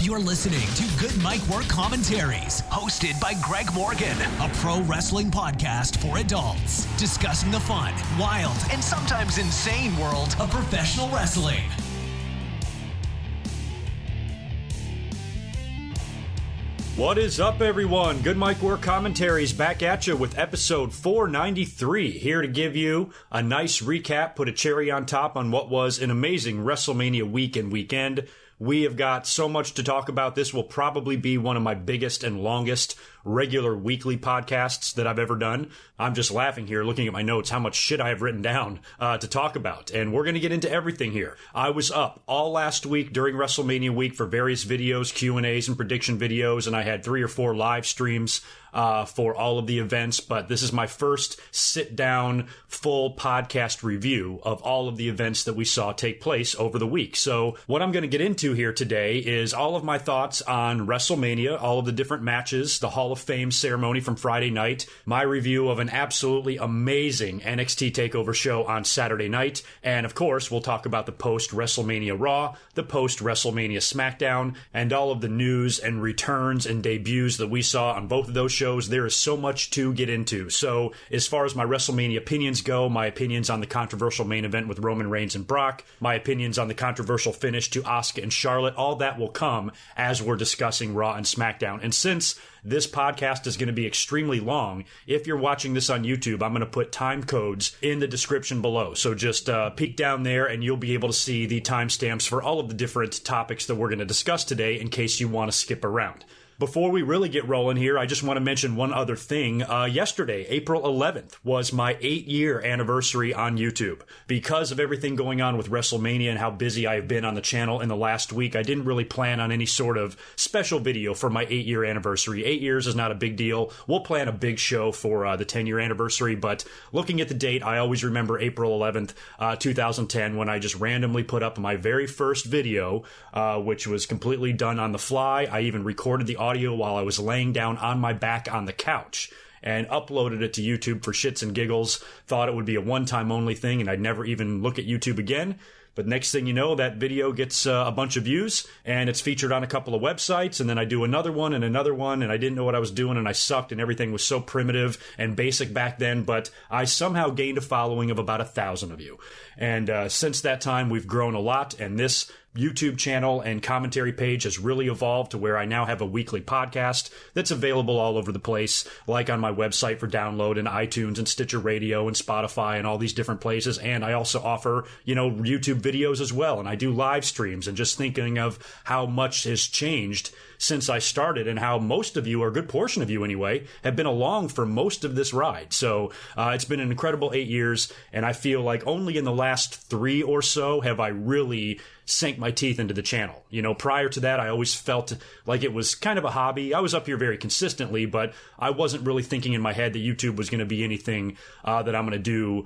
You're listening to Good Mic Work Commentaries, hosted by Greg Morgan, a pro wrestling podcast for adults, discussing the fun, wild, and sometimes insane world of professional wrestling. What is up, everyone? Good Mic Work Commentaries back at you with episode 493, here to give you a nice recap, put a cherry on top on what was an amazing WrestleMania week and weekend. We have got so much to talk about. This will probably be one of my biggest and longest regular weekly podcasts that I've ever done. I'm just laughing here looking at my notes how much shit I have written down to talk about. And we're going to get into everything here. I was up all last week during WrestleMania week for various videos, Q&As, and prediction videos. And I had 3 or 4 live streams for all of the events. But this is my first sit-down full podcast review of all of the events that we saw take place over the week. So what I'm going to get into here today is all of my thoughts on WrestleMania, all of the different matches, the Hall of Fame ceremony from Friday night, my review of an absolutely amazing NXT TakeOver show on Saturday night, and of course, we'll talk about the post-WrestleMania Raw, the post-WrestleMania SmackDown, and all of the news and returns and debuts that we saw on both of those shows. There is so much to get into. So, as far as my WrestleMania opinions go, my opinions on the controversial main event with Roman Reigns and Brock, my opinions on the controversial finish to Asuka and Charlotte, all that will come as we're discussing Raw and SmackDown. And since this podcast is going to be extremely long, if you're watching this on YouTube, I'm going to put time codes in the description below. So just peek down there and you'll be able to see the timestamps for all of the different topics that we're going to discuss today in case you want to skip around. Before we really get rolling here, I just want to mention one other thing. Yesterday, April 11th, was my 8-year anniversary on YouTube. Because of everything going on with WrestleMania and how busy I have been on the channel in the last week, I didn't really plan on any sort of special video for my 8-year anniversary. 8 years is not a big deal. We'll plan a big show for the 10-year anniversary, but looking at the date, I always remember April 11th, 2010, when I just randomly put up my very first video, which was completely done on the fly. I even recorded the audio while I was laying down on my back on the couch and uploaded it to YouTube for shits and giggles. Thought it would be a one-time only thing and I'd never even look at YouTube again. But next thing you know, that video gets a bunch of views, and it's featured on a couple of websites, and then I do another one, and I didn't know what I was doing, and I sucked, and everything was so primitive and basic back then, but I somehow gained a following of about 1,000 of you. And since that time, we've grown a lot, and this YouTube channel and commentary page has really evolved to where I now have a weekly podcast that's available all over the place, like on my website for download and iTunes and Stitcher Radio and Spotify and all these different places. And I also offer, YouTube videos as well. And I do live streams, and just thinking of how much has changed since I started and how most of you, or a good portion of you anyway, have been along for most of this ride. So it's been an incredible 8 years, and I feel like only in the last 3 or so have I really sank my teeth into the channel. Prior to that, I always felt like it was kind of a hobby. I was up here very consistently, but I wasn't really thinking in my head that YouTube was going to be anything that I'm going to do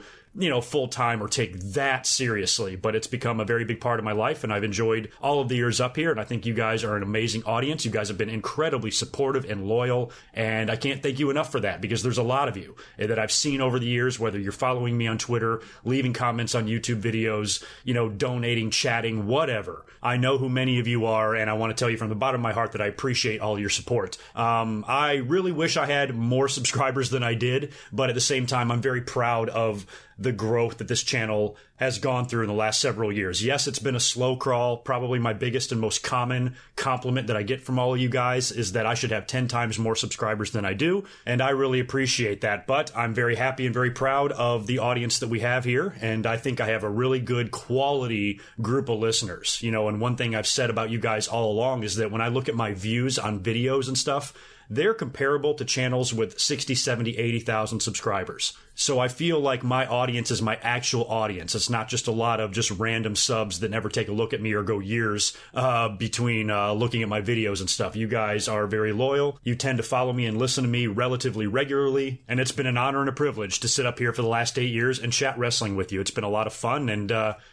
full time or take that seriously. But it's become a very big part of my life, and I've enjoyed all of the years up here. And I think you guys are an amazing audience. You guys have been incredibly supportive and loyal, and I can't thank you enough for that, because there's a lot of you that I've seen over the years, whether you're following me on Twitter, leaving comments on YouTube videos, donating, chatting, whatever. I know who many of you are, and I want to tell you from the bottom of my heart that I appreciate all your support. I really wish I had more subscribers than I did, but at the same time, I'm very proud of the growth that this channel has gone through in the last several years. Yes, it's been a slow crawl. Probably my biggest and most common compliment that I get from all of you guys is that I should have 10 times more subscribers than I do, and I really appreciate that. But I'm very happy and very proud of the audience that we have here, and I think I have a really good quality group of listeners. And one thing I've said about you guys all along is that when I look at my views on videos and stuff, they're comparable to channels with 60, 70, 80,000 subscribers. So I feel like my audience is my actual audience. It's not just a lot of just random subs that never take a look at me or go years between looking at my videos and stuff. You guys are very loyal. You tend to follow me and listen to me relatively regularly. And it's been an honor and a privilege to sit up here for the last 8 years and chat wrestling with you. It's been a lot of fun, and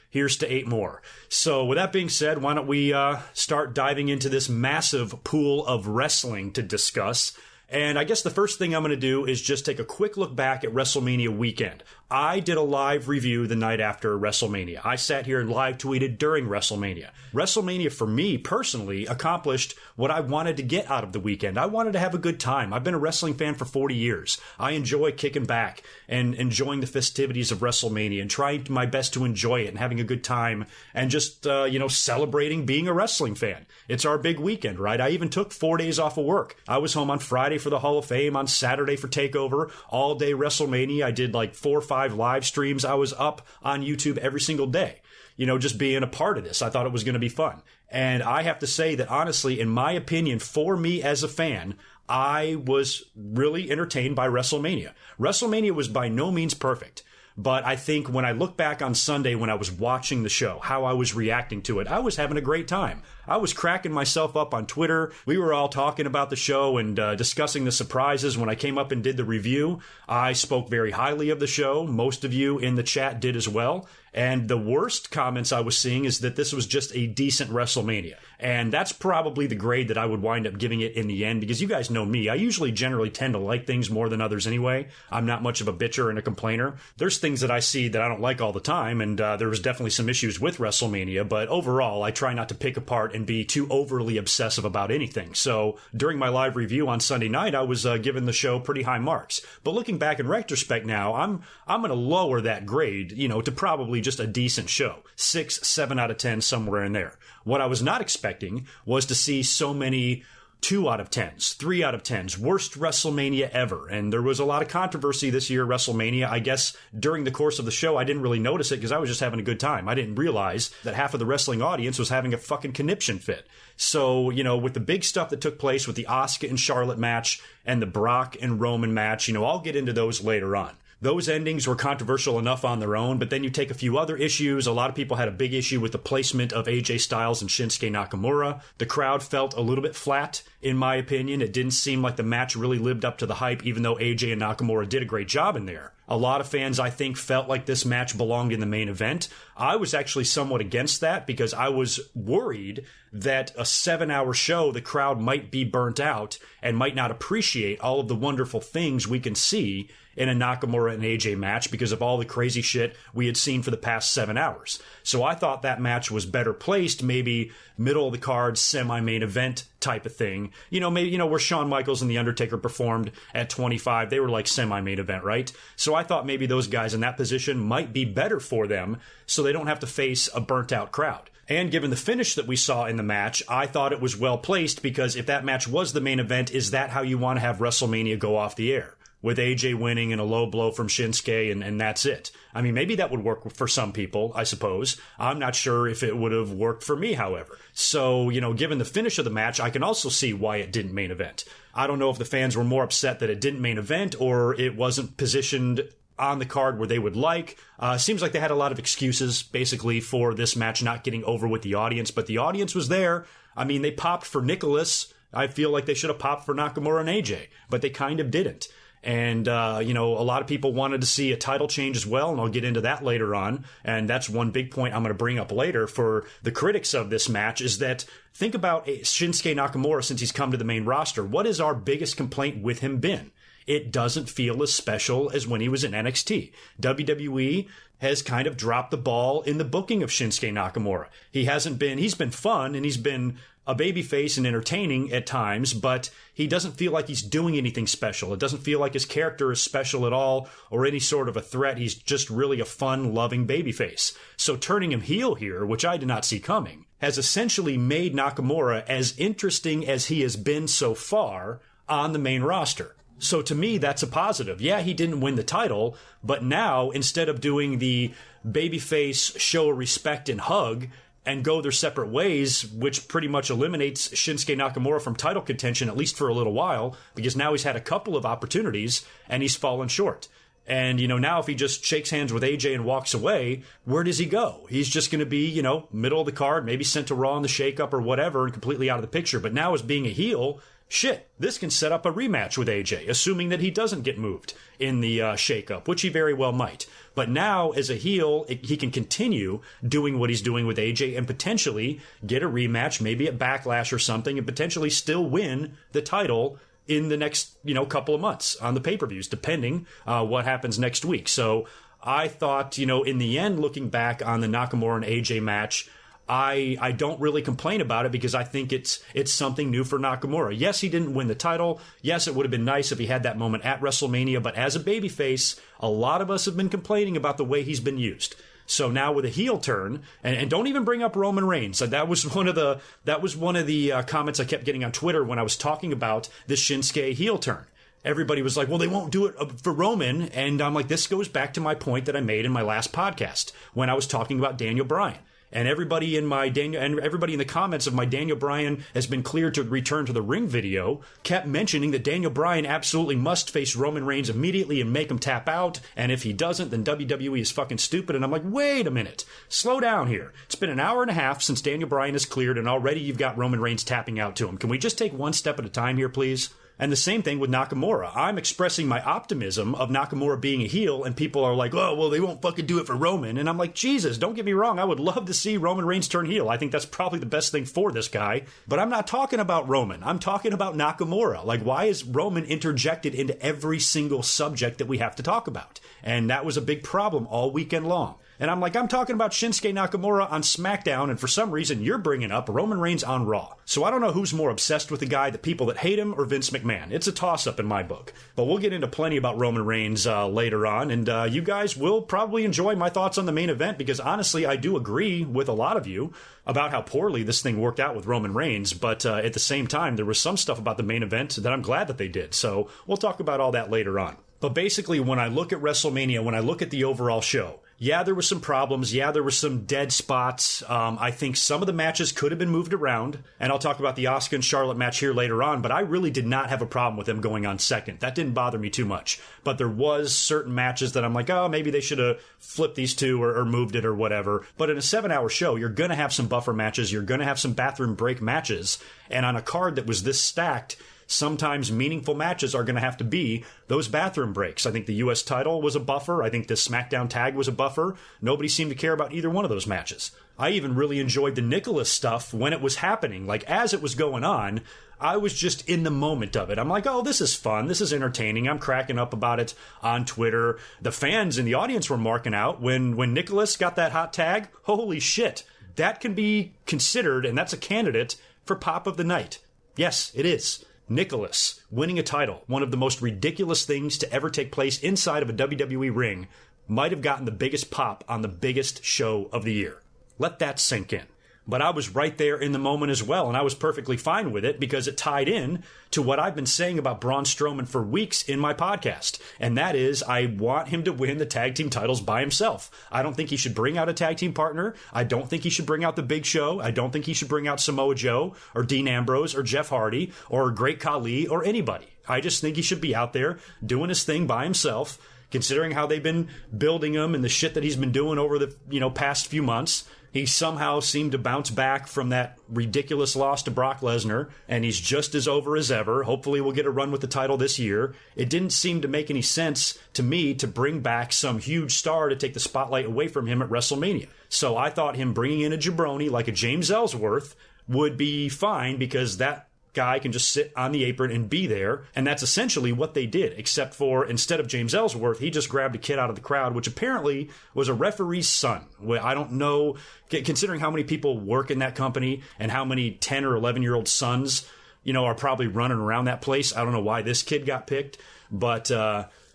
here's to 8 more. So with that being said, why don't we start diving into this massive pool of wrestling to discuss. And I guess the first thing I'm going to do is just take a quick look back at WrestleMania weekend. I did a live review the night after WrestleMania. I sat here and live tweeted during WrestleMania. WrestleMania, for me personally, accomplished what I wanted to get out of the weekend. I wanted to have a good time. I've been a wrestling fan for 40 years. I enjoy kicking back and enjoying the festivities of WrestleMania and trying my best to enjoy it and having a good time and just, celebrating being a wrestling fan. It's our big weekend, right? I even took 4 days off of work. I was home on Friday for the Hall of Fame, on Saturday for TakeOver, all day WrestleMania. I did like 4 or 5 live streams. I was up on YouTube every single day, just being a part of this. I thought it was going to be fun. And I have to say that honestly, in my opinion, for me as a fan, I was really entertained by WrestleMania. WrestleMania was by no means perfect. But I think when I look back on Sunday when I was watching the show, how I was reacting to it, I was having a great time. I was cracking myself up on Twitter. We were all talking about the show and discussing the surprises. When I came up and did the review, I spoke very highly of the show. Most of you in the chat did as well. And the worst comments I was seeing is that this was just a decent WrestleMania. And that's probably the grade that I would wind up giving it in the end, because you guys know me. I usually generally tend to like things more than others anyway. I'm not much of a bitcher and a complainer. There's things that I see that I don't like all the time, and there was definitely some issues with WrestleMania, but overall, I try not to pick apart and be too overly obsessive about anything. So during my live review on Sunday night, I was giving the show pretty high marks. But looking back in retrospect now, I'm going to lower that grade, to probably just a decent show. 6, 7 out of 10, somewhere in there. What I was not expecting was to see so many 2 out of 10s, 3 out of 10s, worst WrestleMania ever. And there was a lot of controversy this year, WrestleMania. I guess during the course of the show, I didn't really notice it because I was just having a good time. I didn't realize that half of the wrestling audience was having a fucking conniption fit. So, with the big stuff that took place with the Asuka and Charlotte match and the Brock and Roman match, I'll get into those later on. Those endings were controversial enough on their own, but then you take a few other issues. A lot of people had a big issue with the placement of AJ Styles and Shinsuke Nakamura. The crowd felt a little bit flat, in my opinion. It didn't seem like the match really lived up to the hype, even though AJ and Nakamura did a great job in there. A lot of fans, I think, felt like this match belonged in the main event. I was actually somewhat against that because I was worried that a 7-hour show, the crowd might be burnt out and might not appreciate all of the wonderful things we can see in a Nakamura and AJ match because of all the crazy shit we had seen for the past 7 hours. So I thought that match was better placed, maybe middle of the card, semi-main event type of thing. Maybe, where Shawn Michaels and The Undertaker performed at 25, they were like semi-main event, right? So I thought maybe those guys in that position might be better for them so they don't have to face a burnt-out crowd. And given the finish that we saw in the match, I thought it was well placed because if that match was the main event, is that how you want to have WrestleMania go off the air? With AJ winning and a low blow from Shinsuke and that's it. I mean, maybe that would work for some people, I suppose. I'm not sure if it would have worked for me, however. So, given the finish of the match, I can also see why it didn't main event. I don't know if the fans were more upset that it didn't main event or it wasn't positioned on the card where they would like. Seems like they had a lot of excuses, basically, for this match not getting over with the audience, but the audience was there. I mean, they popped for Nicholas. I feel like they should have popped for Nakamura and AJ, but they kind of didn't. And, a lot of people wanted to see a title change as well, and I'll get into that later on. And that's one big point I'm going to bring up later for the critics of this match is that think about Shinsuke Nakamura since he's come to the main roster. What has our biggest complaint with him been? It doesn't feel as special as when he was in NXT. WWE has kind of dropped the ball in the booking of Shinsuke Nakamura. He's been fun and he's been a babyface and entertaining at times, but he doesn't feel like he's doing anything special. It doesn't feel like his character is special at all or any sort of a threat. He's just really a fun, loving babyface. So turning him heel here, which I did not see coming, has essentially made Nakamura as interesting as he has been so far on the main roster. So to me, that's a positive. Yeah, he didn't win the title, but now instead of doing the babyface show respect and hug and go their separate ways, which pretty much eliminates Shinsuke Nakamura from title contention, at least for a little while, because now he's had a couple of opportunities and he's fallen short. And, now if he just shakes hands with AJ and walks away, where does he go? He's just going to be, middle of the card, maybe sent to Raw in the shakeup or whatever and completely out of the picture. But now as being a heel, shit, this can set up a rematch with AJ, assuming that he doesn't get moved in the shakeup, which he very well might. But now, as a heel, he can continue doing what he's doing with AJ and potentially get a rematch, maybe at Backlash or something, and potentially still win the title in the next, couple of months on the pay-per-views, depending what happens next week. So I thought, in the end, looking back on the Nakamura and AJ match, I don't really complain about it because I think it's something new for Nakamura. Yes, he didn't win the title. Yes, it would have been nice if he had that moment at WrestleMania, but as a babyface, a lot of us have been complaining about the way he's been used. So now with a heel turn, and don't even bring up Roman Reigns. That was one of the comments I kept getting on Twitter when I was talking about the Shinsuke heel turn. Everybody was like, well, they won't do it for Roman. And I'm like, this goes back to my point that I made in my last podcast when I was talking about Daniel Bryan. And everybody in the comments of my Daniel Bryan has been cleared to return to the ring video kept mentioning that Daniel Bryan absolutely must face Roman Reigns immediately and make him tap out. And if he doesn't, then WWE is fucking stupid. And I'm like, wait a minute, slow down here. It's been an hour and a half since Daniel Bryan is cleared, and already you've got Roman Reigns tapping out to him. Can we just take one step at a time here, please? And the same thing with Nakamura. I'm expressing my optimism of Nakamura being a heel, and people are like, oh, well, they won't fucking do it for Roman. And I'm like, Jesus, don't get me wrong. I would love to see Roman Reigns turn heel. I think that's probably the best thing for this guy. But I'm not talking about Roman. I'm talking about Nakamura. Like, why is Roman interjected into every single subject that we have to talk about? And that was a big problem all weekend long. And I'm like, I'm talking about Shinsuke Nakamura on SmackDown, and for some reason you're bringing up Roman Reigns on Raw. So I don't know who's more obsessed with the guy, the people that hate him or Vince McMahon. It's a toss-up in my book. But we'll get into plenty about Roman Reigns later on, and you guys will probably enjoy my thoughts on the main event, because honestly, I do agree with a lot of you about how poorly this thing worked out with Roman Reigns, but at the same time, there was some stuff about the main event that I'm glad that they did. So we'll talk about all that later on. But basically, when I look at WrestleMania, when I look at the overall show, yeah, there were some problems. Yeah, there were some dead spots. I think some of the matches could have been moved around. And I'll talk about the Asuka and Charlotte match here later on. But I really did not have a problem with them going on second. That didn't bother me too much. But there was certain matches that I'm like, oh, maybe they should have flipped these two or moved it or whatever. But in a 7-hour show, you're going to have some buffer matches. You're going to have some bathroom break matches. And on a card that was this stacked, sometimes meaningful matches are going to have to be those bathroom breaks. I think the U.S. title was a buffer. I think the SmackDown tag was a buffer. Nobody seemed to care about either one of those matches. I even really enjoyed the Nicholas stuff when it was happening. Like, as it was going on, I was just in the moment of it. I'm like, oh, this is fun. This is entertaining. I'm cracking up about it on Twitter. The fans in the audience were marking out when Nicholas got that hot tag. Holy shit. That can be considered, and that's a candidate for Pop of the Night. Yes, it is. Nicholas winning a title, one of the most ridiculous things to ever take place inside of a WWE ring, might have gotten the biggest pop on the biggest show of the year. Let that sink in. But I was right there in the moment as well, and I was perfectly fine with it because it tied in to what I've been saying about Braun Strowman for weeks in my podcast, and that is I want him to win the tag team titles by himself. I don't think he should bring out a tag team partner. I don't think he should bring out the Big Show. I don't think he should bring out Samoa Joe or Dean Ambrose or Jeff Hardy or Great Khali or anybody. I just think he should be out there doing his thing by himself, considering how they've been building him and the shit that he's been doing over the past few months. He somehow seemed to bounce back from that ridiculous loss to Brock Lesnar, and he's just as over as ever. Hopefully we'll get a run with the title this year. It didn't seem to make any sense to me to bring back some huge star to take the spotlight away from him at WrestleMania. So I thought him bringing in a jabroni like a James Ellsworth would be fine, because that guy can just sit on the apron and be there, and that's essentially what they did, except for instead of James Ellsworth, he just grabbed a kid out of the crowd, which apparently was a referee's son. I don't know, considering how many people work in that company and how many 10 or 11-year-old sons, are probably running around that place. I don't know why this kid got picked, but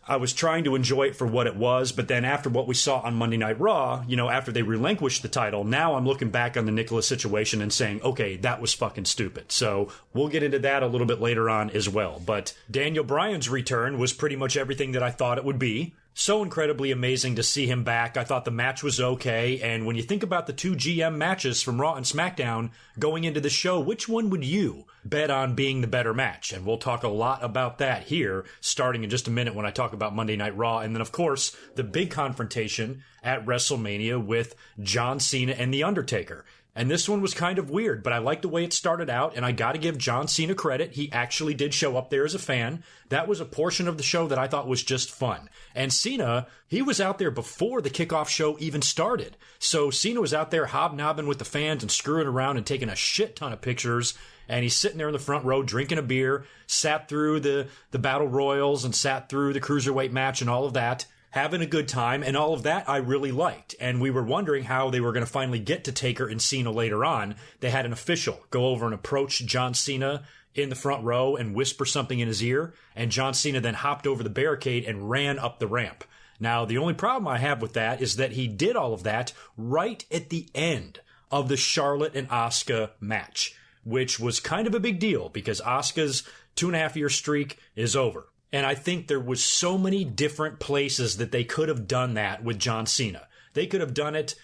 I was trying to enjoy it for what it was, but then after what we saw on Monday Night Raw, after they relinquished the title, now I'm looking back on the Nicholas situation and saying, okay, that was fucking stupid. So we'll get into that a little bit later on as well. But Daniel Bryan's return was pretty much everything that I thought it would be. So incredibly amazing to see him back. I thought the match was okay, and when you think about the two GM matches from Raw and SmackDown going into the show, which one would you bet on being the better match? And we'll talk a lot about that here, starting in just a minute when I talk about Monday Night Raw. And then, of course, the big confrontation at WrestleMania with John Cena and The Undertaker. And this one was kind of weird, but I liked the way it started out, and I gotta give John Cena credit. He actually did show up there as a fan. That was a portion of the show that I thought was just fun. And Cena, he was out there before the kickoff show even started. So Cena was out there hobnobbing with the fans and screwing around and taking a shit ton of pictures. And he's sitting there in the front row drinking a beer, sat through the Battle Royals and sat through the Cruiserweight match and all of that. having a good time, and all of that I really liked. And we were wondering how they were going to finally get to Taker and Cena later on. They had an official go over and approach John Cena in the front row and whisper something in his ear, and John Cena then hopped over the barricade and ran up the ramp. Now, the only problem I have with that is that he did all of that right at the end of the Charlotte and Asuka match, which was kind of a big deal because Asuka's 2.5-year streak is over. And I think there was so many different places that they could have done that with John Cena. They could have done it,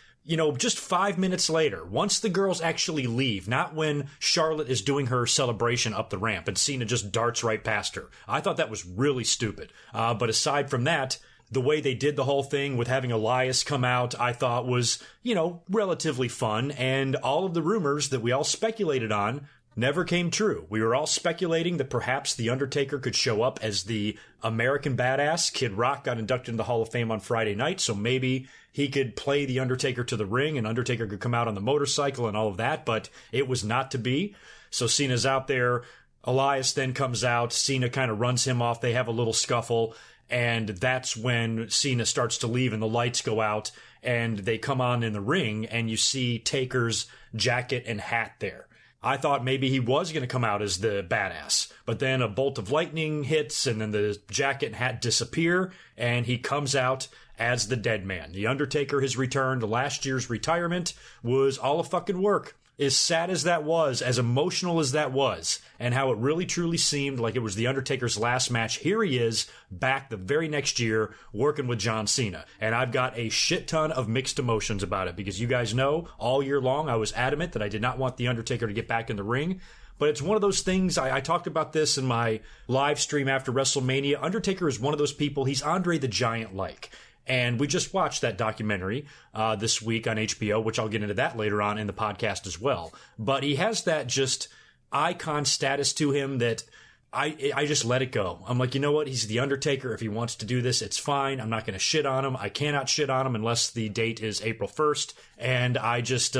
just 5 minutes later, once the girls actually leave, not when Charlotte is doing her celebration up the ramp and Cena just darts right past her. I thought that was really stupid. But aside from that, the way they did the whole thing with having Elias come out, I thought was, relatively fun. And all of the rumors that we all speculated on never came true. We were all speculating that perhaps The Undertaker could show up as the American Badass. Kid Rock got inducted into the Hall of Fame on Friday night, so maybe he could play The Undertaker to the ring and Undertaker could come out on the motorcycle and all of that, but it was not to be. So Cena's out there. Elias then comes out. Cena kind of runs him off. They have a little scuffle. And that's when Cena starts to leave and the lights go out and they come on in the ring and you see Taker's jacket and hat there. I thought maybe he was going to come out as the badass, but then a bolt of lightning hits and then the jacket and hat disappear and he comes out as the dead man. The Undertaker has returned. Last year's retirement was all a fucking work. As sad as that was, as emotional as that was, and how it really truly seemed like it was The Undertaker's last match, here he is, back the very next year, working with John Cena. And I've got a shit ton of mixed emotions about it, because you guys know, all year long, I was adamant that I did not want The Undertaker to get back in the ring. But it's one of those things, I talked about this in my live stream after WrestleMania. Undertaker is one of those people, he's Andre the Giant-like. And we just watched that documentary this week on HBO, which I'll get into that later on in the podcast as well. But he has that just icon status to him that I just let it go. I'm like, you know what? He's The Undertaker. If he wants to do this, it's fine. I'm not going to shit on him. I cannot shit on him unless the date is April 1st. And I just...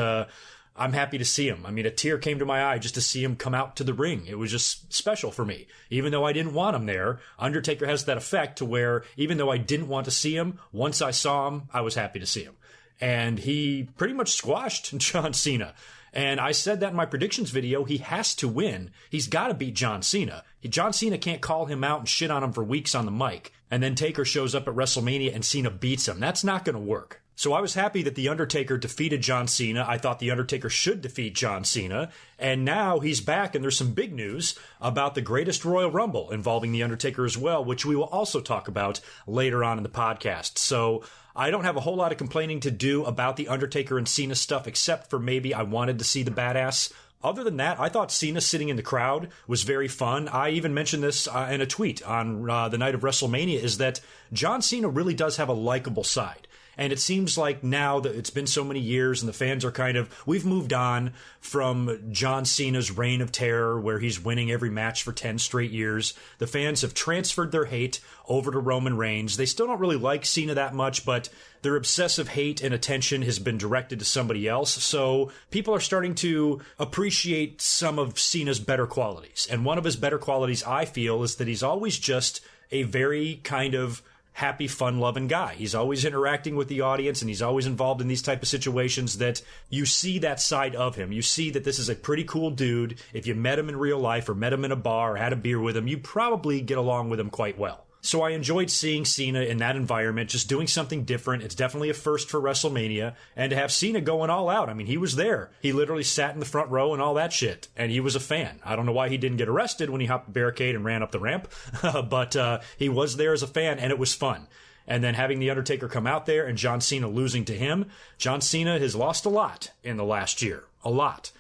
I'm happy to see him. I mean, a tear came to my eye just to see him come out to the ring. It was just special for me. Even though I didn't want him there, Undertaker has that effect to where even though I didn't want to see him, once I saw him, I was happy to see him. And he pretty much squashed John Cena. And I said that in my predictions video, he has to win. He's got to beat John Cena. John Cena can't call him out and shit on him for weeks on the mic. And then Taker shows up at WrestleMania and Cena beats him. That's not going to work. So I was happy that The Undertaker defeated John Cena. I thought The Undertaker should defeat John Cena. And now he's back, and there's some big news about the Greatest Royal Rumble involving The Undertaker as well, which we will also talk about later on in the podcast. So I don't have a whole lot of complaining to do about The Undertaker and Cena stuff, except for maybe I wanted to see the badass. Other than that, I thought Cena sitting in the crowd was very fun. I even mentioned this in a tweet on the night of WrestleMania, is that John Cena really does have a likable side. And it seems like now that it's been so many years and the fans are we've moved on from John Cena's reign of terror where he's winning every match for 10 straight years. The fans have transferred their hate over to Roman Reigns. They still don't really like Cena that much, but their obsessive hate and attention has been directed to somebody else. So people are starting to appreciate some of Cena's better qualities. And one of his better qualities, I feel, is that he's always just a very kind of happy, fun-loving guy. He's always interacting with the audience, and he's always involved in these type of situations that you see that side of him. You see that this is a pretty cool dude. If you met him in real life or met him in a bar or had a beer with him, you probably get along with him quite well. So I enjoyed seeing Cena in that environment, just doing something different. It's definitely a first for WrestleMania. And to have Cena going all out, I mean, he was there. He literally sat in the front row and all that shit. And he was a fan. I don't know why he didn't get arrested when he hopped the barricade and ran up the ramp. but he was there as a fan, and it was fun. And then having The Undertaker come out there and John Cena losing to him. John Cena has lost a lot in the last year. A lot.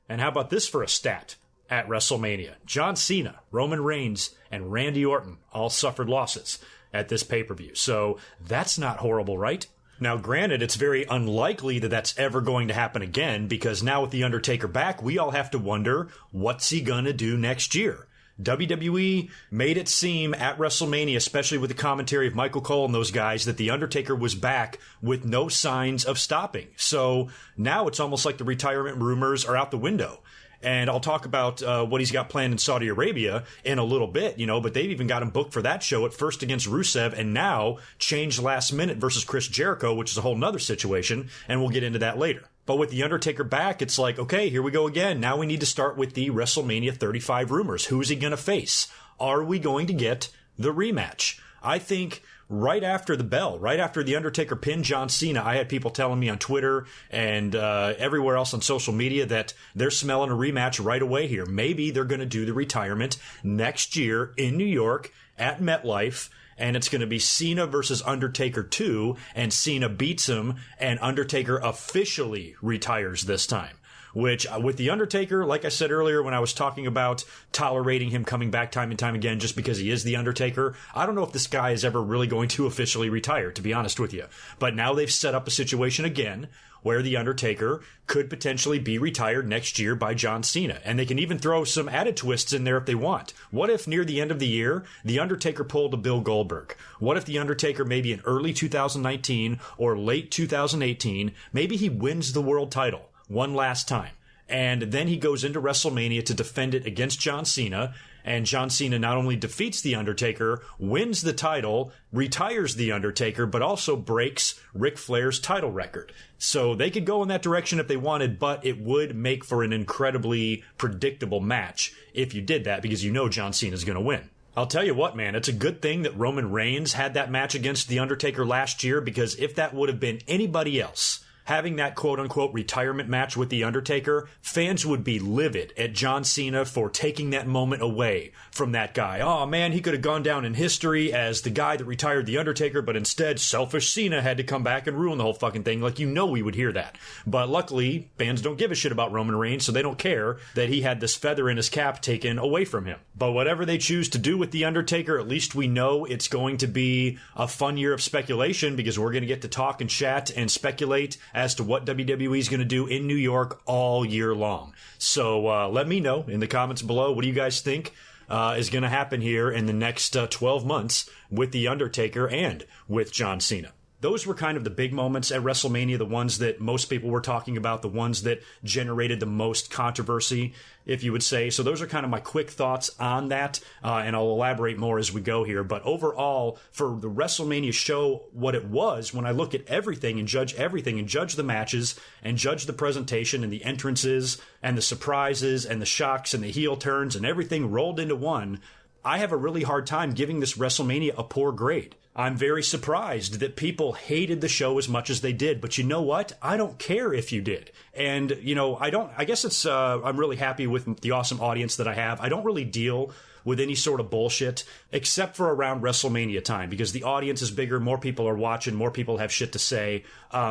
And how about this for a stat? At WrestleMania, John Cena, Roman Reigns, and Randy Orton all suffered losses at this pay-per-view. So that's not horrible, right? Now, granted, it's very unlikely that that's ever going to happen again, because now with The Undertaker back, we all have to wonder, what's he gonna do next year? WWE made it seem at WrestleMania, especially with the commentary of Michael Cole and those guys, that The Undertaker was back with no signs of stopping. So now it's almost like the retirement rumors are out the window. And I'll talk about what he's got planned in Saudi Arabia in a little bit, but they've even got him booked for that show at first against Rusev and now changed last minute versus Chris Jericho, which is a whole nother situation, and we'll get into that later. But with The Undertaker back, it's like, okay, here we go again. Now we need to start with the WrestleMania 35 rumors. Who's he going to face? Are we going to get the rematch? I think right after the bell, right after The Undertaker pinned John Cena, I had people telling me on Twitter and everywhere else on social media that they're smelling a rematch right away here. Maybe they're going to do the retirement next year in New York at MetLife, and it's going to be Cena versus Undertaker 2, and Cena beats him, and Undertaker officially retires this time. Which, with The Undertaker, like I said earlier when I was talking about tolerating him coming back time and time again just because he is The Undertaker, I don't know if this guy is ever really going to officially retire, to be honest with you. But now they've set up a situation again where The Undertaker could potentially be retired next year by John Cena. And they can even throw some added twists in there if they want. What if near the end of the year, The Undertaker pulled a Bill Goldberg? What if The Undertaker maybe in early 2019 or late 2018, maybe he wins the world title one last time, and then he goes into WrestleMania to defend it against John Cena, and John Cena not only defeats The Undertaker, wins the title, retires The Undertaker, but also breaks Ric Flair's title record. So they could go in that direction if they wanted, but it would make for an incredibly predictable match if you did that, because John Cena's going to win. I'll tell you what, man, it's a good thing that Roman Reigns had that match against The Undertaker last year, because if that would have been anybody else having that quote-unquote retirement match with The Undertaker, fans would be livid at John Cena for taking that moment away from that guy. Oh, man, he could have gone down in history as the guy that retired The Undertaker, but instead, selfish Cena had to come back and ruin the whole fucking thing. Like, we would hear that. But luckily, fans don't give a shit about Roman Reigns, so they don't care that he had this feather in his cap taken away from him. But whatever they choose to do with The Undertaker, at least we know it's going to be a fun year of speculation, because we're going to get to talk and chat and speculate as to what WWE is going to do in New York all year long. So let me know in the comments below, what do you guys think is going to happen here in the next 12 months with The Undertaker and with John Cena? Those were kind of the big moments at WrestleMania, the ones that most people were talking about, the ones that generated the most controversy, if you would say. So those are kind of my quick thoughts on that, and I'll elaborate more as we go here. But overall, for the WrestleMania show, what it was, when I look at everything and judge the matches and judge the presentation and the entrances and the surprises and the shocks and the heel turns and everything rolled into one, I have a really hard time giving this WrestleMania a poor grade. I'm very surprised that people hated the show as much as they did, but you know what? I don't care if you did. And, I guess it's, I'm really happy with the awesome audience that I have. I don't really deal with any sort of bullshit except for around WrestleMania time, because the audience is bigger, more people are watching, more people have shit to say.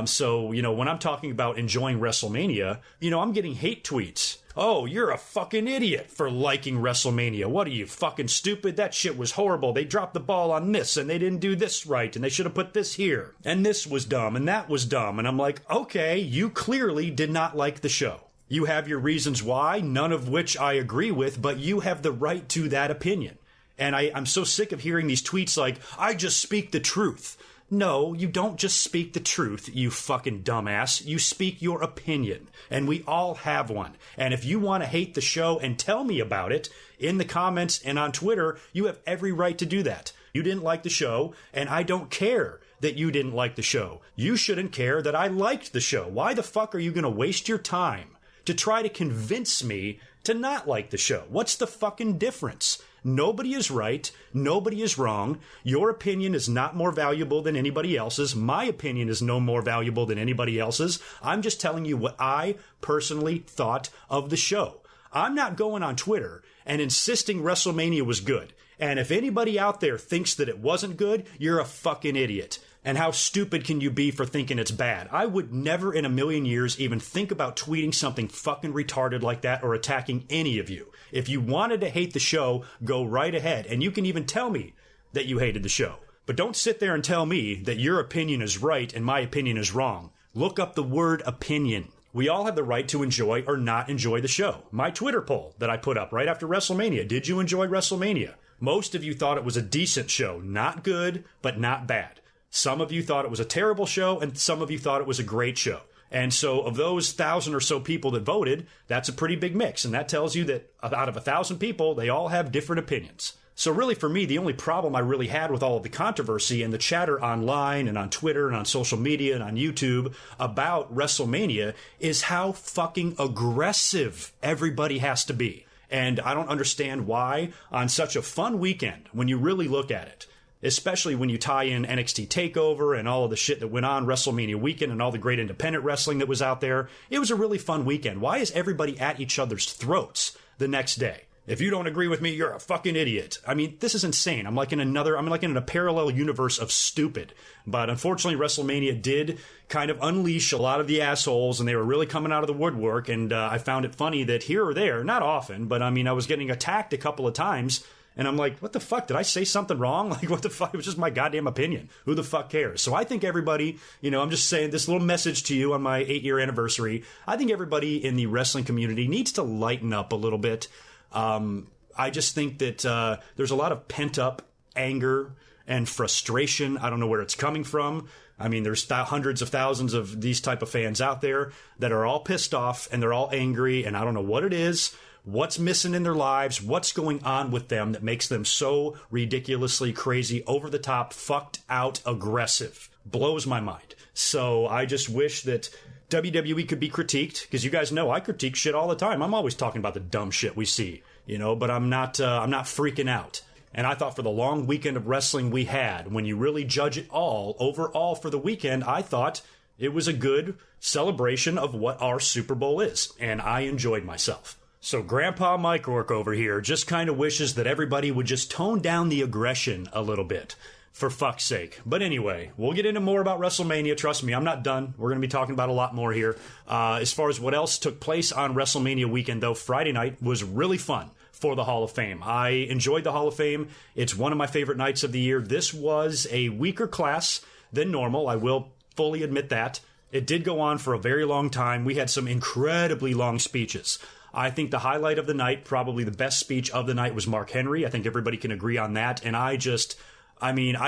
So, when I'm talking about enjoying WrestleMania, I'm getting hate tweets. Oh, you're a fucking idiot for liking WrestleMania. What are you, fucking stupid? That shit was horrible. They dropped the ball on this, and they didn't do this right, and they should have put this here. And this was dumb, and that was dumb. And I'm like, okay, you clearly did not like the show. You have your reasons why, none of which I agree with, but you have the right to that opinion. And I'm so sick of hearing these tweets like, I just speak the truth. No, you don't just speak the truth, you fucking dumbass. You speak your opinion, and we all have one. And if you want to hate the show and tell me about it in the comments and on Twitter, you have every right to do that. You didn't like the show, and I don't care that you didn't like the show. You shouldn't care that I liked the show. Why the fuck are you going to waste your time to try to convince me to not like the show? What's the fucking difference? Nobody is right. Nobody is wrong. Your opinion is not more valuable than anybody else's. My opinion is no more valuable than anybody else's. I'm just telling you what I personally thought of the show. I'm not going on Twitter and insisting WrestleMania was good. And if anybody out there thinks that it wasn't good, you're a fucking idiot. And how stupid can you be for thinking it's bad? I would never in a million years even think about tweeting something fucking retarded like that or attacking any of you. If you wanted to hate the show, go right ahead. And you can even tell me that you hated the show. But don't sit there and tell me that your opinion is right and my opinion is wrong. Look up the word opinion. We all have the right to enjoy or not enjoy the show. My Twitter poll that I put up right after WrestleMania. Did you enjoy WrestleMania? Most of you thought it was a decent show. Not good, but not bad. Some of you thought it was a terrible show, and some of you thought it was a great show. And so of those 1,000 or so people that voted, that's a pretty big mix. And that tells you that out of 1,000 people, they all have different opinions. So really for me, the only problem I really had with all of the controversy and the chatter online and on Twitter and on social media and on YouTube about WrestleMania is how fucking aggressive everybody has to be. And I don't understand why on such a fun weekend, when you really look at it, especially when you tie in NXT TakeOver and all of the shit that went on WrestleMania weekend and all the great independent wrestling that was out there, it was a really fun weekend. Why is everybody at each other's throats the next day? If you don't agree with me, you're a fucking idiot. I mean, this is insane. I'm like in a parallel universe of stupid. But unfortunately, WrestleMania did kind of unleash a lot of the assholes, and they were really coming out of the woodwork. And I found it funny that here or there, not often, but I mean, I was getting attacked a couple of times. And I'm like, what the fuck? Did I say something wrong? Like, what the fuck? It was just my goddamn opinion. Who the fuck cares? So I think everybody, I'm just saying this little message to you on my 8-year anniversary. I think everybody in the wrestling community needs to lighten up a little bit. I just think that there's a lot of pent-up anger and frustration. I don't know where it's coming from. I mean, there's hundreds of thousands of these type of fans out there that are all pissed off and they're all angry, and I don't know what it is, what's missing in their lives, what's going on with them that makes them so ridiculously crazy, over-the-top, fucked-out aggressive. Blows my mind. So I just wish that WWE could be critiqued, because you guys know I critique shit all the time. I'm always talking about the dumb shit we see, but I'm not freaking out. And I thought for the long weekend of wrestling we had, when you really judge it all, overall for the weekend, I thought it was a good celebration of what our Super Bowl is. And I enjoyed myself. So Grandpa McMahon over here just kind of wishes that everybody would just tone down the aggression a little bit. For fuck's sake. But anyway, we'll get into more about WrestleMania. Trust me, I'm not done. We're going to be talking about a lot more here. As far as what else took place on WrestleMania weekend, though, Friday night was really fun for the Hall of Fame. I enjoyed the Hall of Fame. It's one of my favorite nights of the year. This was a weaker class than normal. I will fully admit that. It did go on for a very long time. We had some incredibly long speeches. I think the highlight of the night, probably the best speech of the night, was Mark Henry. I think everybody can agree on that. And I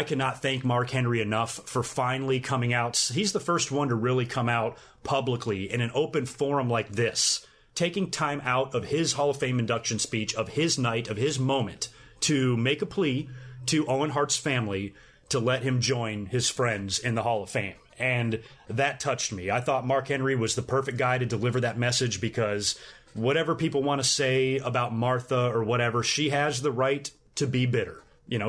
cannot thank Mark Henry enough for finally coming out. He's the first one to really come out publicly in an open forum like this, taking time out of his Hall of Fame induction speech, of his night, of his moment, to make a plea to Owen Hart's family to let him join his friends in the Hall of Fame. And that touched me. I thought Mark Henry was the perfect guy to deliver that message, because whatever people want to say about Martha or whatever, she has the right to be bitter.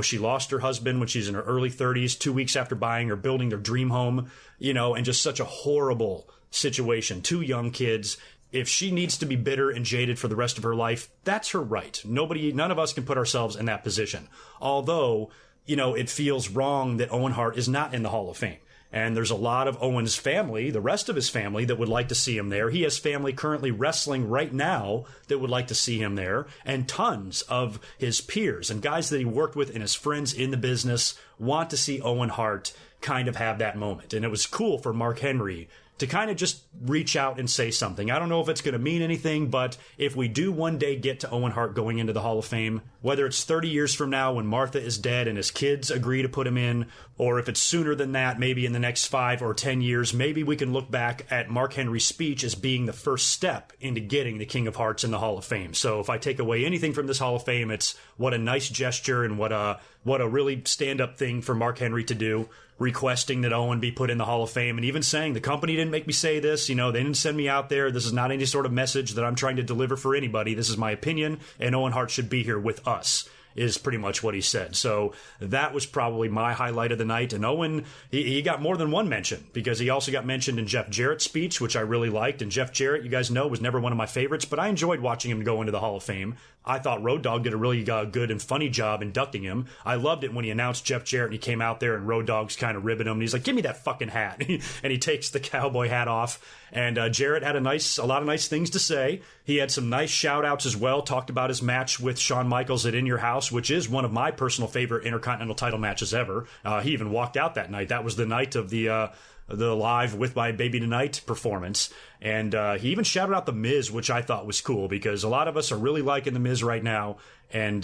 She lost her husband when she's in her early 30s, 2 weeks after buying or building their dream home, and just such a horrible situation. 2 young kids. If she needs to be bitter and jaded for the rest of her life, that's her right. None of us can put ourselves in that position. Although, it feels wrong that Owen Hart is not in the Hall of Fame. And there's a lot of Owen's family, the rest of his family, that would like to see him there. He has family currently wrestling right now that would like to see him there. And tons of his peers and guys that he worked with and his friends in the business want to see Owen Hart kind of have that moment. And it was cool for Mark Henry to kind of just reach out and say something. I don't know if it's going to mean anything, but if we do one day get to Owen Hart going into the Hall of Fame, whether it's 30 years from now when Martha is dead and his kids agree to put him in, or if it's sooner than that, maybe in the next 5 or 10 years, maybe we can look back at Mark Henry's speech as being the first step into getting the King of Hearts in the Hall of Fame. So if I take away anything from this Hall of Fame, it's what a nice gesture and what a really stand-up thing for Mark Henry to do, requesting that Owen be put in the Hall of Fame, and even saying the company didn't make me say this, they didn't send me out there. This is not any sort of message that I'm trying to deliver for anybody. This is my opinion, and Owen Hart should be here with us, is pretty much what he said. So that was probably my highlight of the night. And Owen, he got more than one mention, because he also got mentioned in Jeff Jarrett's speech, which I really liked. And Jeff Jarrett, you guys know, was never one of my favorites, but I enjoyed watching him go into the Hall of Fame. I thought Road Dogg did a really good and funny job inducting him. I loved it when he announced Jeff Jarrett and he came out there and Road Dogg's kind of ribbing him. And he's like, give me that fucking hat. And he takes the cowboy hat off. And Jarrett had a lot of nice things to say. He had some nice shout outs as well. Talked about his match with Shawn Michaels at In Your House, which is one of my personal favorite Intercontinental title matches ever. He even walked out that night. That was the night of the Live With My Baby Tonight performance. And he even shouted out The Miz, which I thought was cool, because a lot of us are really liking The Miz right now. And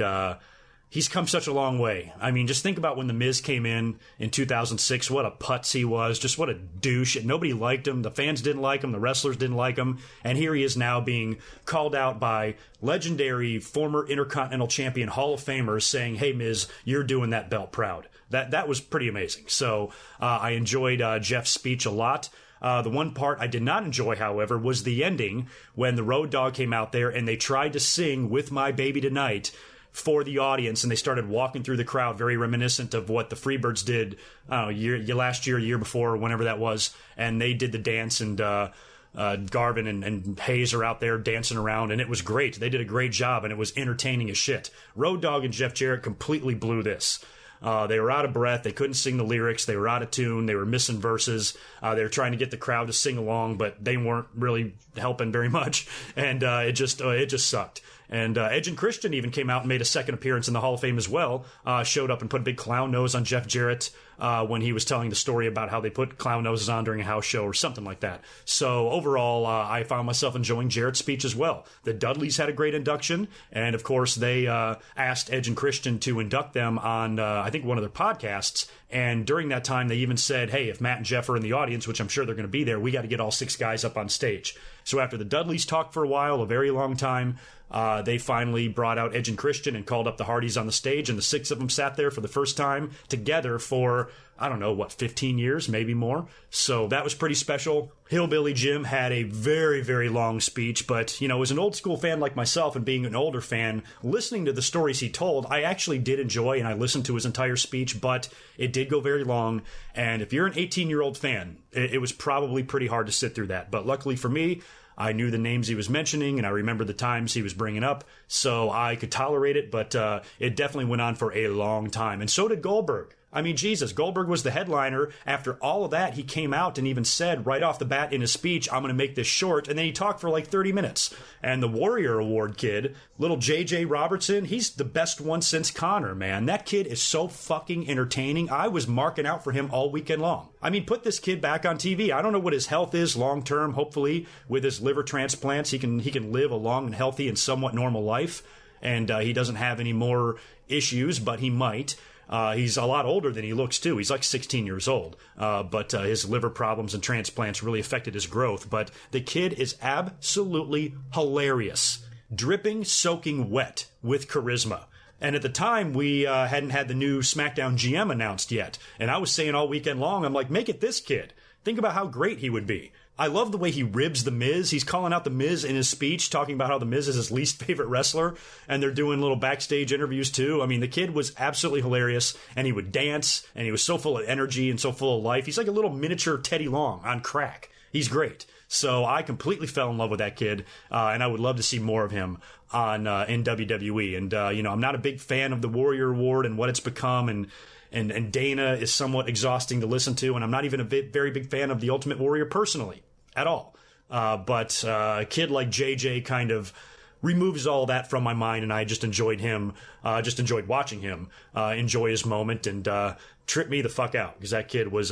he's come such a long way. I mean, just think about when The Miz came in 2006, what a putz he was, just what a douche. Nobody liked him. The fans didn't like him. The wrestlers didn't like him. And here he is now being called out by legendary former Intercontinental Champion Hall of Famers saying, hey, Miz, you're doing that belt proud. That was pretty amazing. So I enjoyed Jeff's speech a lot. The one part I did not enjoy, however, was the ending when the Road Dogg came out there and they tried to sing With My Baby Tonight for the audience, and they started walking through the crowd, very reminiscent of what the Freebirds did, I don't know, last year, year before, whenever that was, and they did the dance, and Garvin and Hayes are out there dancing around, and it was great. They did a great job, and it was entertaining as shit. Road Dogg and Jeff Jarrett completely blew this. They were out of breath. They couldn't sing the lyrics. They were out of tune. They were missing verses. They were trying to get the crowd to sing along, but they weren't really helping very much, and it just sucked. And Edge and Christian even came out and made a second appearance in the Hall of Fame as well. Showed up and put a big clown nose on Jeff Jarrett when he was telling the story about how they put clown noses on during a house show or something like that. So overall, I found myself enjoying Jarrett's speech as well. The Dudleys had a great induction, and of course they asked Edge and Christian to induct them on, I think, one of their podcasts. And during that time, they even said, hey, if Matt and Jeff are in the audience, which I'm sure they're going to be there, we got to get all 6 guys up on stage. So after the Dudleys talked for a while, a very long time, they finally brought out Edge and Christian and called up the Hardys on the stage, and the 6 of them sat there for the first time together for, I don't know, 15 years, maybe more. So that was pretty special. Hillbilly Jim had a very, very long speech, but, as an old school fan like myself and being an older fan, listening to the stories he told, I actually did enjoy, and I listened to his entire speech, but it did go very long. And if you're an 18-year-old fan, it was probably pretty hard to sit through that. But luckily for me, I knew the names he was mentioning, and I remember the times he was bringing up, so I could tolerate it, but it definitely went on for a long time. And so did Goldberg. I mean, Jesus, Goldberg was the headliner. After all of that, he came out and even said right off the bat in his speech, I'm going to make this short, and then he talked for like 30 minutes. And the Warrior Award kid, little JJ Robertson, he's the best one since Connor, man. That kid is so fucking entertaining. I was marking out for him all weekend long. I mean, put this kid back on TV. I don't know what his health is long term. Hopefully, with his liver transplants, he can live a long and healthy and somewhat normal life. And he doesn't have any more issues, but he might. He's a lot older than he looks, too. He's like 16 years old. But his liver problems and transplants really affected his growth. But the kid is absolutely hilarious. Dripping, soaking wet with charisma. And at the time, we hadn't had the new SmackDown GM announced yet. And I was saying all weekend long, I'm like, make it this kid. Think about how great he would be. I love the way he ribs The Miz. He's calling out The Miz in his speech, talking about how The Miz is his least favorite wrestler, and they're doing little backstage interviews too. I mean, the kid was absolutely hilarious, and he would dance, and he was so full of energy and so full of life. He's like a little miniature Teddy Long on crack. He's great. So I completely fell in love with that kid, and I would love to see more of him on in WWE. And, I'm not a big fan of the Warrior Award and what it's become, and Dana is somewhat exhausting to listen to, and I'm not even a very big fan of the Ultimate Warrior personally. At all. But a kid like JJ kind of removes all that from my mind, and I just enjoyed him, enjoyed watching him enjoy his moment and trip me the fuck out, because that kid was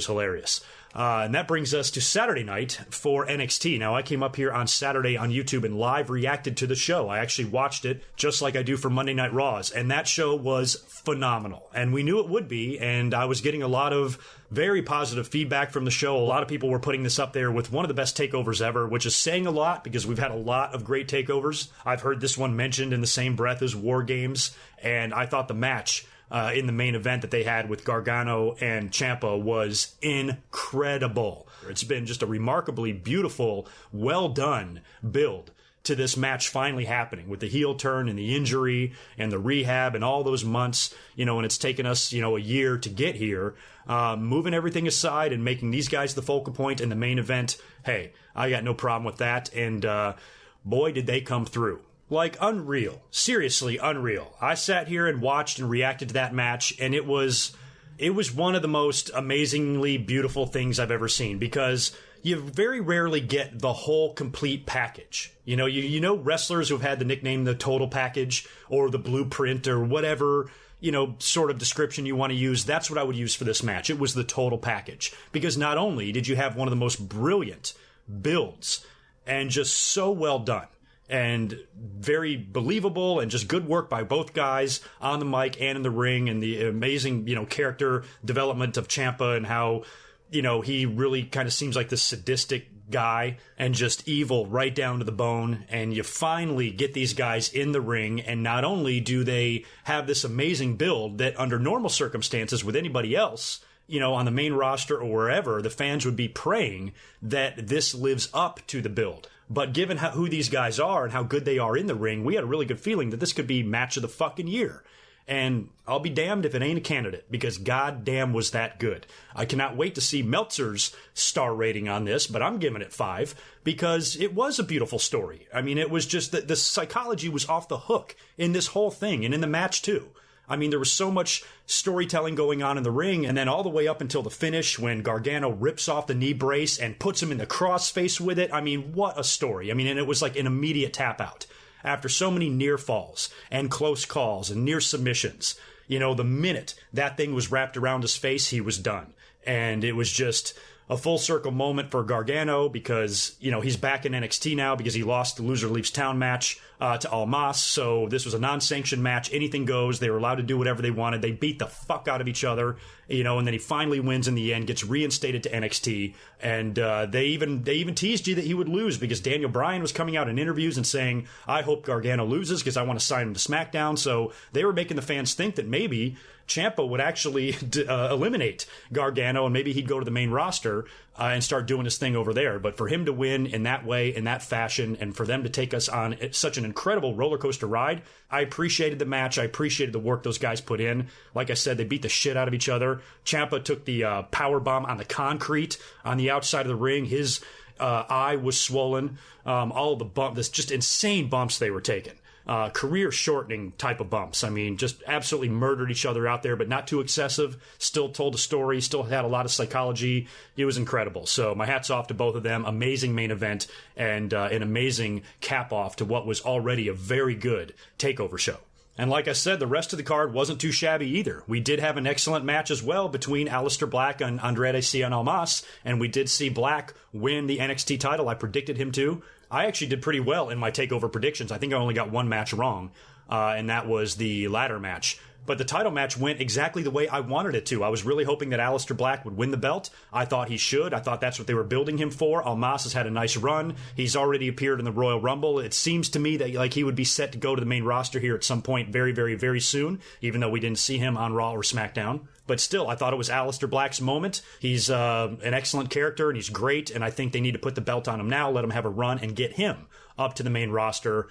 hilarious. And that brings us to Saturday night for NXT. Now, I came up here on Saturday on YouTube and live reacted to the show. I actually watched it just like I do for Monday Night Raws, and that show was phenomenal. And we knew it would be, and I was getting a lot of very positive feedback from the show. A lot of people were putting this up there with one of the best takeovers ever, which is saying a lot because we've had a lot of great takeovers. I've heard this one mentioned in the same breath as War Games, and I thought the match in the main event that they had with Gargano and Ciampa was incredible. It's been just a remarkably beautiful, well done build to this match finally happening with the heel turn and the injury and the rehab and all those months, and it's taken us, a year to get here. Moving everything aside and making these guys the focal point in the main event, hey, I got no problem with that. And boy, did they come through. Like, unreal. Seriously, unreal. I sat here and watched and reacted to that match, and it was one of the most amazingly beautiful things I've ever seen, because you very rarely get the whole complete package. You know wrestlers who've had the nickname the total package or the blueprint or whatever, sort of description you want to use. That's what I would use for this match. It was the total package, because not only did you have one of the most brilliant builds and just so well done, and very believable, and just good work by both guys on the mic and in the ring, and the amazing, character development of Ciampa, and how, he really kind of seems like this sadistic guy and just evil right down to the bone. And you finally get these guys in the ring, and not only do they have this amazing build that under normal circumstances with anybody else, on the main roster or wherever, the fans would be praying that this lives up to the build. But given who these guys are and how good they are in the ring, we had a really good feeling that this could be match of the fucking year. And I'll be damned if it ain't a candidate, because goddamn was that good. I cannot wait to see Meltzer's star rating on this, but I'm giving it 5 because it was a beautiful story. I mean, it was just that the psychology was off the hook in this whole thing, and in the match too. I mean, there was so much storytelling going on in the ring, and then all the way up until the finish when Gargano rips off the knee brace and puts him in the crossface with it. I mean, what a story. I mean, and it was like an immediate tap out. After so many near falls and close calls and near submissions, the minute that thing was wrapped around his face, he was done. And it was just a full circle moment for Gargano because, he's back in NXT now because he lost the Loser Leaves Town match to Almas. So this was a non-sanctioned match. Anything goes. They were allowed to do whatever they wanted. They beat the fuck out of each other, and then he finally wins in the end, gets reinstated to NXT. And they even teased you that he would lose because Daniel Bryan was coming out in interviews and saying, I hope Gargano loses because I want to sign him to SmackDown. So they were making the fans think that maybe Ciampa would actually eliminate Gargano and maybe he'd go to the main roster and start doing his thing over there. But for him to win in that way, in that fashion, and for them to take us on such an incredible roller coaster ride, I appreciated the match. I appreciated the work those guys put in. Like I said, they beat the shit out of each other. Ciampa took the power bomb on the concrete on the outside of the ring. His eye was swollen. All of the bumps, just insane bumps they were taking. Career-shortening type of bumps. I mean, just absolutely murdered each other out there, but not too excessive. Still told a story, still had a lot of psychology. It was incredible. So my hat's off to both of them. Amazing main event and an amazing cap-off to what was already a very good TakeOver show. And like I said, the rest of the card wasn't too shabby either. We did have an excellent match as well between Aleister Black and Andrade Cien Almas, and we did see Black win the NXT title. I predicted him to. I actually did pretty well in my TakeOver predictions. I think I only got one match wrong, and that was the ladder match. But the title match went exactly the way I wanted it to. I was really hoping that Aleister Black would win the belt. I thought he should. I thought that's what they were building him for. Almas has had a nice run. He's already appeared in the Royal Rumble. It seems to me that he would be set to go to the main roster here at some point very, very, very soon, even though we didn't see him on Raw or SmackDown. But still, I thought it was Aleister Black's moment. He's an excellent character, and he's great, and I think they need to put the belt on him now, let him have a run, and get him up to the main roster,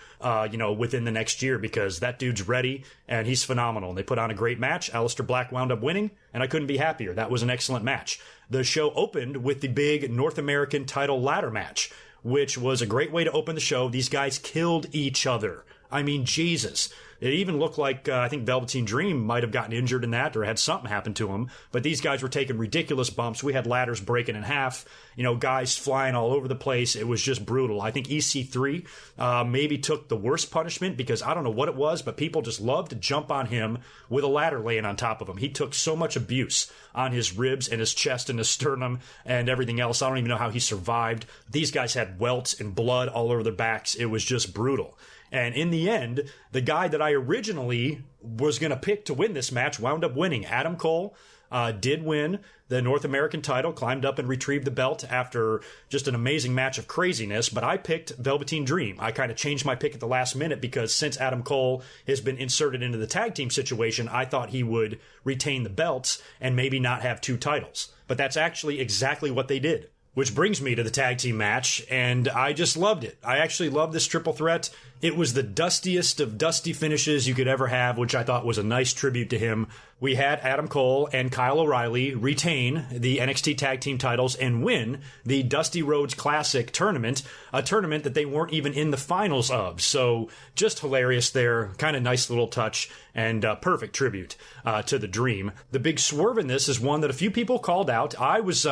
within the next year, because that dude's ready, and he's phenomenal. And they put on a great match. Aleister Black wound up winning, and I couldn't be happier. That was an excellent match. The show opened with the big North American title ladder match, which was a great way to open the show. These guys killed each other. I mean, Jesus. It even looked like, I think Velveteen Dream might have gotten injured in that or had something happen to him. But these guys were taking ridiculous bumps. We had ladders breaking in half, guys flying all over the place. It was just brutal. I think EC3 maybe took the worst punishment because I don't know what it was, but people just loved to jump on him with a ladder laying on top of him. He took so much abuse on his ribs and his chest and his sternum and everything else. I don't even know how he survived. These guys had welts and blood all over their backs. It was just brutal. And in the end, the guy that I originally was going to pick to win this match wound up winning. Adam Cole did win the North American title, climbed up and retrieved the belt after just an amazing match of craziness. But I picked Velveteen Dream. I kind of changed my pick at the last minute because since Adam Cole has been inserted into the tag team situation, I thought he would retain the belts and maybe not have two titles. But that's actually exactly what they did. Which brings me to the tag team match, and I just loved it. I actually loved this triple threat. It was the dustiest of dusty finishes you could ever have, which I thought was a nice tribute to him. We had Adam Cole and Kyle O'Reilly retain the NXT Tag Team titles and win the Dusty Rhodes Classic tournament, a tournament that they weren't even in the finals of. So just hilarious there, kind of nice little touch, and perfect tribute to the Dream. The big swerve in this is one that a few people called out. I was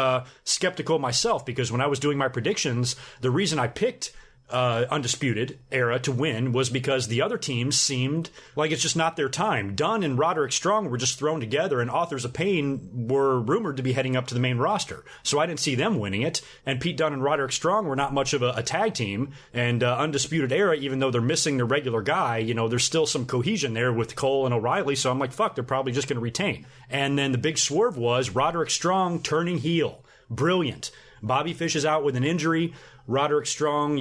skeptical myself because when I was doing my predictions, the reason I picked Undisputed Era to win was because the other teams seemed like it's just not their time. Dunn and Roderick Strong were just thrown together, and Authors of Pain were rumored to be heading up to the main roster. So I didn't see them winning it. And Pete Dunne and Roderick Strong were not much of a tag team. And Undisputed Era, even though they're missing their regular guy, there's still some cohesion there with Cole and O'Reilly. So I'm like, fuck, they're probably just going to retain. And then the big swerve was Roderick Strong turning heel. Brilliant. Bobby Fish is out with an injury. Roderick Strong,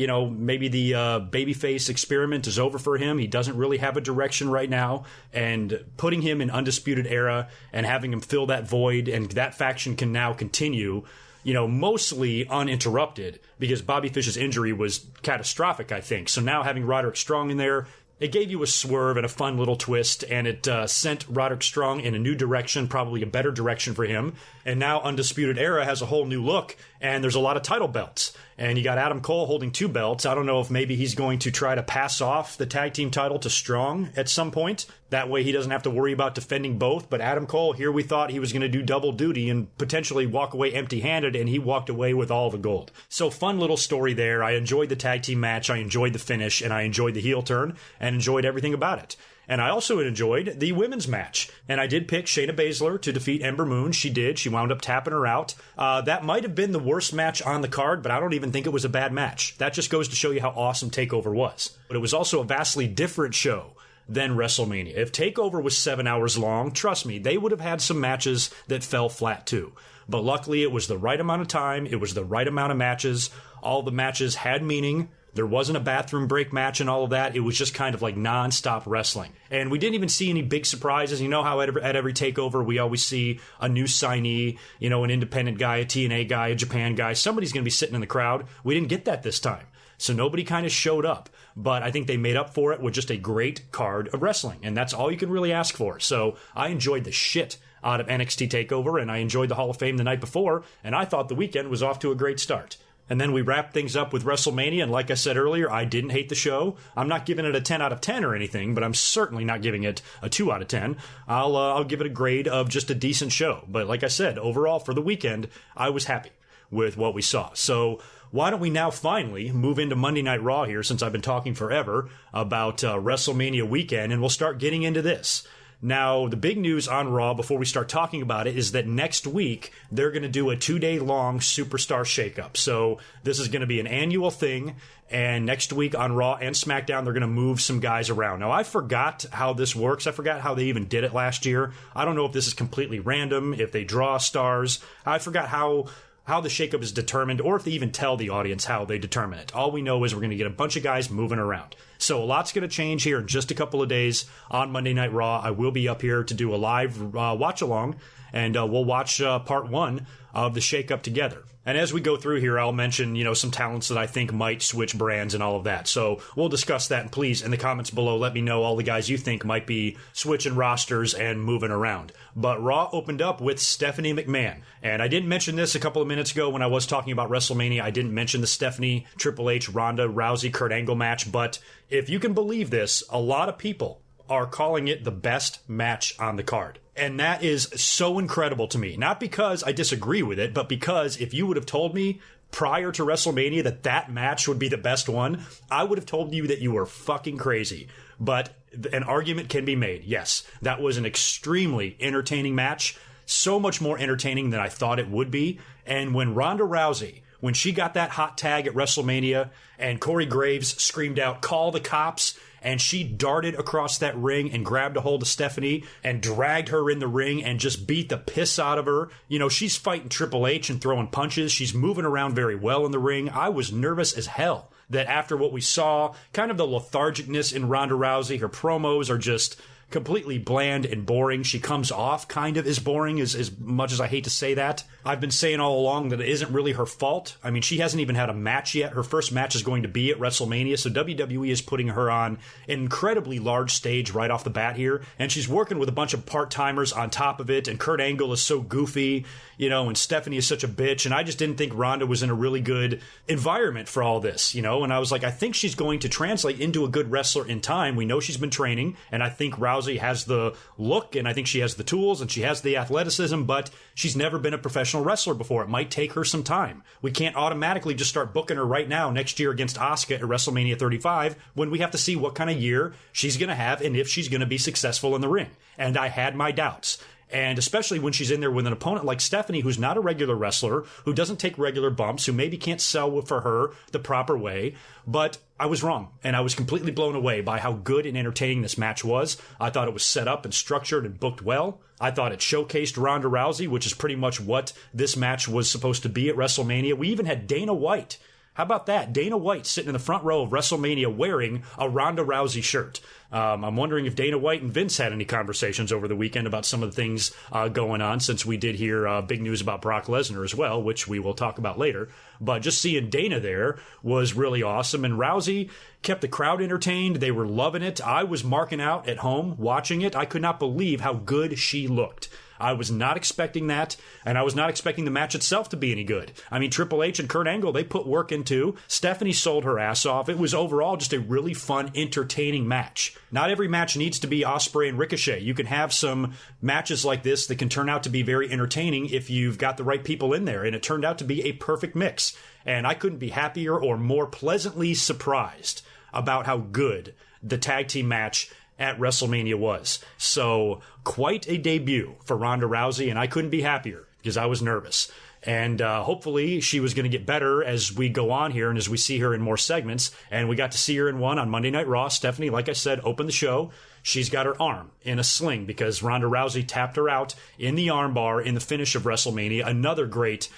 maybe the babyface experiment is over for him. He doesn't really have a direction right now. And putting him in Undisputed Era and having him fill that void, and that faction can now continue, mostly uninterrupted, because Bobby Fish's injury was catastrophic, I think. So now having Roderick Strong in there, it gave you a swerve and a fun little twist, and it sent Roderick Strong in a new direction, probably a better direction for him. And now Undisputed Era has a whole new look, and there's a lot of title belts. And you got Adam Cole holding 2 belts. I don't know if maybe he's going to try to pass off the tag team title to Strong at some point. That way he doesn't have to worry about defending both. But Adam Cole, here we thought he was going to do double duty and potentially walk away empty-handed, and he walked away with all the gold. So fun little story there. I enjoyed the tag team match. I enjoyed the finish, and I enjoyed the heel turn, and enjoyed everything about it. And I also enjoyed the women's match. And I did pick Shayna Baszler to defeat Ember Moon. She did. She wound up tapping her out. That might have been the worst match on the card, but I don't even think it was a bad match. That just goes to show you how awesome TakeOver was. But it was also a vastly different show than WrestleMania. If TakeOver was 7 hours long, trust me, they would have had some matches that fell flat too. But luckily, it was the right amount of time. It was the right amount of matches. All the matches had meaning. There wasn't a bathroom break match and all of that. It was just kind of like non-stop wrestling. And we didn't even see any big surprises. You know how at every TakeOver, we always see a new signee, an independent guy, a TNA guy, a Japan guy. Somebody's going to be sitting in the crowd. We didn't get that this time. So nobody kind of showed up. But I think they made up for it with just a great card of wrestling. And that's all you can really ask for. So I enjoyed the shit out of NXT TakeOver, and I enjoyed the Hall of Fame the night before. And I thought the weekend was off to a great start. And then we wrapped things up with WrestleMania, and like I said earlier, I didn't hate the show. I'm not giving it a 10 out of 10 or anything, but I'm certainly not giving it a 2 out of 10. I'll give it a grade of just a decent show. But like I said, overall for the weekend, I was happy with what we saw. So why don't we now finally move into Monday Night Raw here, since I've been talking forever about WrestleMania weekend, and we'll start getting into this. Now, the big news on Raw before we start talking about it is that next week they're going to do a 2-day-long Superstar Shakeup. So this is going to be an annual thing, and next week on Raw and SmackDown they're going to move some guys around. Now, I forgot how this works. I forgot how they even did it last year. I don't know if this is completely random, if they draw stars. I forgot how the shakeup is determined, or if they even tell the audience how they determine it. All we know is we're going to get a bunch of guys moving around. So a lot's going to change here in just a couple of days on Monday Night Raw. I will be up here to do a live watch-along, and we'll watch part 1 of the shakeup together. And as we go through here, I'll mention, some talents that I think might switch brands and all of that. So we'll discuss that. And please, in the comments below, let me know all the guys you think might be switching rosters and moving around. But Raw opened up with Stephanie McMahon. And I didn't mention this a couple of minutes ago when I was talking about WrestleMania. I didn't mention the Stephanie, Triple H, Ronda, Rousey, Kurt Angle match. But if you can believe this, a lot of people are calling it the best match on the card. And that is so incredible to me. Not because I disagree with it, but because if you would have told me prior to WrestleMania that match would be the best one, I would have told you that you were fucking crazy. But an argument can be made. Yes, that was an extremely entertaining match. So much more entertaining than I thought it would be. And when Ronda Rousey, when she got that hot tag at WrestleMania and Corey Graves screamed out, "Call the cops," and she darted across that ring and grabbed a hold of Stephanie and dragged her in the ring and just beat the piss out of her. She's fighting Triple H and throwing punches. She's moving around very well in the ring. I was nervous as hell that after what we saw, kind of the lethargicness in Ronda Rousey, her promos are just completely bland and boring. She comes off kind of as boring, as much as I hate to say that. I've been saying all along that it isn't really her fault. I mean, she hasn't even had a match yet. Her first match is going to be at WrestleMania, so WWE is putting her on an incredibly large stage right off the bat here, and she's working with a bunch of part-timers on top of it, and Kurt Angle is so goofy, and Stephanie is such a bitch, and I just didn't think Ronda was in a really good environment for all this, and I was like, I think she's going to translate into a good wrestler in time. We know she's been training, and I think Rousey Rousey has the look, and I think she has the tools, and she has the athleticism, but she's never been a professional wrestler before. It might take her some time. We can't automatically just start booking her right now next year against Asuka at WrestleMania 35 when we have to see what kind of year she's going to have and if she's going to be successful in the ring. And I had my doubts. And especially when she's in there with an opponent like Stephanie, who's not a regular wrestler, who doesn't take regular bumps, who maybe can't sell for her the proper way. But I was wrong, and I was completely blown away by how good and entertaining this match was. I thought it was set up and structured and booked well. I thought it showcased Ronda Rousey, which is pretty much what this match was supposed to be at WrestleMania. We even had Dana White. How about that? Dana White sitting in the front row of WrestleMania wearing a Ronda Rousey shirt. I'm wondering if Dana White and Vince had any conversations over the weekend about some of the things going on, since we did hear big news about Brock Lesnar as well, which we will talk about later. But just seeing Dana there was really awesome. And Rousey kept the crowd entertained. They were loving it. I was marking out at home watching it. I could not believe how good she looked. I was not expecting that, and I was not expecting the match itself to be any good. I mean, Triple H and Kurt Angle, they put work into. Stephanie sold her ass off. It was overall just a really fun, entertaining match. Not every match needs to be Ospreay and Ricochet. You can have some matches like this that can turn out to be very entertaining if you've got the right people in there, and it turned out to be a perfect mix. And I couldn't be happier or more pleasantly surprised about how good the tag team match at WrestleMania was. So quite a debut for Ronda Rousey, and I couldn't be happier because I was nervous. And hopefully she was going to get better as we go on here and as we see her in more segments. And we got to see her in one on Monday Night Raw. Stephanie, like I said, opened the show. She's got her arm in a sling because Ronda Rousey tapped her out in the armbar in the finish of WrestleMania. Another great,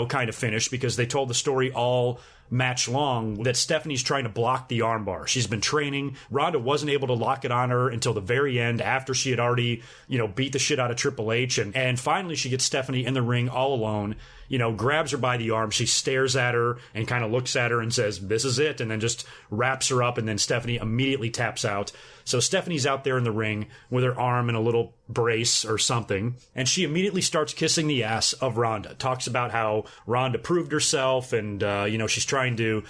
kind of finish, because they told the story all match long that Stephanie's trying to block the armbar. She's been training. Ronda wasn't able to lock it on her until the very end, after she had already, beat the shit out of Triple H. And finally she gets Stephanie in the ring all alone, grabs her by the arm. She stares at her and kind of looks at her and says, "This is it," and then just wraps her up, and then Stephanie immediately taps out. So Stephanie's out there in the ring with her arm in a little brace or something, and she immediately starts kissing the ass of Ronda. Talks about how Ronda proved herself, and she's trying to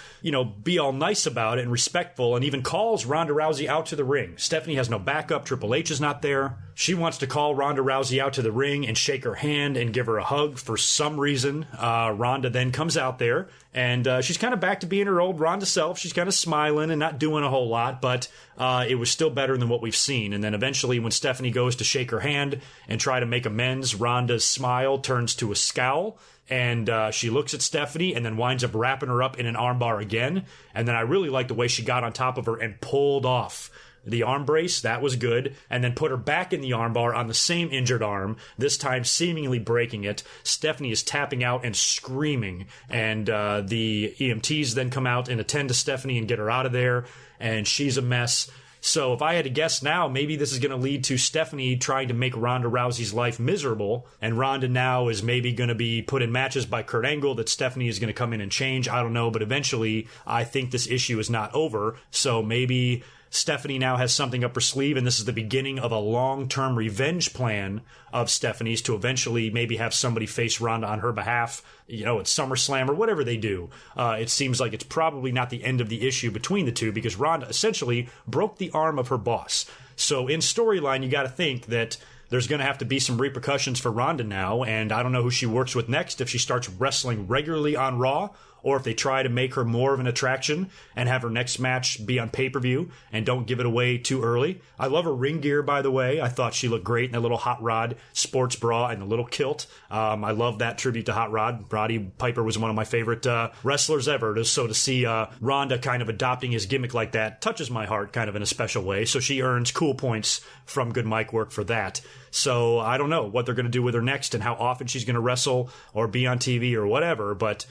be all nice about it and respectful, and even calls Ronda Rousey out to the ring. Stephanie has no backup. Triple H is not there. She wants to call Ronda Rousey out to the ring and shake her hand and give her a hug for some reason. Ronda then comes out there, and she's kind of back to being her old Ronda self. She's kind of smiling and not doing a whole lot, but it was still better than what we've seen. And then eventually when Stephanie goes to shake her hand and try to make amends, Ronda's smile turns to a scowl, and she looks at Stephanie and then winds up wrapping her up in an armbar again. And then I really liked the way she got on top of her and pulled off the arm brace. That was good. And then put her back in the armbar on the same injured arm, this time seemingly breaking it. Stephanie is tapping out and screaming, and the EMTs then come out and attend to Stephanie and get her out of there, and she's a mess. So if I had to guess now, maybe this is going to lead to Stephanie trying to make Ronda Rousey's life miserable, and Ronda now is maybe going to be put in matches by Kurt Angle that Stephanie is going to come in and change. I don't know, but eventually I think this issue is not over, so maybe Stephanie now has something up her sleeve, and this is the beginning of a long-term revenge plan of Stephanie's to eventually maybe have somebody face Ronda on her behalf, at SummerSlam or whatever they do. It seems like it's probably not the end of the issue between the two, because Ronda essentially broke the arm of her boss. So in storyline, you got to think that there's going to have to be some repercussions for Ronda now, and I don't know who she works with next, if she starts wrestling regularly on Raw, or if they try to make her more of an attraction and have her next match be on pay-per-view and don't give it away too early. I love her ring gear, by the way. I thought she looked great in that little Hot Rod sports bra and the little kilt. I love that tribute to Hot Rod. Roddy Piper was one of my favorite wrestlers ever. So to see Ronda kind of adopting his gimmick like that touches my heart kind of in a special way. So she earns cool points from GoodMicWork for that. So I don't know what they're going to do with her next and how often she's going to wrestle or be on TV or whatever, but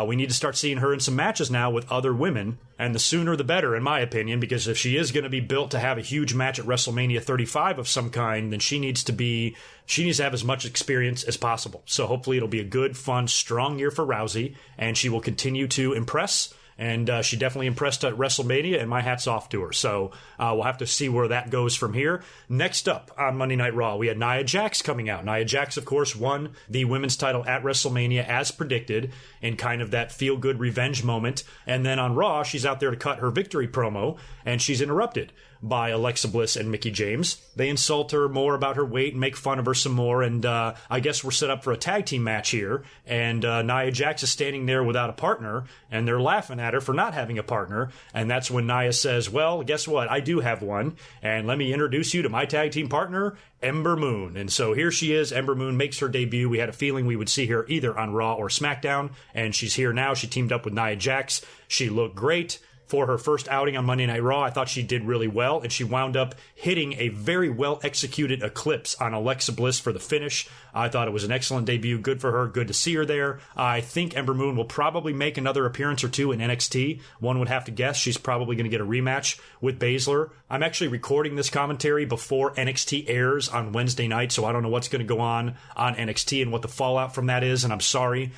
we need to start seeing her in some matches now with other women, and the sooner the better, in my opinion, because if she is going to be built to have a huge match at WrestleMania 35 of some kind, then she needs to have as much experience as possible. So hopefully it'll be a good, fun, strong year for Rousey, and she will continue to impress. And she definitely impressed at WrestleMania, and my hat's off to her. So we'll have to see where that goes from here. Next up on Monday Night Raw, we had Nia Jax coming out. Nia Jax, of course, won the women's title at WrestleMania as predicted in kind of that feel-good revenge moment. And then on Raw, she's out there to cut her victory promo, and she's interrupted by Alexa Bliss and Mickie James. They insult her more about her weight and make fun of her some more, and I guess we're set up for a tag team match here, and Nia Jax is standing there without a partner, and they're laughing at her for not having a partner, and that's when Nia says, well, guess what, I do have one, and let me introduce you to my tag team partner, Ember Moon. And so here she is. Ember Moon makes her debut. We had a feeling we would see her either on Raw or SmackDown, and she's here now. She teamed up with Nia Jax. She looked great. For her first outing on Monday Night Raw, I thought she did really well, and she wound up hitting a very well-executed Eclipse on Alexa Bliss for the finish. I thought it was an excellent debut. Good for her. Good to see her there. I think Ember Moon will probably make another appearance or two in NXT. One would have to guess she's probably going to get a rematch with Baszler. I'm actually recording this commentary before NXT airs on Wednesday night, so I don't know what's going to go on NXT and what the fallout from that is, and I'm sorry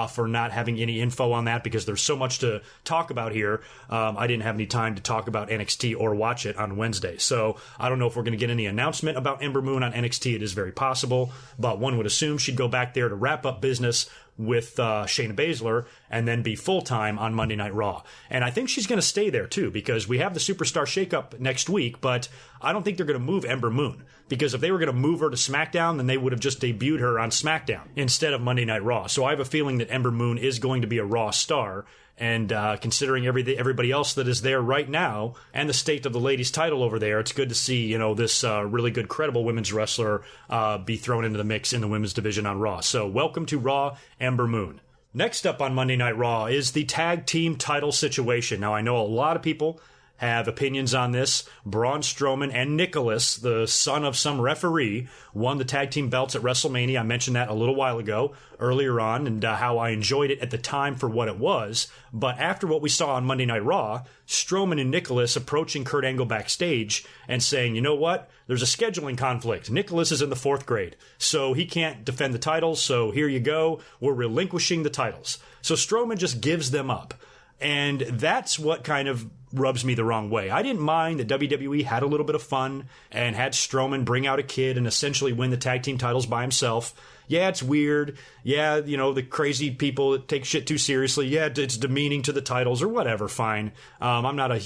for not having any info on that because there's so much to talk about here. I didn't have any time to talk about NXT or watch it on Wednesday. So I don't know if we're going to get any announcement about Ember Moon on NXT. It is very possible, but one would assume she'd go back there to wrap up business with Shayna Baszler and then be full-time on Monday Night Raw. And I think she's going to stay there, too, because we have the Superstar Shakeup next week, but I don't think they're going to move Ember Moon. Because if they were going to move her to SmackDown, then they would have just debuted her on SmackDown instead of Monday Night Raw. So I have a feeling that Ember Moon is going to be a Raw star. And considering everybody else that is there right now and the state of the ladies' title over there, it's good to see, this really good, credible women's wrestler be thrown into the mix in the women's division on Raw. So welcome to Raw, Ember Moon. Next up on Monday Night Raw is the tag team title situation. Now, I know a lot of people have opinions on this. Braun Strowman and Nicholas, the son of some referee, won the tag team belts at WrestleMania. I mentioned that a little while ago, earlier on, and how I enjoyed it at the time for what it was. But after what we saw on Monday Night Raw, Strowman and Nicholas approaching Kurt Angle backstage and saying, you know what? There's a scheduling conflict. Nicholas is in the 4th grade, so he can't defend the titles, so here you go. We're relinquishing the titles. So Strowman just gives them up. And that's what kind of rubs me the wrong way. I didn't mind that WWE had a little bit of fun and had Strowman bring out a kid and essentially win the tag team titles by himself. Yeah, it's weird. Yeah, the crazy people that take shit too seriously. Yeah, it's demeaning to the titles or whatever. Fine. I don't have a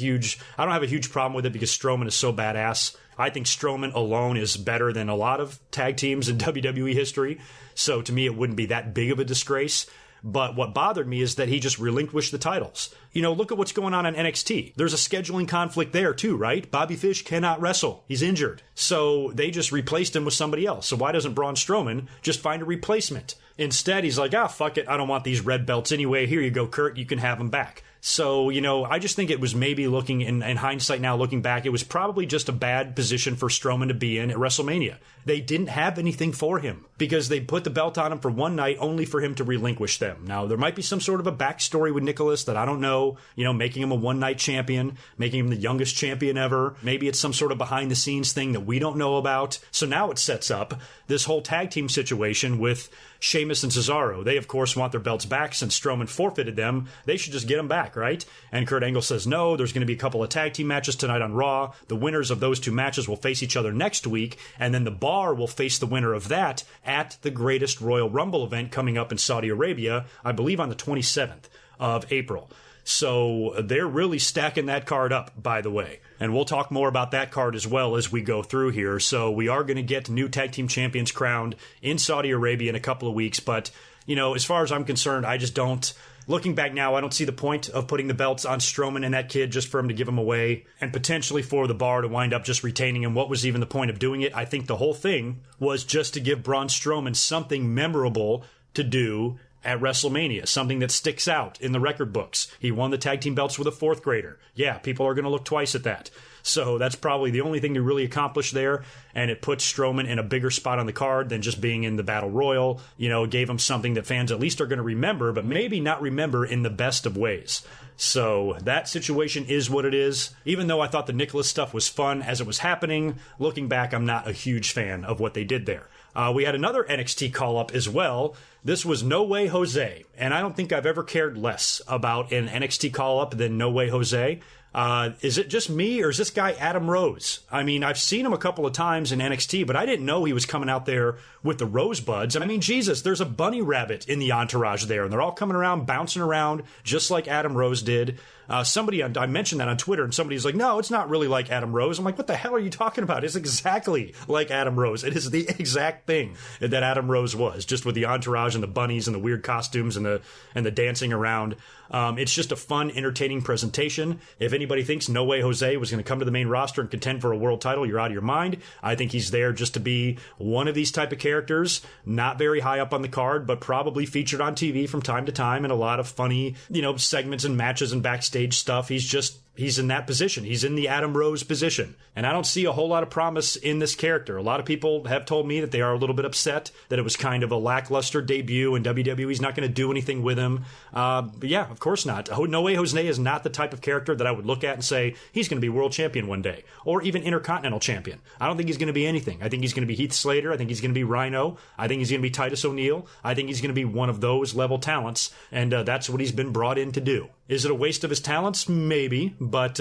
huge problem with it because Strowman is so badass. I think Strowman alone is better than a lot of tag teams in WWE history. So to me, it wouldn't be that big of a disgrace. But what bothered me is that he just relinquished the titles. Look at what's going on NXT. There's a scheduling conflict there too, right? Bobby Fish cannot wrestle. He's injured. So they just replaced him with somebody else. So why doesn't Braun Strowman just find a replacement? Instead, he's like, fuck it. I don't want these red belts anyway. Here you go, Kurt. You can have them back. So, I just think it was maybe looking in hindsight now, looking back, it was probably just a bad position for Strowman to be in at WrestleMania. They didn't have anything for him because they put the belt on him for one night only for him to relinquish them. Now, there might be some sort of a backstory with Nicholas that I don't know, making him a one-night champion, making him the youngest champion ever. Maybe it's some sort of behind-the-scenes thing that we don't know about. So now it sets up this whole tag team situation with Sheamus and Cesaro. They, of course, want their belts back since Strowman forfeited them. They should just get them back, right? And Kurt Angle says, no, there's going to be a couple of tag team matches tonight on Raw. The winners of those 2 matches will face each other next week, and then the Bar will face the winner of that at the Greatest Royal Rumble event coming up in Saudi Arabia, I believe on the 27th of April. So they're really stacking that card up, by the way. And we'll talk more about that card as well as we go through here. So we are going to get new tag team champions crowned in Saudi Arabia in a couple of weeks. But, as far as I'm concerned, I just don't. Looking back now, I don't see the point of putting the belts on Strowman and that kid just for him to give him away and potentially for the Bar to wind up just retaining him. What was even the point of doing it? I think the whole thing was just to give Braun Strowman something memorable to do at WrestleMania, something that sticks out in the record books. He won the tag team belts with a 4th grader. Yeah, people are going to look twice at that. So that's probably the only thing to really accomplish there, and it puts Strowman in a bigger spot on the card than just being in the Battle Royal. Gave him something that fans at least are going to remember, but maybe not remember in the best of ways. So that situation is what it is. Even though I thought the Nicholas stuff was fun as it was happening, looking back, I'm not a huge fan of what they did there. We had another NXT call-up as well. This was No Way Jose, and I don't think I've ever cared less about an NXT call-up than No Way Jose. Is it just me, or is this guy Adam Rose? I mean, I've seen him a couple of times in NXT, but I didn't know he was coming out there with the rosebuds. I mean, Jesus, there's a bunny rabbit in the entourage there, and they're all coming around, bouncing around, just like Adam Rose did. I mentioned that on Twitter, and somebody's like, no, it's not really like Adam Rose. I'm like, what the hell are you talking about? It's exactly like Adam Rose. It is the exact thing that Adam Rose was, just with the entourage and the bunnies and the weird costumes and the dancing around. It's just a fun, entertaining presentation. If anybody thinks No Way Jose was going to come to the main roster and contend for a world title, you're out of your mind. I think he's there just to be one of these type of characters, not very high up on the card, but probably featured on TV from time to time in a lot of funny, segments and matches and backstage stuff. He's in that position. He's in the Adam Rose position. And I don't see a whole lot of promise in this character. A lot of people have told me that they are a little bit upset that it was kind of a lackluster debut and WWE's not going to do anything with him. But yeah, of course not. No Way Jose is not the type of character that I would look at and say, he's going to be world champion one day. Or even intercontinental champion. I don't think he's going to be anything. I think he's going to be Heath Slater. I think he's going to be Rhino. I think he's going to be Titus O'Neil. I think he's going to be one of those level talents. And that's what he's been brought in to do. Is it a waste of his talents? Maybe, but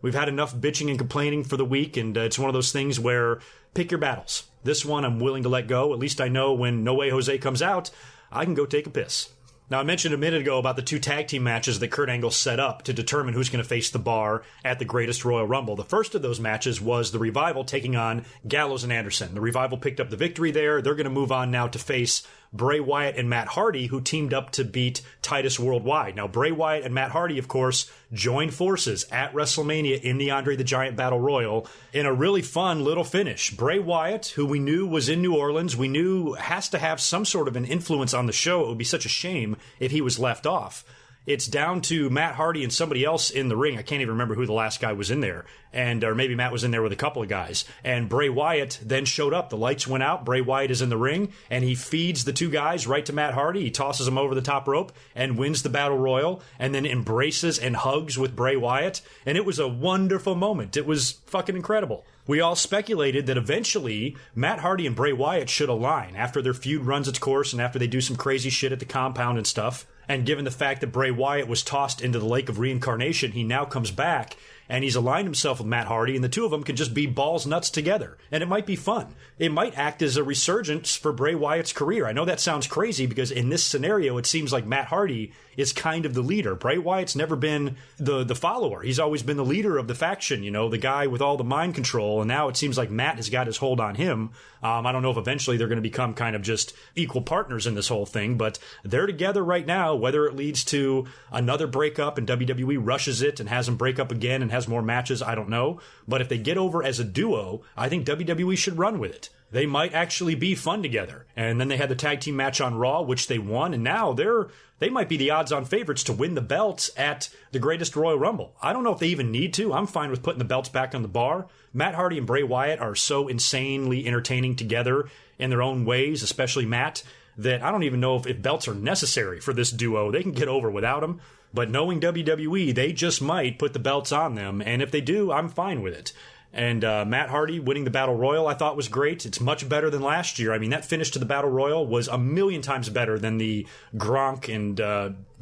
we've had enough bitching and complaining for the week, and it's one of those things where pick your battles. This one I'm willing to let go. At least I know when No Way Jose comes out, I can go take a piss. Now, I mentioned a minute ago about the 2 tag team matches that Kurt Angle set up to determine who's going to face the Bar at the Greatest Royal Rumble. The first of those matches was the Revival taking on Gallows and Anderson. The Revival picked up the victory there. They're going to move on now to face Bray Wyatt and Matt Hardy, who teamed up to beat Titus Worldwide. Now, Bray Wyatt and Matt Hardy, of course, joined forces at WrestleMania in the Andre the Giant Battle Royal in a really fun little finish. Bray Wyatt, who we knew was in New Orleans, we knew has to have some sort of an influence on the show. It would be such a shame if he was left off. It's down to Matt Hardy and somebody else in the ring. I can't even remember who the last guy was in there. Or maybe Matt was in there with a couple of guys. And Bray Wyatt then showed up. The lights went out. Bray Wyatt is in the ring. And he feeds the 2 guys right to Matt Hardy. He tosses him over the top rope and wins the Battle Royal. And then embraces and hugs with Bray Wyatt. And it was a wonderful moment. It was fucking incredible. We all speculated that eventually Matt Hardy and Bray Wyatt should align after their feud runs its course and after they do some crazy shit at the compound and stuff. And given the fact that Bray Wyatt was tossed into the lake of reincarnation, he now comes back and he's aligned himself with Matt Hardy, and the two of them can just be balls nuts together. And it might be fun. It might act as a resurgence for Bray Wyatt's career. I know that sounds crazy because in this scenario, it seems like Matt Hardy is kind of the leader. Bray Wyatt's never been the follower. He's always been the leader of the faction, the guy with all the mind control. And now it seems like Matt has got his hold on him. I don't know if eventually they're going to become kind of just equal partners in this whole thing, but they're together right now. Whether it leads to another breakup and WWE rushes it and has them break up again and has more matches, I don't know. But if they get over as a duo, I think WWE should run with it. They might actually be fun together. And then they had the tag team match on Raw, which they won, and now they might be the odds-on favorites to win the belts at the Greatest Royal Rumble. I don't know if they even need to. I'm fine with putting the belts back on the Bar. Matt Hardy and Bray Wyatt are so insanely entertaining together in their own ways, especially Matt, that I don't even know if belts are necessary for this duo. They can get over without them. But knowing WWE, they just might put the belts on them. And if they do, I'm fine with it. And Matt Hardy winning the Battle Royal I thought was great. It's much better than last year. I mean, that finish to the Battle Royal was a million times better than the Gronk and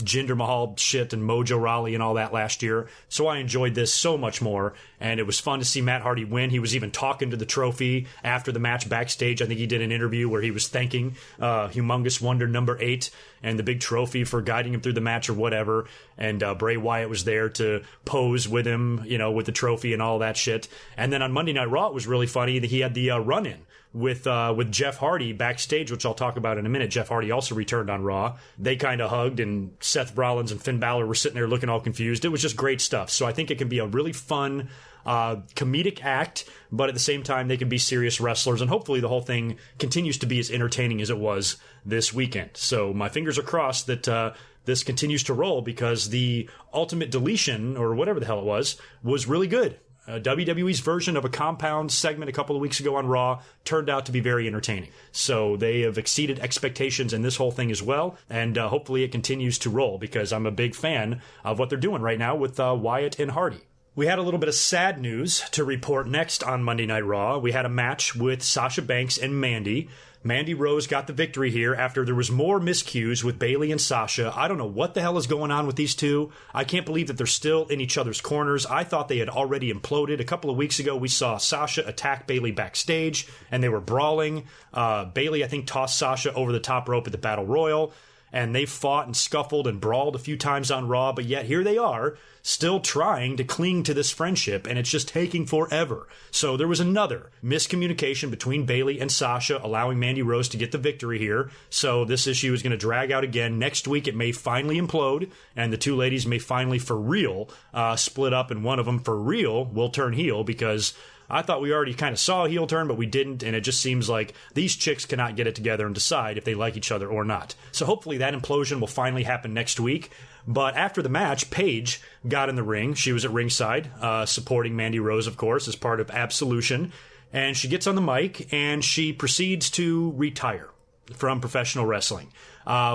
Jinder Mahal shit and Mojo Rawley and all that last year. So I enjoyed this so much more. And it was fun to see Matt Hardy win. He was even talking to the trophy after the match backstage. I think he did an interview where he was thanking Humongous Wonder number 8 and the big trophy for guiding him through the match or whatever. And Bray Wyatt was there to pose with him, with the trophy and all that shit. And then on Monday Night Raw, it was really funny that he had the run-in with Jeff Hardy backstage, which I'll talk about in a minute. Jeff Hardy also returned on Raw. They kind of hugged, and Seth Rollins and Finn Balor were sitting there looking all confused. It was just great stuff. So I think it can be a really fun comedic act, but at the same time, they can be serious wrestlers, and hopefully the whole thing continues to be as entertaining as it was this weekend. So my fingers are crossed that this continues to roll, because the Ultimate Deletion, or whatever the hell it was really good. WWE's version of a compound segment a couple of weeks ago on Raw turned out to be very entertaining. So they have exceeded expectations in this whole thing as well, and hopefully it continues to roll, because I'm a big fan of what they're doing right now with Wyatt and Hardy. We had a little bit of sad news to report next on Monday Night Raw. We had a match with Sasha Banks and Mandy. Mandy Rose got the victory here after there was more miscues with Bayley and Sasha. I don't know what the hell is going on with these two. I can't believe that they're still in each other's corners. I thought they had already imploded. A couple of weeks ago, we saw Sasha attack Bayley backstage, and they were brawling. Bayley, I think, tossed Sasha over the top rope at the Battle Royal, and they fought and scuffled and brawled a few times on Raw, but yet here they are, still trying to cling to this friendship, and it's just taking forever. So there was another miscommunication between Bayley and Sasha, allowing Mandy Rose to get the victory here. So this issue is going to drag out again. Next week it may finally implode, and the two ladies may finally, for real, split up, and one of them, for real, will turn heel, because I thought we already kind of saw a heel turn, but we didn't, and it just seems like these chicks cannot get it together and decide if they like each other or not. So hopefully that implosion will finally happen next week. But after the match, Paige got in the ring. She was at ringside, supporting Mandy Rose, of course, as part of Absolution. And she gets on the mic, and she proceeds to retire from professional wrestling,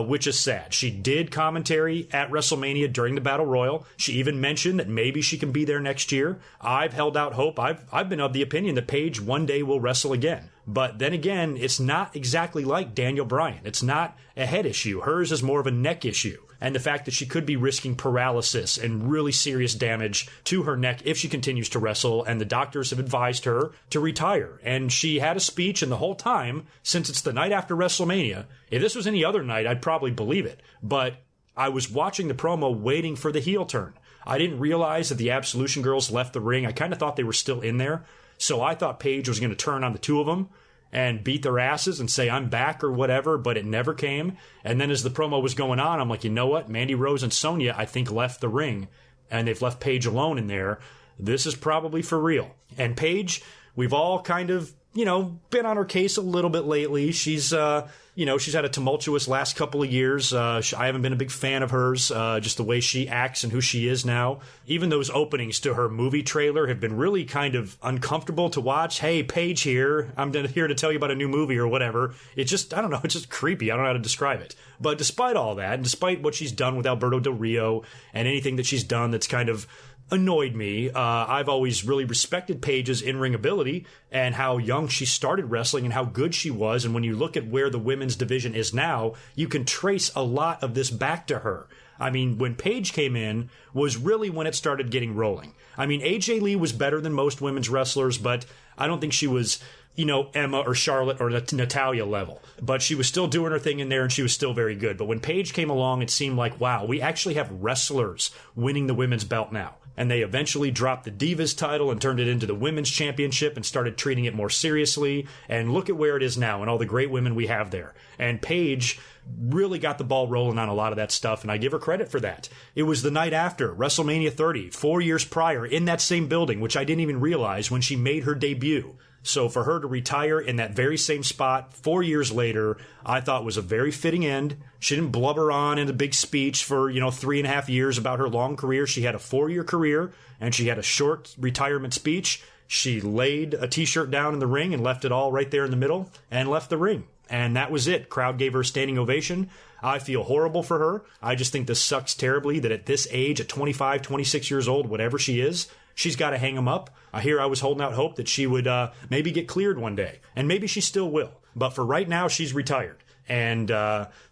which is sad. She did commentary at WrestleMania during the Battle Royal. She even mentioned that maybe she can be there next year. I've held out hope. I've been of the opinion that Paige one day will wrestle again. But then again, it's not exactly like Daniel Bryan. It's not a head issue. Hers is more of a neck issue. And the fact that she could be risking paralysis and really serious damage to her neck if she continues to wrestle, and the doctors have advised her to retire. And she had a speech, and the whole time, since it's the night after WrestleMania, if this was any other night, I'd probably believe it. But I was watching the promo waiting for the heel turn. I didn't realize that the Absolution girls left the ring. I kind of thought they were still in there. So I thought Paige was going to turn on the two of them and beat their asses and say, I'm back or whatever, but it never came. And then as the promo was going on, I'm like, you know what? Mandy Rose and Sonya, I think, left the ring, and they've left Paige alone in there. This is probably for real. And Paige, we've all kind of, been on her case a little bit lately. She's, she's had a tumultuous last couple of years. I haven't been a big fan of hers, just the way she acts and who she is now. Even those openings to her movie trailer have been really kind of uncomfortable to watch. Hey, Paige here. I'm here to tell you about a new movie or whatever. It's just, I don't know, it's just creepy. I don't know how to describe it. But despite all that, and despite what she's done with Alberto Del Rio and anything that she's done that's kind of annoyed me, I've always really respected Paige's in-ring ability and how young she started wrestling and how good she was. And when you look at where the women's division is now, you can trace a lot of this back to her. I mean, when Paige came in was really when it started getting rolling. I mean, AJ Lee was better than most women's wrestlers, but I don't think she was, Emma or Charlotte or Natalia level. But she was still doing her thing in there, and she was still very good. But when Paige came along, it seemed like, wow, we actually have wrestlers winning the women's belt now. And they eventually dropped the Divas title and turned it into the Women's Championship and started treating it more seriously. And look at where it is now and all the great women we have there. And Paige really got the ball rolling on a lot of that stuff, and I give her credit for that. It was the night after WrestleMania 30, 4 years prior, in that same building, which I didn't even realize, when she made her debut. So for her to retire in that very same spot 4 years later, I thought was a very fitting end. She didn't blubber on in a big speech for, 3.5 years about her long career. She had a 4-year career, and she had a short retirement speech. She laid a t-shirt down in the ring and left it all right there in the middle and left the ring. And that was it. Crowd gave her a standing ovation. I feel horrible for her. I just think this sucks terribly that at this age, at 25, 26 years old, whatever she is, she's got to hang them up. I was holding out hope that she would maybe get cleared one day. And maybe she still will. But for right now, she's retired. And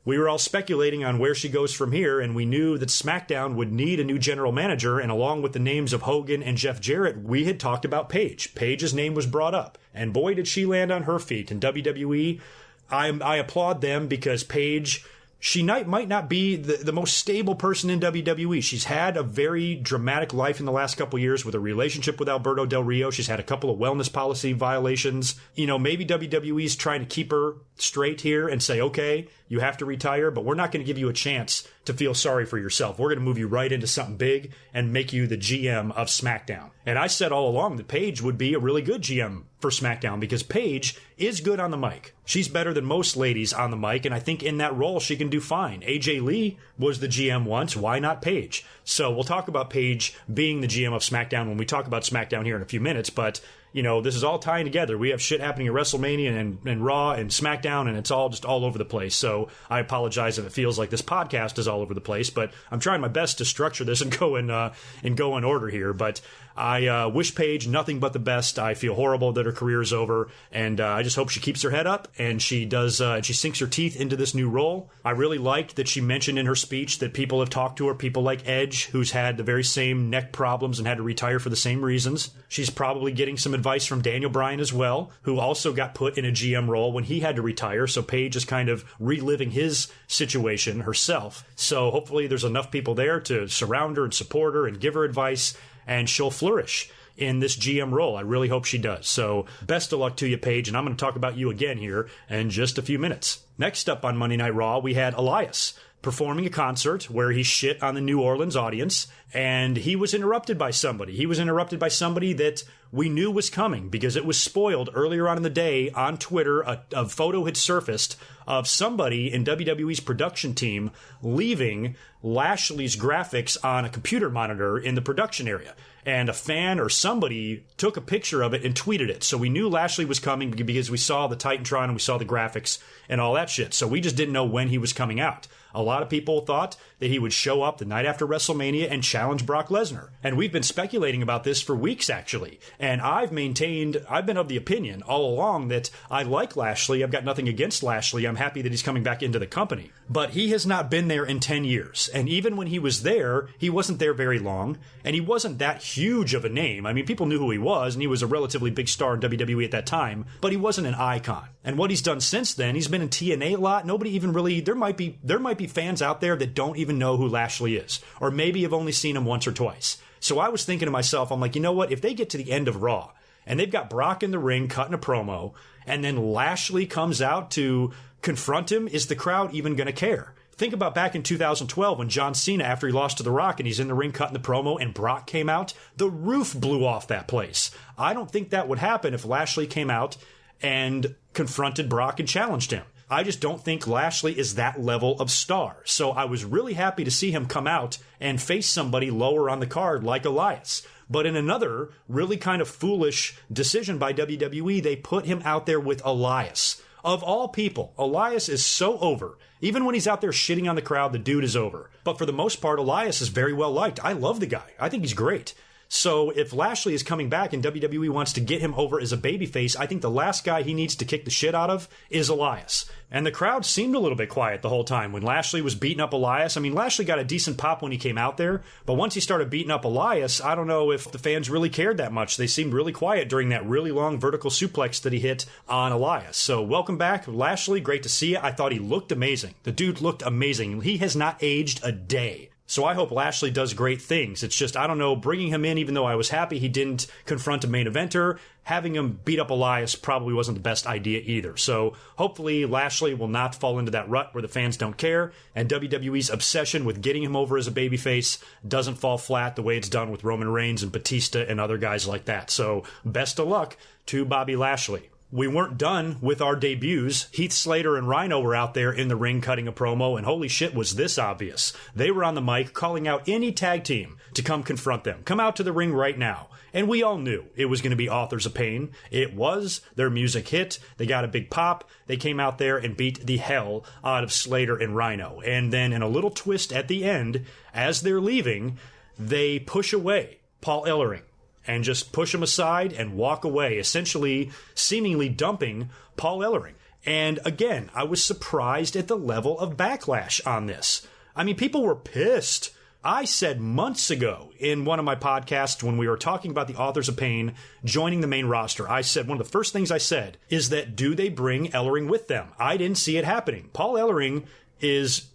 we were all speculating on where she goes from here, and we knew that SmackDown would need a new general manager, and along with the names of Hogan and Jeff Jarrett, we had talked about Paige. Paige's name was brought up, and boy, did she land on her feet. In WWE, I applaud them, because Paige, she might not be the most stable person in WWE. She's had a very dramatic life in the last couple years with a relationship with Alberto Del Rio. She's had a couple of wellness policy violations. Maybe WWE's trying to keep her straight here and say, okay, you have to retire, but we're not going to give you a chance to feel sorry for yourself. We're going to move you right into something big and make you the GM of SmackDown. And I said all along that Paige would be a really good GM for SmackDown, because Paige is good on the mic. She's better than most ladies on the mic, and I think in that role she can do fine. AJ Lee was the GM once. Why not Paige? So we'll talk about Paige being the GM of SmackDown when we talk about SmackDown here in a few minutes, but this is all tying together. We have shit happening at WrestleMania and Raw and SmackDown, and it's all just all over the place. So I apologize if it feels like this podcast is all over the place, but I'm trying my best to structure this and go in order here. But I wish Paige nothing but the best. I feel horrible that her career is over, and I just hope she keeps her head up and she sinks her teeth into this new role. I really liked that she mentioned in her speech that people have talked to her, people like Edge, who's had the very same neck problems and had to retire for the same reasons. She's probably getting some advice from Daniel Bryan as well, who also got put in a GM role when he had to retire. So Paige is kind of reliving his situation herself. So hopefully there's enough people there to surround her and support her and give her advice, and she'll flourish in this GM role. I really hope she does. So best of luck to you, Paige, and I'm going to talk about you again here in just a few minutes. Next up on Monday Night Raw, we had Elias performing a concert where he shit on the New Orleans audience, and he was interrupted by somebody. He was interrupted by somebody that we knew was coming because it was spoiled earlier on in the day on Twitter. A photo had surfaced of somebody in WWE's production team leaving Lashley's graphics on a computer monitor in the production area. And a fan or somebody took a picture of it and tweeted it. So we knew Lashley was coming because we saw the Titantron and we saw the graphics and all that shit. So we just didn't know when he was coming out. A lot of people thought that he would show up the night after WrestleMania and challenge Brock Lesnar. And we've been speculating about this for weeks, actually. And I've been of the opinion all along that I like Lashley. I've got nothing against Lashley. I'm happy that he's coming back into the company. But he has not been there in 10 years. And even when he was there, he wasn't there very long. And he wasn't that huge of a name. I mean, people knew who he was, and he was a relatively big star in WWE at that time. But he wasn't an icon. And what he's done since then, he's been in TNA a lot. Nobody even really, there might be fans out there that don't even know who Lashley is, or maybe have only seen him once or twice. So I was thinking to myself, I'm like, you know what? If they get to the end of Raw and they've got Brock in the ring cutting a promo, and then Lashley comes out to confront him, is the crowd even going to care? Think about back in 2012 when John Cena, after he lost to The Rock and he's in the ring cutting the promo and Brock came out, the roof blew off that place. I don't think that would happen if Lashley came out and confronted Brock and challenged him. I just don't think Lashley is that level of star. So I was really happy to see him come out and face somebody lower on the card like Elias. But in another really kind of foolish decision by WWE, they put him out there with Elias. Of all people, Elias is so over. Even when he's out there shitting on the crowd, the dude is over. But for the most part, Elias is very well liked. I love the guy. I think he's great. So if Lashley is coming back and WWE wants to get him over as a babyface, I think the last guy he needs to kick the shit out of is Elias. And the crowd seemed a little bit quiet the whole time when Lashley was beating up Elias. I mean, Lashley got a decent pop when he came out there, but once he started beating up Elias, I don't know if the fans really cared that much. They seemed really quiet during that really long vertical suplex that he hit on Elias. So welcome back, Lashley. Great to see you. I thought he looked amazing. The dude looked amazing. He has not aged a day. So I hope Lashley does great things. It's just, I don't know, bringing him in, even though I was happy he didn't confront a main eventer, having him beat up Elias probably wasn't the best idea either. So hopefully Lashley will not fall into that rut where the fans don't care, and WWE's obsession with getting him over as a babyface doesn't fall flat the way it's done with Roman Reigns and Batista and other guys like that. So best of luck to Bobby Lashley. We weren't done with our debuts. Heath Slater and Rhino were out there in the ring cutting a promo, and holy shit was this obvious. They were on the mic calling out any tag team to come confront them. Come out to the ring right now. And we all knew it was going to be Authors of Pain. It was. Their music hit. They got a big pop. They came out there and beat the hell out of Slater and Rhino. And then in a little twist at the end, as they're leaving, they push away Paul Ellering and just push him aside and walk away, essentially seemingly dumping Paul Ellering. And again, I was surprised at the level of backlash on this. I mean, people were pissed. I said months ago in one of my podcasts when we were talking about the Authors of Pain joining the main roster, I said one of the first things I said is that do they bring Ellering with them? I didn't see it happening. Paul Ellering is,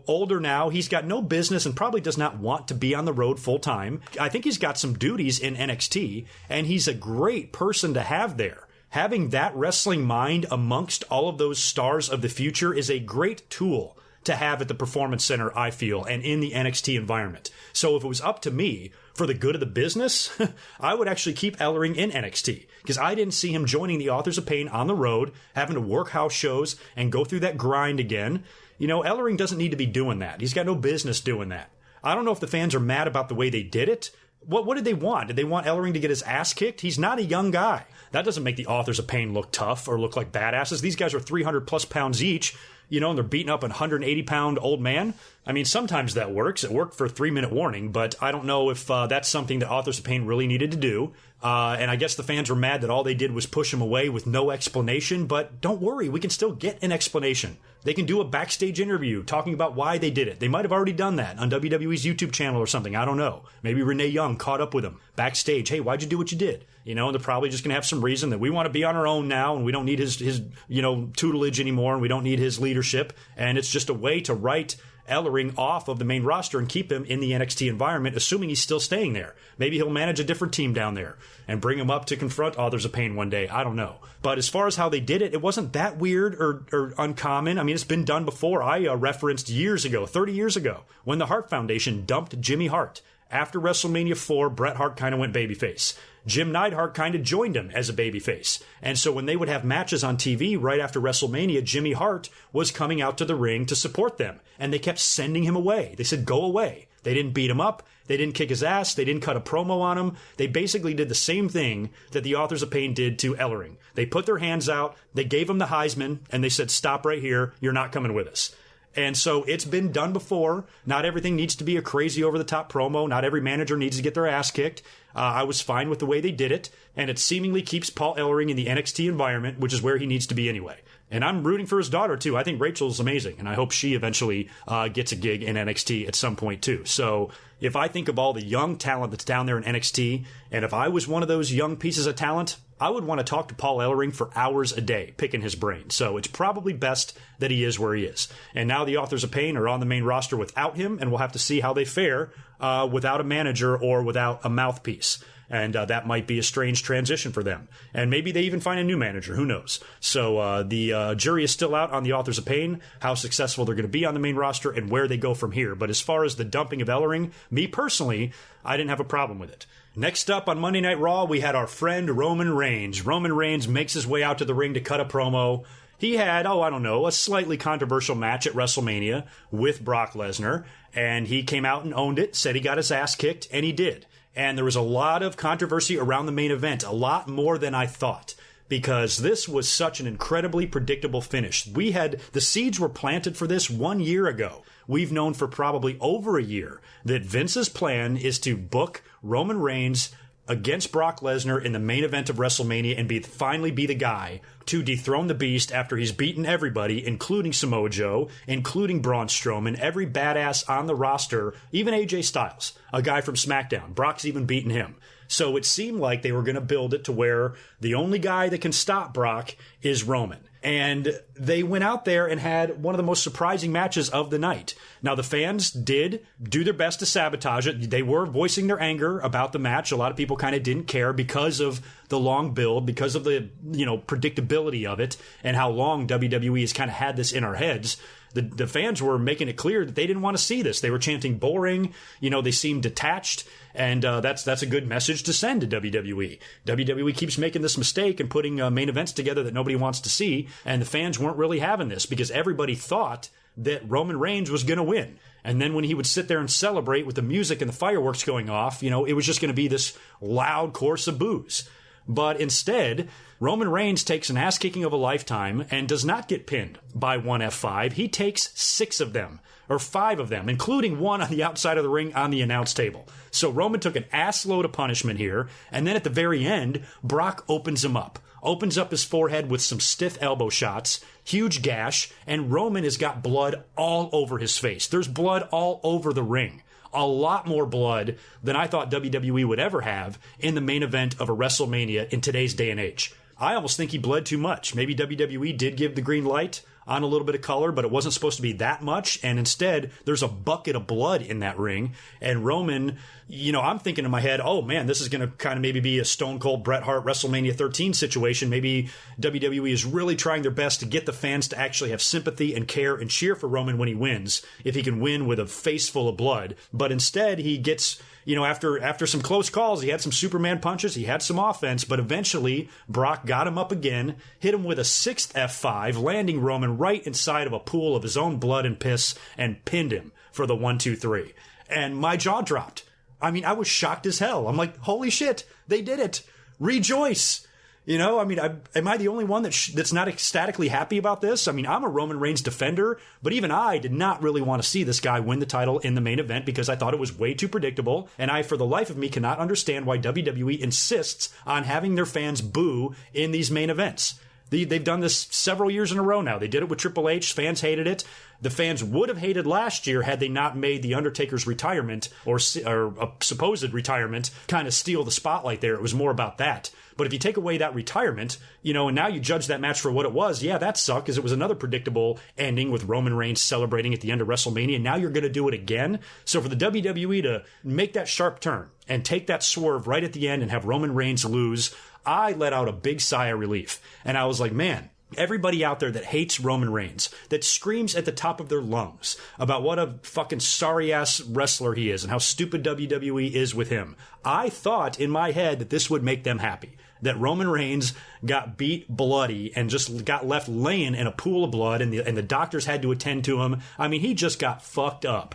older now. He's got no business and probably does not want to be on the road full time. I think he's got some duties in NXT, and he's a great person to have there. Having that wrestling mind amongst all of those stars of the future is a great tool to have at the Performance Center, I feel, and in the NXT environment. So if it was up to me, for the good of the business, I would actually keep Ellering in NXT, because I didn't see him joining the Authors of Pain on the road, having to work house shows and go through that grind again. Ellering doesn't need to be doing that. He's got no business doing that. I don't know if the fans are mad about the way they did it, What did they want? Did they want Ellering to get his ass kicked? He's not a young guy. That doesn't make the Authors of Pain look tough or look like badasses. These guys are 300 plus pounds each, and they're beating up a 180-pound old man. I mean, sometimes that works. It worked for a 3-minute warning, but I don't know if that's something that Authors of Pain really needed to do. And I guess the fans were mad that all they did was push him away with no explanation, but don't worry, we can still get an explanation. They can do a backstage interview talking about why they did it. They might have already done that on WWE's YouTube channel or something. I don't know. Maybe Renee Young caught up with him backstage. Hey, why'd you do what you did? And they're probably just going to have some reason that we want to be on our own now and we don't need his tutelage anymore and we don't need his leadership. And it's just a way to write Ellering off of the main roster and keep him in the NXT environment, assuming he's still staying there. Maybe he'll manage a different team down there and bring him up to confront Authors of Pain one day. I don't know. But as far as how they did it, it wasn't that weird or uncommon. I mean, it's been done before. I referenced years ago, 30 years ago, when the Hart Foundation dumped Jimmy Hart. After WrestleMania 4, Bret Hart kind of went babyface. Jim Neidhart kind of joined him as a babyface. And so when they would have matches on TV right after WrestleMania, Jimmy Hart was coming out to the ring to support them. And they kept sending him away. They said, go away. They didn't beat him up. They didn't kick his ass. They didn't cut a promo on him. They basically did the same thing that the Authors of Pain did to Ellering. They put their hands out. They gave him the Heisman. And they said, stop right here. You're not coming with us. And so it's been done before. Not everything needs to be a crazy over-the-top promo. Not every manager needs to get their ass kicked. I was fine with the way they did it. And it seemingly keeps Paul Ellering in the NXT environment, which is where he needs to be anyway. And I'm rooting for his daughter, too. I think Rachel's amazing. And I hope she eventually gets a gig in NXT at some point, too. So if I think of all the young talent that's down there in NXT, and if I was one of those young pieces of talent, I would want to talk to Paul Ellering for hours a day, picking his brain. So it's probably best that he is where he is. And now the Authors of Pain are on the main roster without him, and we'll have to see how they fare without a manager or without a mouthpiece. And that might be a strange transition for them. And maybe they even find a new manager. Who knows? So the jury is still out on the Authors of Pain, how successful they're going to be on the main roster, and where they go from here. But as far as the dumping of Ellering, me personally, I didn't have a problem with it. Next up on Monday Night Raw, we had our friend Roman Reigns. Roman Reigns makes his way out to the ring to cut a promo. He had, a slightly controversial match at WrestleMania with Brock Lesnar. And he came out and owned it, said he got his ass kicked, and he did. And there was a lot of controversy around the main event, a lot more than I thought, because this was such an incredibly predictable finish. The seeds were planted for this 1 year ago. We've known for probably over a year that Vince's plan is to book Roman Reigns against Brock Lesnar in the main event of WrestleMania and finally be the guy to dethrone the Beast after he's beaten everybody, including Samoa Joe, including Braun Strowman, every badass on the roster, even AJ Styles, a guy from SmackDown. Brock's even beaten him. So it seemed like they were going to build it to where the only guy that can stop Brock is Roman. And they went out there and had one of the most surprising matches of the night. Now, the fans did do their best to sabotage it. They were voicing their anger about the match. A lot of people kind of didn't care because of the long build, because of the, predictability of it and how long WWE has kind of had this in our heads. The fans were making it clear that they didn't want to see this. They were chanting boring. They seemed detached. And that's a good message to send to WWE. WWE keeps making this mistake and putting main events together that nobody wants to see. And the fans weren't really having this because everybody thought that Roman Reigns was going to win. And then when he would sit there and celebrate with the music and the fireworks going off, it was just going to be this loud chorus of boos. But instead, Roman Reigns takes an ass-kicking of a lifetime and does not get pinned by one F5. He takes 6 of them, or 5 of them, including one on the outside of the ring on the announce table. So Roman took an assload of punishment here, and then at the very end, Brock opens him up. Opens up his forehead with some stiff elbow shots, huge gash, and Roman has got blood all over his face. There's blood all over the ring. A lot more blood than I thought WWE would ever have in the main event of a WrestleMania in today's day and age. I almost think he bled too much. Maybe WWE did give the green light on a little bit of color, but it wasn't supposed to be that much. And instead, there's a bucket of blood in that ring. And Roman, I'm thinking in my head, oh man, this is going to kind of maybe be a Stone Cold Bret Hart WrestleMania 13 situation. Maybe WWE is really trying their best to get the fans to actually have sympathy and care and cheer for Roman when he wins, if he can win with a face full of blood. But instead, he gets, after some close calls, he had some Superman punches, he had some offense, but eventually Brock got him up again, hit him with a 6th F5, landing Roman right inside of a pool of his own blood and piss, and pinned him for the 1, 2, 3. And my jaw dropped. I mean, I was shocked as hell. I'm like, holy shit, they did it. Rejoice. You know, I mean, am I the only one that's not ecstatically happy about this? I mean, I'm a Roman Reigns defender, but even I did not really want to see this guy win the title in the main event because I thought it was way too predictable, and I, for the life of me, cannot understand why WWE insists on having their fans boo in these main events. They've done this several years in a row now. They did it with Triple H. Fans hated it. The fans would have hated last year had they not made the Undertaker's retirement or a supposed retirement kind of steal the spotlight there. It was more about that. But if you take away that retirement, you know, and now you judge that match for what it was, yeah, that sucked because it was another predictable ending with Roman Reigns celebrating at the end of WrestleMania. Now you're going to do it again. So for the WWE to make that sharp turn and take that swerve right at the end and have Roman Reigns lose, I let out a big sigh of relief. And I was like, man, everybody out there that hates Roman Reigns, that screams at the top of their lungs about what a fucking sorry-ass wrestler he is and how stupid WWE is with him, I thought in my head that this would make them happy. That Roman Reigns got beat bloody and just got left laying in a pool of blood and the doctors had to attend to him. I mean, he just got fucked up.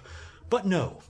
But no.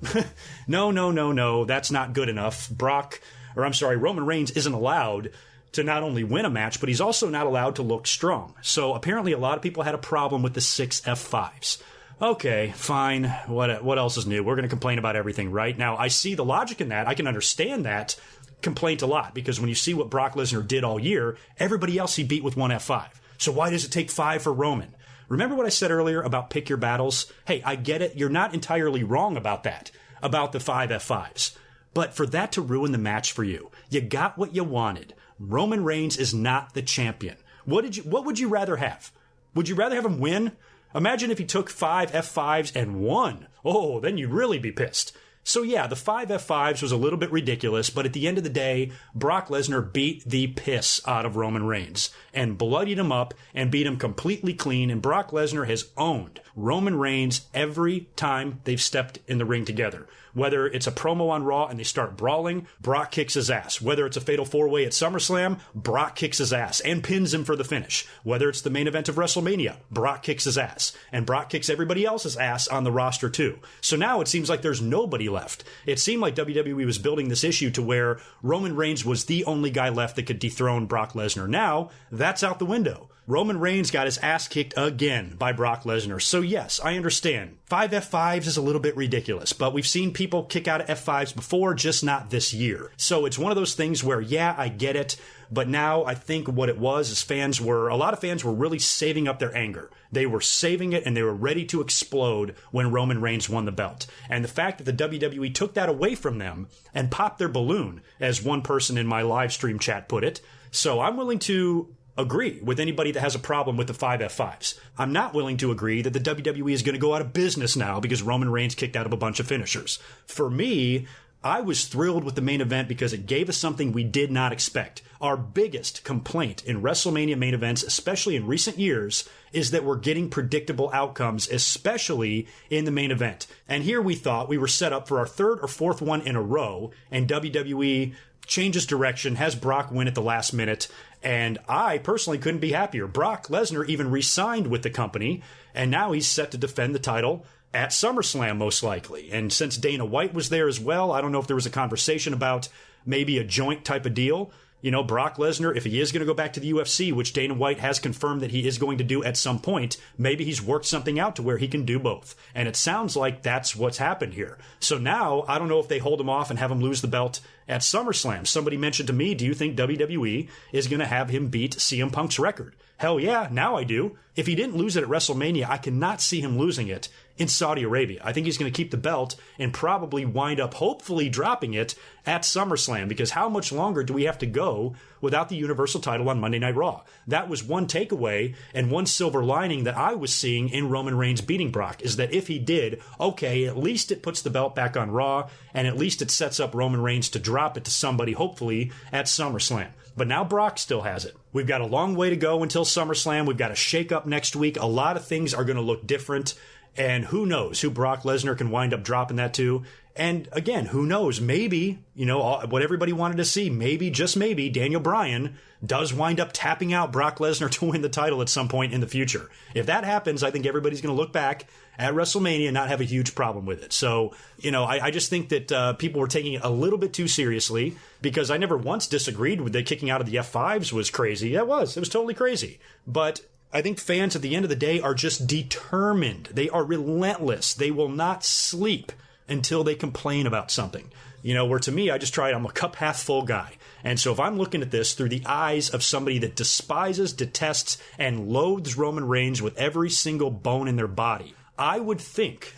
No, that's not good enough. Roman Reigns isn't allowed to not only win a match, but he's also not allowed to look strong. So apparently a lot of people had a problem with the 6 F5s. Okay, fine. What else is new? We're going to complain about everything, right? Now, I see the logic in that. I can understand that complaint a lot because when you see what Brock Lesnar did all year, everybody else he beat with 1 F5. So why does it take 5 for Roman? Remember what I said earlier about pick your battles? Hey, I get it. You're not entirely wrong about that, about the 5 F5s. But for that to ruin the match for you, you got what you wanted. Roman Reigns is not the champion. What would you rather have? Would you rather have him win? Imagine if he took 5 F5s and won. Oh, then you'd really be pissed. So yeah, the 5 F5s was a little bit ridiculous, but at the end of the day, Brock Lesnar beat the piss out of Roman Reigns and bloodied him up and beat him completely clean, and Brock Lesnar has owned Roman Reigns every time they've stepped in the ring together. Whether it's a promo on Raw and they start brawling, Brock kicks his ass. Whether it's a fatal 4-way at SummerSlam, Brock kicks his ass and pins him for the finish. Whether it's the main event of WrestleMania, Brock kicks his ass. And Brock kicks everybody else's ass on the roster too. So now it seems like there's nobody left. It seemed like WWE was building this issue to where Roman Reigns was the only guy left that could dethrone Brock Lesnar. Now, that's out the window. Roman Reigns got his ass kicked again by Brock Lesnar. So yes, I understand. 5 F5s is a little bit ridiculous, but we've seen people kick out of F5s before, just not this year. So it's one of those things where, yeah, I get it. But now I think what it was is a lot of fans were really saving up their anger. They were saving it and they were ready to explode when Roman Reigns won the belt. And the fact that the WWE took that away from them and popped their balloon, as one person in my live stream chat put it. So I'm willing to agree with anybody that has a problem with the 5 F5s. I'm not willing to agree that the WWE is going to go out of business now because Roman Reigns kicked out of a bunch of finishers. For me, I was thrilled with the main event because it gave us something we did not expect. Our biggest complaint in WrestleMania main events, especially in recent years, is that we're getting predictable outcomes, especially in the main event. And here we thought we were set up for our 3rd or 4th one in a row, and WWE changes direction, has Brock win at the last minute, and I personally couldn't be happier. Brock Lesnar even re-signed with the company, and now he's set to defend the title at SummerSlam, most likely. And since Dana White was there as well, I don't know if there was a conversation about maybe a joint type of deal. You know, Brock Lesnar, if he is going to go back to the UFC, which Dana White has confirmed that he is going to do at some point, maybe he's worked something out to where he can do both. And it sounds like that's what's happened here. So now, I don't know if they hold him off and have him lose the belt at SummerSlam. Somebody mentioned to me, do you think WWE is going to have him beat CM Punk's record? Hell yeah, now I do. If he didn't lose it at WrestleMania, I cannot see him losing it in Saudi Arabia. I think he's going to keep the belt and probably wind up hopefully dropping it at SummerSlam, because how much longer do we have to go without the Universal title on Monday Night Raw? That was one takeaway and one silver lining that I was seeing in Roman Reigns beating Brock, is that if he did, okay, at least it puts the belt back on Raw, and at least it sets up Roman Reigns to drop it to somebody, hopefully, at SummerSlam. But now Brock still has it. We've got a long way to go until SummerSlam. We've got a shake-up next week. A lot of things are going to look different. And who knows who Brock Lesnar can wind up dropping that to. And again, who knows? Maybe, what everybody wanted to see, maybe, just maybe, Daniel Bryan does wind up tapping out Brock Lesnar to win the title at some point in the future. If that happens, I think everybody's going to look back at WrestleMania and not have a huge problem with it. So, I just think that people were taking it a little bit too seriously, because I never once disagreed with the kicking out of the F5s was crazy. It was totally crazy. But I think fans at the end of the day are just determined. They are relentless. They will not sleep until they complain about something. Where to me, I'm a cup half full guy. And so if I'm looking at this through the eyes of somebody that despises, detests, and loathes Roman Reigns with every single bone in their body, I would think,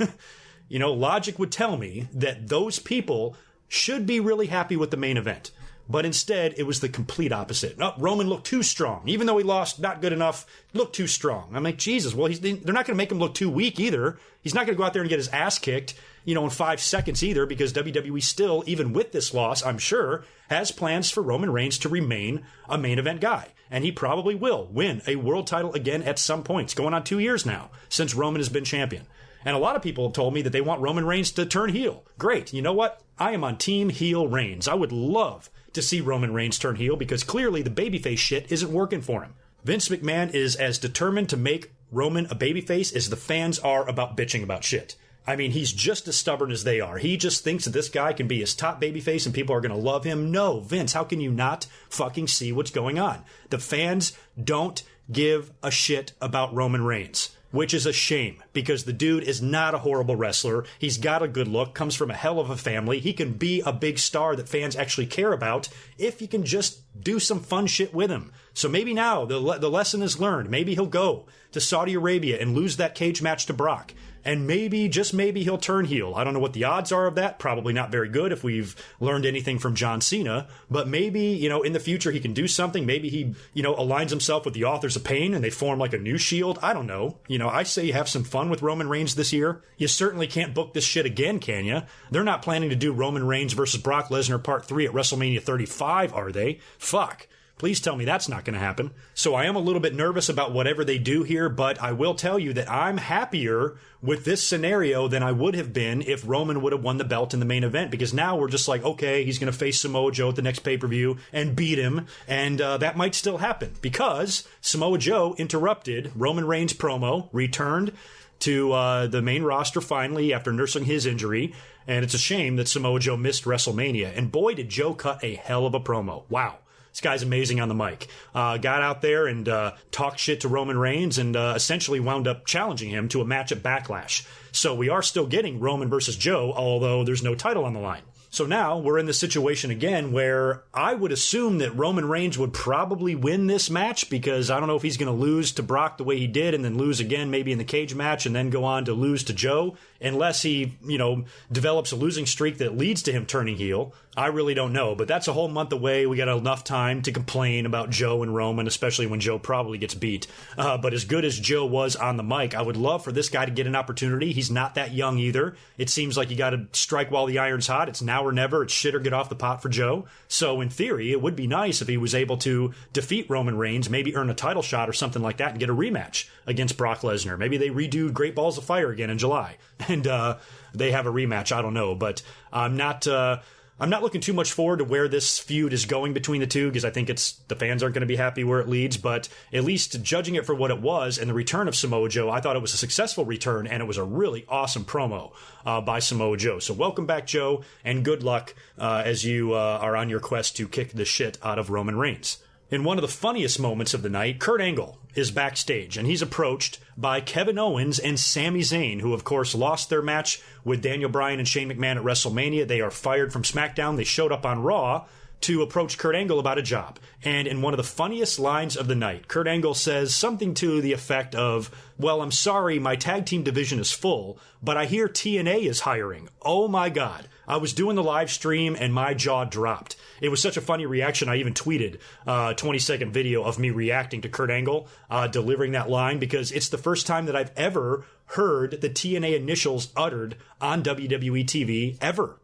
logic would tell me that those people should be really happy with the main event. But instead, it was the complete opposite. No, Roman looked too strong. Even though he lost, not good enough, looked too strong. I'm like, Jesus, well, they're not going to make him look too weak either. He's not going to go out there and get his ass kicked, in 5 seconds either, because WWE still, even with this loss, I'm sure, has plans for Roman Reigns to remain a main event guy. And he probably will win a world title again at some point. It's going on 2 years now since Roman has been champion. And a lot of people have told me that they want Roman Reigns to turn heel. Great. You know what? I am on team heel Reigns. I would love to see Roman Reigns turn heel, because clearly the babyface shit isn't working for him. Vince McMahon is as determined to make Roman a babyface as the fans are about bitching about shit. I mean, he's just as stubborn as they are. He just thinks that this guy can be his top babyface and people are going to love him. No, Vince, how can you not fucking see what's going on? The fans don't give a shit about Roman Reigns, which is a shame, because the dude is not a horrible wrestler. He's got a good look, comes from a hell of a family. He can be a big star that fans actually care about if you can just do some fun shit with him. So maybe now the lesson is learned. Maybe he'll go to Saudi Arabia and lose that cage match to Brock. And maybe, just maybe, he'll turn heel. I don't know what the odds are of that. Probably not very good if we've learned anything from John Cena. But maybe, in the future he can do something. Maybe he, aligns himself with the Authors of Pain and they form like a new Shield. I don't know. I say have some fun with Roman Reigns this year. You certainly can't book this shit again, can you? They're not planning to do Roman Reigns versus Brock Lesnar Part 3 at WrestleMania 35, are they? Fuck. Please tell me that's not going to happen. So I am a little bit nervous about whatever they do here, but I will tell you that I'm happier with this scenario than I would have been if Roman would have won the belt in the main event, because now we're just like, okay, he's going to face Samoa Joe at the next pay-per-view and beat him, and that might still happen because Samoa Joe interrupted Roman Reigns' promo, returned to the main roster finally after nursing his injury, and it's a shame that Samoa Joe missed WrestleMania, and boy, did Joe cut a hell of a promo. Wow. This guy's amazing on the mic. Got out there and talked shit to Roman Reigns and essentially wound up challenging him to a match at Backlash. So we are still getting Roman versus Joe, although there's no title on the line. So now we're in the situation again where I would assume that Roman Reigns would probably win this match, because I don't know if he's going to lose to Brock the way he did and then lose again maybe in the cage match and then go on to lose to Joe, unless he, develops a losing streak that leads to him turning heel. I really don't know, but that's a whole month away. We got enough time to complain about Joe and Roman, especially when Joe probably gets beat. But as good as Joe was on the mic, I would love for this guy to get an opportunity. He's not that young either. It seems like you got to strike while the iron's hot. It's now or never. It's shit or get off the pot for Joe. So in theory, it would be nice if he was able to defeat Roman Reigns, maybe earn a title shot or something like that and get a rematch against Brock Lesnar. Maybe they redo Great Balls of Fire again in July and they have a rematch. I don't know, but I'm not looking too much forward to where this feud is going between the two, because I think the fans aren't going to be happy where it leads, but at least judging it for what it was and the return of Samoa Joe, I thought it was a successful return, and it was a really awesome promo by Samoa Joe. So welcome back, Joe, and good luck as you are on your quest to kick the shit out of Roman Reigns. In one of the funniest moments of the night, Kurt Angle is backstage, and he's approached by Kevin Owens and Sami Zayn, who, of course, lost their match with Daniel Bryan and Shane McMahon at WrestleMania. They are fired from SmackDown. They showed up on Raw to approach Kurt Angle about a job. And in one of the funniest lines of the night, Kurt Angle says something to the effect of, well, I'm sorry, my tag team division is full, but I hear TNA is hiring. Oh my God. I was doing the live stream and my jaw dropped. It was such a funny reaction. I even tweeted a 20-second video of me reacting to Kurt Angle delivering that line, because it's the first time that I've ever heard the TNA initials uttered on WWE TV ever.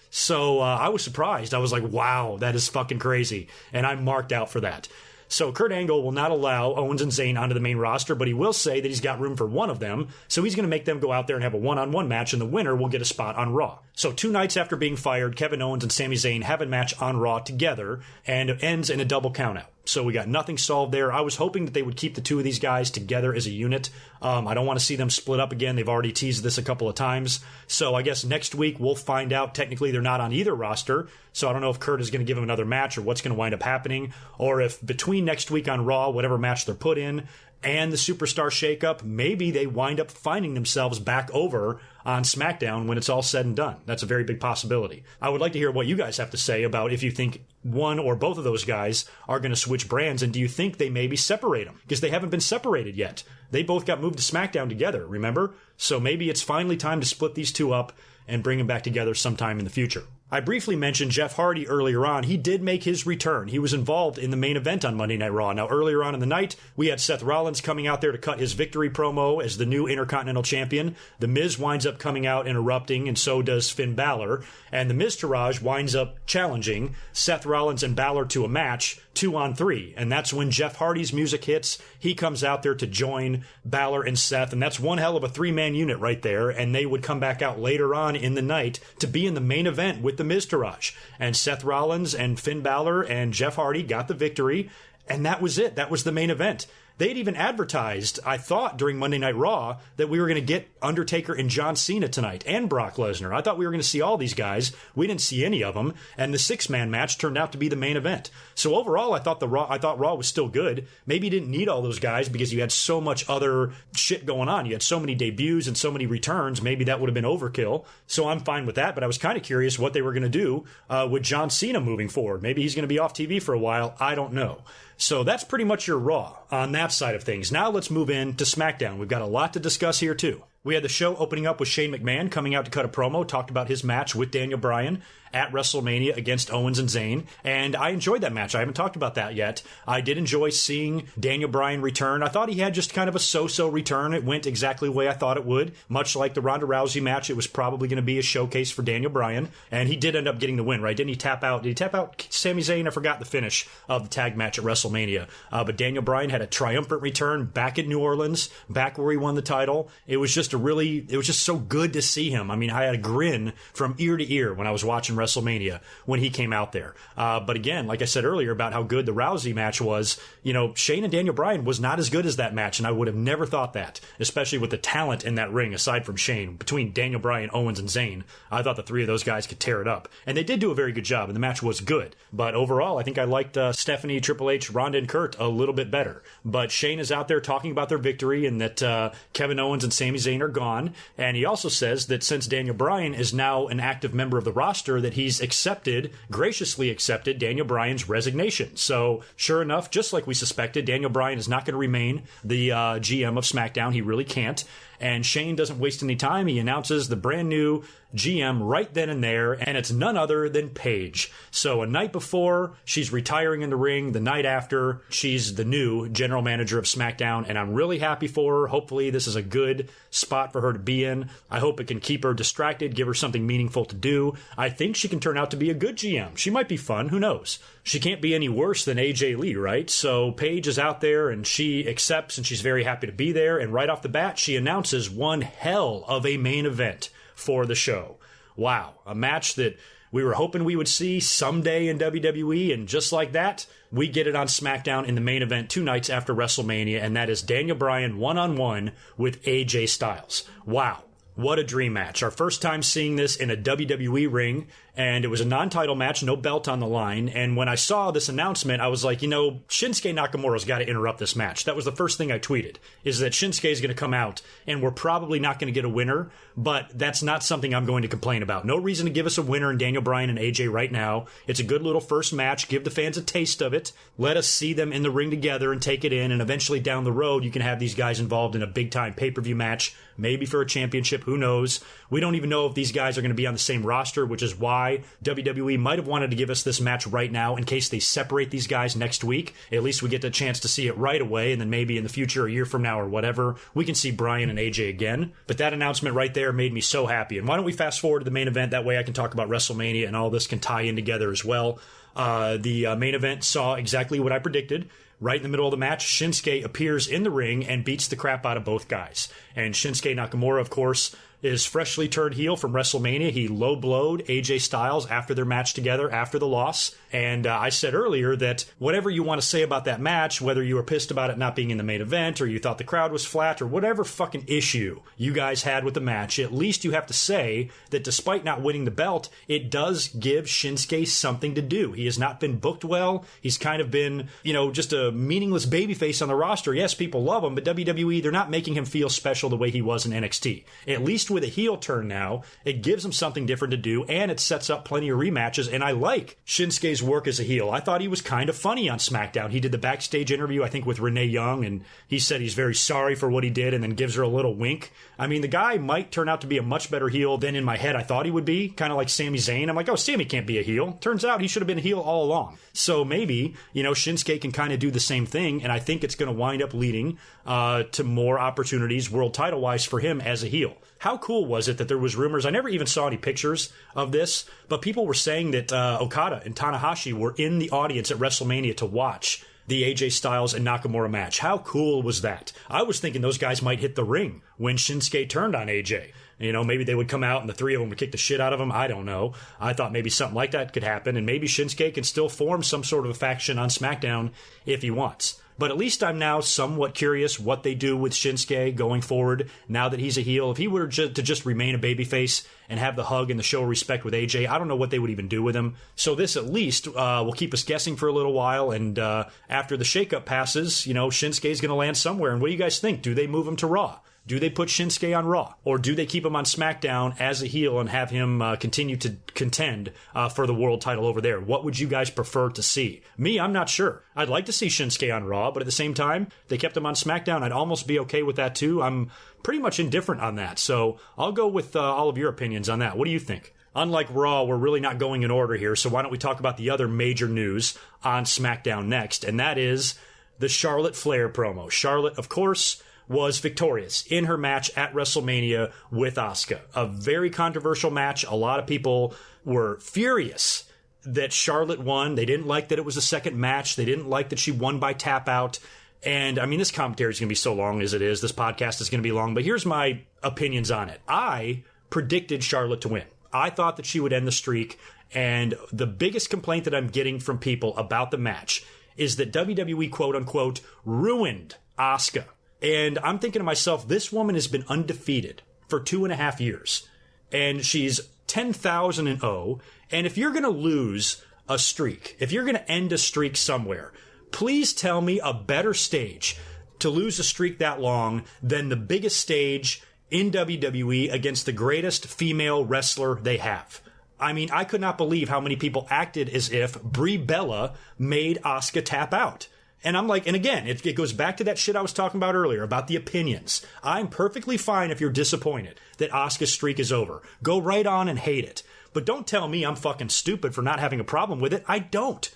So I was surprised. I was like, wow, that is fucking crazy. And I'm marked out for that. So Kurt Angle will not allow Owens and Zayn onto the main roster, but he will say that he's got room for one of them. So he's going to make them go out there and have a one-on-one match, and the winner will get a spot on Raw. So 2 nights after being fired, Kevin Owens and Sami Zayn have a match on Raw together, and it ends in a double countout. So we got nothing solved there. I was hoping that they would keep the 2 of these guys together as a unit. I don't want to see them split up again. They've already teased this a couple of times. So I guess next week we'll find out. Technically, they're not on either roster. So I don't know if Kurt is going to give him another match or what's going to wind up happening. Or if between next week on Raw, whatever match they're put in, and the Superstar shakeup, maybe they wind up finding themselves back over on SmackDown when it's all said and done. That's a very big possibility. I would like to hear what you guys have to say about if you think one or both of those guys are going to switch brands, and do you think they maybe separate them? Because they haven't been separated yet. They both got moved to SmackDown together, remember? So maybe it's finally time to split these 2 up and bring them back together sometime in the future. I briefly mentioned Jeff Hardy earlier on. He did make his return. He was involved in the main event on Monday Night Raw. Now, earlier on in the night, we had Seth Rollins coming out there to cut his victory promo as the new Intercontinental Champion. The Miz winds up coming out and erupting, and so does Finn Balor. And the Miztourage winds up challenging Seth Rollins and Balor to a match, 2-on-3. And that's when Jeff Hardy's music hits. He comes out there to join Balor and Seth, and that's one hell of a 3-man unit right there. And they would come back out later on in the night to be in the main event with the Miztourage. And Seth Rollins and Finn Balor and Jeff Hardy got the victory, and that was it. That was the main event. They'd even advertised, I thought, during Monday Night Raw, that we were going to get Undertaker and John Cena tonight, and Brock Lesnar. I thought we were going to see all these guys. We didn't see any of them, and the 6-man match turned out to be the main event. So overall, I thought Raw was still good. Maybe you didn't need all those guys because you had so much other shit going on. You had so many debuts and so many returns. Maybe that would have been overkill. So I'm fine with that, but I was kind of curious what they were going to do with John Cena moving forward. Maybe he's going to be off TV for a while. I don't know. So that's pretty much your Raw on that side of things. Now let's move in to SmackDown. We've got a lot to discuss here too. We had the show opening up with Shane McMahon coming out to cut a promo, talked about his match with Daniel Bryan at WrestleMania against Owens and Zayn, and I enjoyed that match. I haven't talked about that yet. I did enjoy seeing Daniel Bryan return. I thought he had just kind of a so-so return. It went exactly the way I thought it would. Much like the Ronda Rousey match, it was probably going to be a showcase for Daniel Bryan, and he did end up getting the win, right? Didn't he tap out? Did he tap out Sami Zayn? I forgot the finish of the tag match at WrestleMania. But Daniel Bryan had a triumphant return back in New Orleans, back where he won the title. It was just so good to see him. I mean, I had a grin from ear to ear when I was watching WrestleMania when he came out there. But again, like I said earlier about how good the Rousey match was, Shane and Daniel Bryan was not as good as that match, and I would have never thought that, especially with the talent in that ring aside from Shane. Between Daniel Bryan, Owens, and Zayn, I thought the 3 of those guys could tear it up. And they did do a very good job, and the match was good. But overall, I think I liked Stephanie, Triple H, Ronda, and Kurt a little bit better. But Shane is out there talking about their victory and that Kevin Owens and Sami Zayn are gone. And he also says that since Daniel Bryan is now an active member of the roster, that he's graciously accepted Daniel Bryan's resignation. So sure enough, just like we suspected, Daniel Bryan is not going to remain the GM of SmackDown. He really can't. And Shane doesn't waste any time. He announces the brand new GM right then and there, and it's none other than Paige. So a night before, she's retiring in the ring. The night after, she's the new general manager of SmackDown, and I'm really happy for her. Hopefully this is a good spot for her to be in. I hope it can keep her distracted, give her something meaningful to do. I think she can turn out to be a good GM. She might be fun. Who knows? She can't be any worse than AJ Lee, right? So Paige is out there, and she accepts, and she's very happy to be there. And right off the bat, she announces one hell of a main event for the show. Wow, a match that we were hoping we would see someday in WWE, and just like that, we get it on SmackDown in the main event 2 nights after WrestleMania, and that is Daniel Bryan one-on-one with AJ Styles. Wow. What a dream match. Our first time seeing this in a WWE ring, and it was a non-title match, no belt on the line. And when I saw this announcement, I was like, Shinsuke Nakamura's got to interrupt this match. That was the first thing I tweeted, is that Shinsuke is going to come out, and we're probably not going to get a winner, but that's not something I'm going to complain about. No reason to give us a winner in Daniel Bryan and AJ right now. It's a good little first match. Give the fans a taste of it. Let us see them in the ring together and take it in, and eventually down the road, you can have these guys involved in a big-time pay-per-view match, maybe for a championship. Who knows? We don't even know if these guys are going to be on the same roster, which is why WWE might have wanted to give us this match right now in case they separate these guys next week. At least we get the chance to see it right away, and then maybe in the future, a year from now or whatever, we can see Bryan and AJ again. But that announcement right there made me so happy. And why don't we fast forward to the main event? That way I can talk about WrestleMania and all this can tie in together as well. The main event saw exactly what I predicted. Right in the middle of the match, Shinsuke appears in the ring and beats the crap out of both guys. And Shinsuke Nakamura, of course, is freshly turned heel from WrestleMania. He low-blowed AJ Styles after their match together, after the loss. And I said earlier that whatever you want to say about that match, whether you were pissed about it not being in the main event, or you thought the crowd was flat, or whatever fucking issue you guys had with the match, at least you have to say that despite not winning the belt, it does give Shinsuke something to do. He has not been booked well. He's kind of been, just a meaningless babyface on the roster. Yes, people love him, but WWE, they're not making him feel special the way he was in NXT. At least with a heel turn now, it gives him something different to do, and it sets up plenty of rematches, and I like Shinsuke's work as a heel. I thought he was kind of funny on SmackDown. He did the backstage interview, I think, with Renee Young, and he said he's very sorry for what he did and then gives her a little wink. I mean, the guy might turn out to be a much better heel than in my head I thought he would be, kind of like Sami Zayn. I'm like, oh, Sami can't be a heel. Turns out he should have been a heel all along. So maybe, Shinsuke can kind of do the same thing, and I think it's going to wind up leading to more opportunities world title-wise for him as a heel. How cool was it that there was rumors? I never even saw any pictures of this, but people were saying that Okada and Tanahashi were in the audience at WrestleMania to watch the AJ Styles and Nakamura match. How cool was that? I was thinking those guys might hit the ring when Shinsuke turned on AJ. Maybe they would come out and the three of them would kick the shit out of him. I don't know. I thought maybe something like that could happen, and maybe Shinsuke can still form some sort of a faction on SmackDown if he wants. But at least I'm now somewhat curious what they do with Shinsuke going forward now that he's a heel. If he were to just remain a babyface and have the hug and the show of respect with AJ, I don't know what they would even do with him. So this at least will keep us guessing for a little while. And after the shakeup passes, Shinsuke's going to land somewhere. And what do you guys think? Do they move him to Raw? Do they put Shinsuke on Raw? Or do they keep him on SmackDown as a heel and have him continue to contend for the world title over there? What would you guys prefer to see? Me, I'm not sure. I'd like to see Shinsuke on Raw, but at the same time, they kept him on SmackDown. I'd almost be okay with that too. I'm pretty much indifferent on that. So I'll go with all of your opinions on that. What do you think? Unlike Raw, we're really not going in order here, so why don't we talk about the other major news on SmackDown next, and that is the Charlotte Flair promo. Charlotte, of course, was victorious in her match at WrestleMania with Asuka. A very controversial match. A lot of people were furious that Charlotte won. They didn't like that it was a second match. They didn't like that she won by tap out. And I mean, this commentary is going to be so long as it is. This podcast is going to be long, but here's my opinions on it. I predicted Charlotte to win. I thought that she would end the streak. And the biggest complaint that I'm getting from people about the match is that WWE, quote unquote, ruined Asuka. And I'm thinking to myself, this woman has been undefeated for 2.5 years. And she's 10,000-0. And if you're going to lose a streak, if you're going to end a streak somewhere, please tell me a better stage to lose a streak that long than the biggest stage in WWE against the greatest female wrestler they have. I mean, I could not believe how many people acted as if Brie Bella made Asuka tap out. And I'm like, and again, it goes back to that shit I was talking about earlier about the opinions. I'm perfectly fine if you're disappointed that Asuka's streak is over. Go right on and hate it. But don't tell me I'm fucking stupid for not having a problem with it. I don't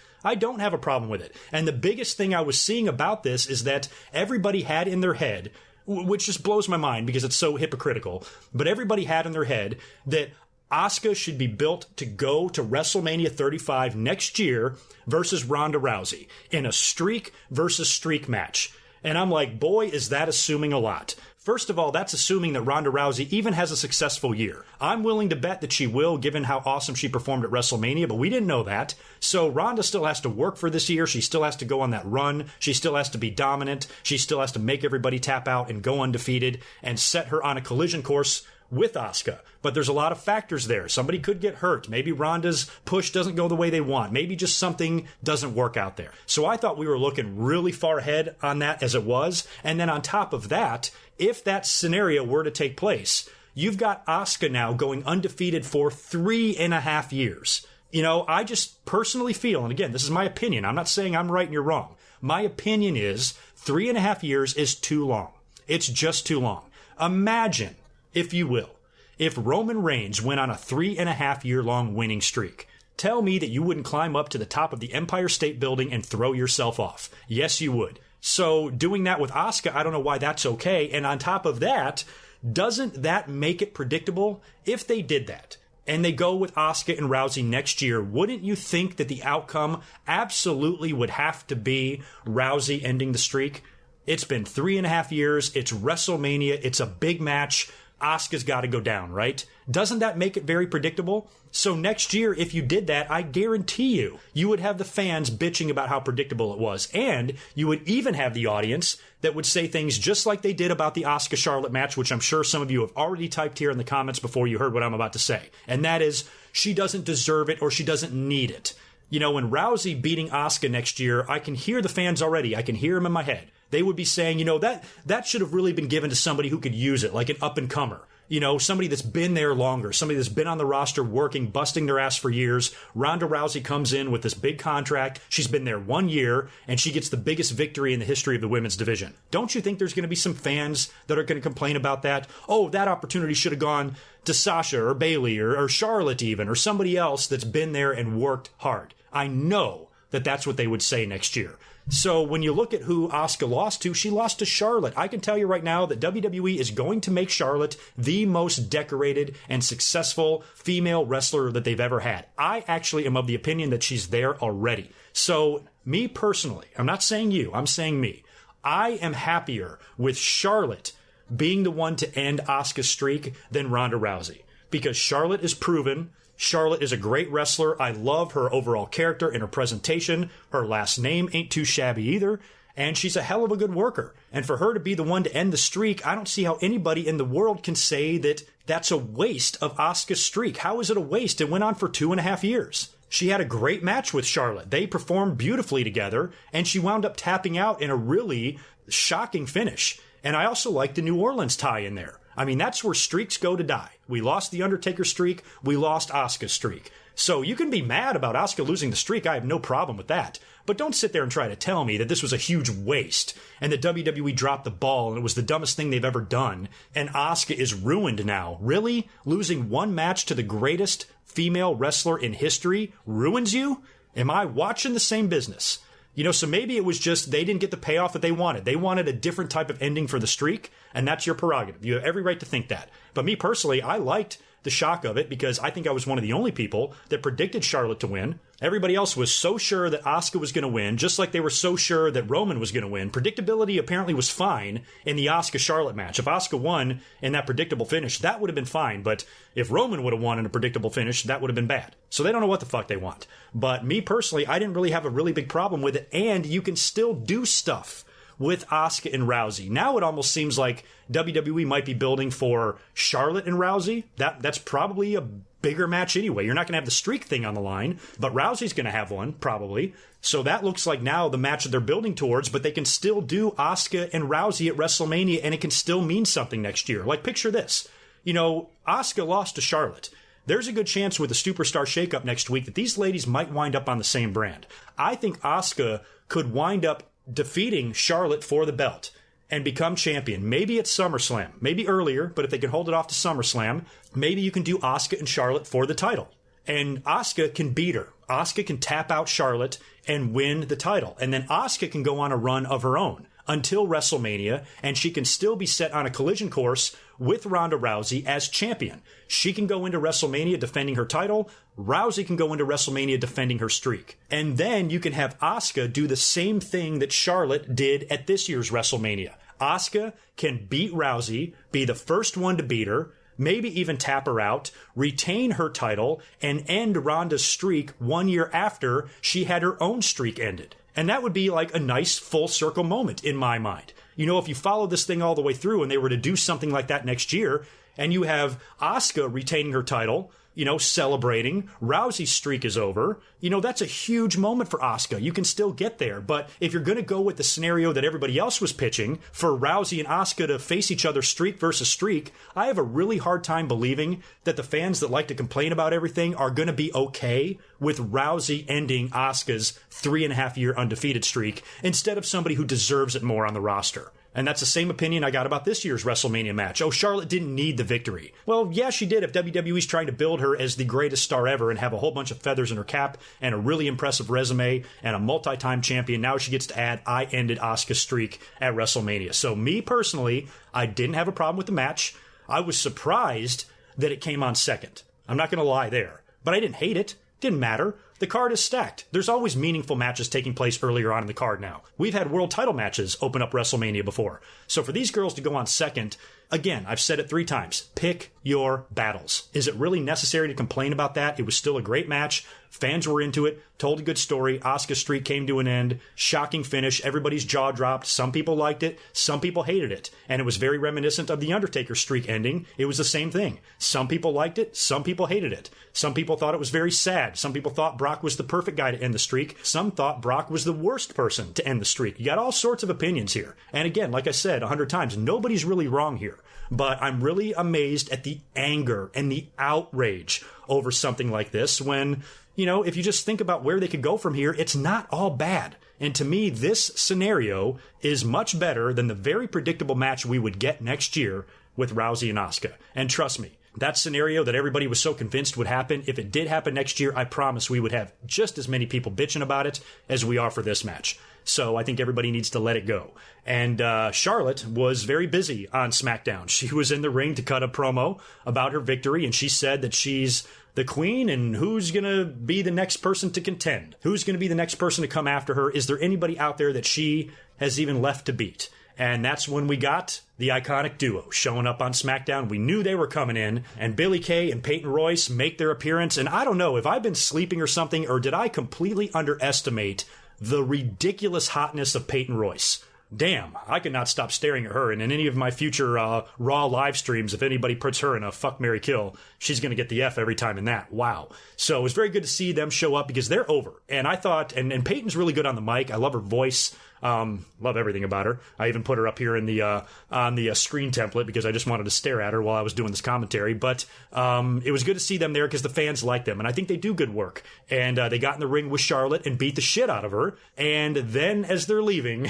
have a problem with it. And the biggest thing I was seeing about this is that everybody had in their head, which just blows my mind because it's so hypocritical, but everybody had in their head that Asuka should be built to go to WrestleMania 35 next year versus Ronda Rousey in a streak versus streak match. And I'm like, boy, is that assuming a lot. First of all, that's assuming that Ronda Rousey even has a successful year. I'm willing to bet that she will, given how awesome she performed at WrestleMania, but we didn't know that. So Ronda still has to work for this year. She still has to go on that run. She still has to be dominant. She still has to make everybody tap out and go undefeated and set her on a collision course with Asuka. But there's a lot of factors there. Somebody could get hurt. Maybe Ronda's push doesn't go the way they want. Maybe just something doesn't work out there. So I thought we were looking really far ahead on that as it was. And then on top of that, if that scenario were to take place, you've got Asuka now going undefeated for 3.5 years. I just personally feel, and again, this is my opinion. I'm not saying I'm right and you're wrong. My opinion is 3.5 years is too long. It's just too long. Imagine, if you will, if Roman Reigns went on a 3.5 year long winning streak. Tell me that you wouldn't climb up to the top of the Empire State Building and throw yourself off. Yes, you would. So doing that with Asuka, I don't know why that's okay. And on top of that, doesn't that make it predictable if they did that? and they go with Asuka and Rousey next year, wouldn't you think that the outcome absolutely would have to be Rousey ending the streak? It's been 3.5 years. It's WrestleMania. It's a big match. Asuka's got to go down, right? Doesn't that make it very predictable? So next year, if you did that, I guarantee you would have the fans bitching about how predictable it was. And you would even have the audience that would say things just like they did about the Asuka-Charlotte match, which I'm sure some of you have already typed here in the comments before you heard what I'm about to say. And that is, she doesn't deserve it or she doesn't need it. You know, when Rousey beating Asuka next year, I can hear the fans already. I can hear them in my head. They would be saying, you know, that should have really been given to somebody who could use it, like an up-and-comer. You know, somebody that's been there longer, somebody that's been on the roster working, busting their ass for years. Ronda Rousey comes in with this big contract. She's been there 1 year, and she gets the biggest victory in the history of the women's division. Don't you think there's going to be some fans that are going to complain about that? Oh, that opportunity should have gone to Sasha or Bayley or Charlotte even, or somebody else that's been there and worked hard. I know that that's what they would say next year. So when you look at who Asuka lost to, she lost to Charlotte. I can tell you right now that WWE is going to make Charlotte the most decorated and successful female wrestler that they've ever had. I actually am of the opinion that she's there already. So me personally, I'm not saying you, I'm saying me. I am happier with Charlotte being the one to end Asuka's streak than Ronda Rousey. Because Charlotte is proven. Charlotte is a great wrestler. I love her overall character and her presentation. Her last name ain't too shabby either. And she's a hell of a good worker. And for her to be the one to end the streak, I don't see how anybody in the world can say that that's a waste of Asuka's streak. How is it a waste? It went on for 2.5 years. She had a great match with Charlotte. They performed beautifully together, and she wound up tapping out in a really shocking finish. And I also like the New Orleans tie in there. I mean, that's where streaks go to die. We lost the Undertaker streak. We lost Asuka's streak. So you can be mad about Asuka losing the streak. I have no problem with that. But don't sit there and try to tell me that this was a huge waste and that WWE dropped the ball and it was the dumbest thing they've ever done. And Asuka is ruined now. Really? Losing one match to the greatest female wrestler in history ruins you? Am I watching the same business? You know, so maybe it was just they didn't get the payoff that they wanted. They wanted a different type of ending for the streak, and that's your prerogative. You have every right to think that. But me personally, I liked the shock of it because I think I was one of the only people that predicted Charlotte to win. Everybody else was so sure that Asuka was going to win, just like they were so sure that Roman was going to win. Predictability apparently was fine in the Asuka-Charlotte match. If Asuka won in that predictable finish, that would have been fine. But if Roman would have won in a predictable finish, that would have been bad. So they don't know what the fuck they want. But me personally, I didn't really have a really big problem with it. And you can still do stuff with Asuka and Rousey. Now it almost seems like WWE might be building for Charlotte and Rousey. That's probably a bigger match anyway. You're not going to have the streak thing on the line, but Rousey's going to have one, probably. So that looks like now the match that they're building towards, but they can still do Asuka and Rousey at WrestleMania, and it can still mean something next year. Like, picture this. You know, Asuka lost to Charlotte. There's a good chance with the superstar shakeup next week that these ladies might wind up on the same brand. I think Asuka could wind up defeating Charlotte for the belt and become champion. Maybe at SummerSlam, maybe earlier, but if they can hold it off to SummerSlam, maybe you can do Asuka and Charlotte for the title. And Asuka can beat her. Asuka can tap out Charlotte and win the title. And then Asuka can go on a run of her own until WrestleMania, and she can still be set on a collision course with Ronda Rousey as champion. She can go into WrestleMania defending her title. Rousey can go into WrestleMania defending her streak. And then you can have Asuka do the same thing that Charlotte did at this year's WrestleMania. Asuka can beat Rousey, be the first one to beat her, maybe even tap her out, retain her title, and end Ronda's streak 1 year after she had her own streak ended. And that would be like a nice full circle moment in my mind. You know, if you follow this thing all the way through and they were to do something like that next year, and you have Asuka retaining her title, you know, celebrating, Rousey's streak is over, you know, that's a huge moment for Asuka. You can still get there. But if you're going to go with the scenario that everybody else was pitching for Rousey and Asuka to face each other streak versus streak, I have a really hard time believing that the fans that like to complain about everything are going to be okay with Rousey ending Asuka's 3.5-year undefeated streak instead of somebody who deserves it more on the roster. And that's the same opinion I got about this year's WrestleMania match. Oh, Charlotte didn't need the victory. Well, yeah, she did if WWE's trying to build her as the greatest star ever and have a whole bunch of feathers in her cap and a really impressive resume and a multi-time champion. Now she gets to add, I ended Asuka's streak at WrestleMania. So me personally, I didn't have a problem with the match. I was surprised that it came on second. I'm not going to lie there. But I didn't hate it. Didn't matter. The card is stacked. There's always meaningful matches taking place earlier on in the card now. We've had world title matches open up WrestleMania before. So for these girls to go on second, again, I've said it 3 times. Pick your battles. Is it really necessary to complain about that? It was still a great match. Fans were into it. Told a good story. Asuka's streak came to an end. Shocking finish. Everybody's jaw dropped. Some people liked it. Some people hated it. And it was very reminiscent of the Undertaker streak ending. It was the same thing. Some people liked it. Some people hated it. Some people thought it was very sad. Some people thought Brock was the perfect guy to end the streak. Some thought Brock was the worst person to end the streak. You got all sorts of opinions here. And again, like I said 100 times, nobody's really wrong here. But I'm really amazed at the anger and the outrage over something like this when, you know, if you just think about where they could go from here, it's not all bad. And to me, this scenario is much better than the very predictable match we would get next year with Rousey and Asuka. And trust me, that scenario that everybody was so convinced would happen, if it did happen next year, I promise we would have just as many people bitching about it as we are for this match. So I think everybody needs to let it go. And Charlotte was very busy on SmackDown. She was in the ring to cut a promo about her victory, and she said that she's the queen and who's going to be the next person to contend. Who's going to be the next person to come after her? Is there anybody out there that she has even left to beat? And that's when we got the iconic duo showing up on SmackDown. We knew they were coming in, and Billie Kay and Peyton Royce make their appearance. And I don't know if I've been sleeping or something, or did I completely underestimate the ridiculous hotness of Peyton Royce? Damn, I could not stop staring at her. And in any of my future Raw live streams, if anybody puts her in a fuck, marry, kill, she's going to get the F every time in that. Wow. So it was very good to see them show up because they're over. And I thought, and Peyton's really good on the mic. I love her voice. Love everything about her. I even put her up here in the on the screen template because I just wanted to stare at her while I was doing this commentary. But it was good to see them there because the fans like them, and I think they do good work. And they got in the ring with Charlotte and beat the shit out of her. And then as they're leaving,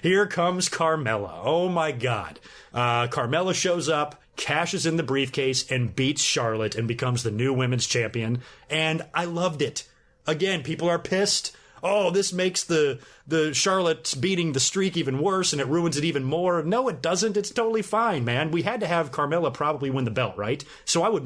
here comes Carmella. Oh my God. Carmella shows up, cashes in the briefcase, and beats Charlotte and becomes the new women's champion. And I loved it. Again, people are pissed. Oh, this makes the Charlotte beating the streak even worse and it ruins it even more. No, it doesn't. It's totally fine, man. We had to have Carmella probably win the belt, right? So I would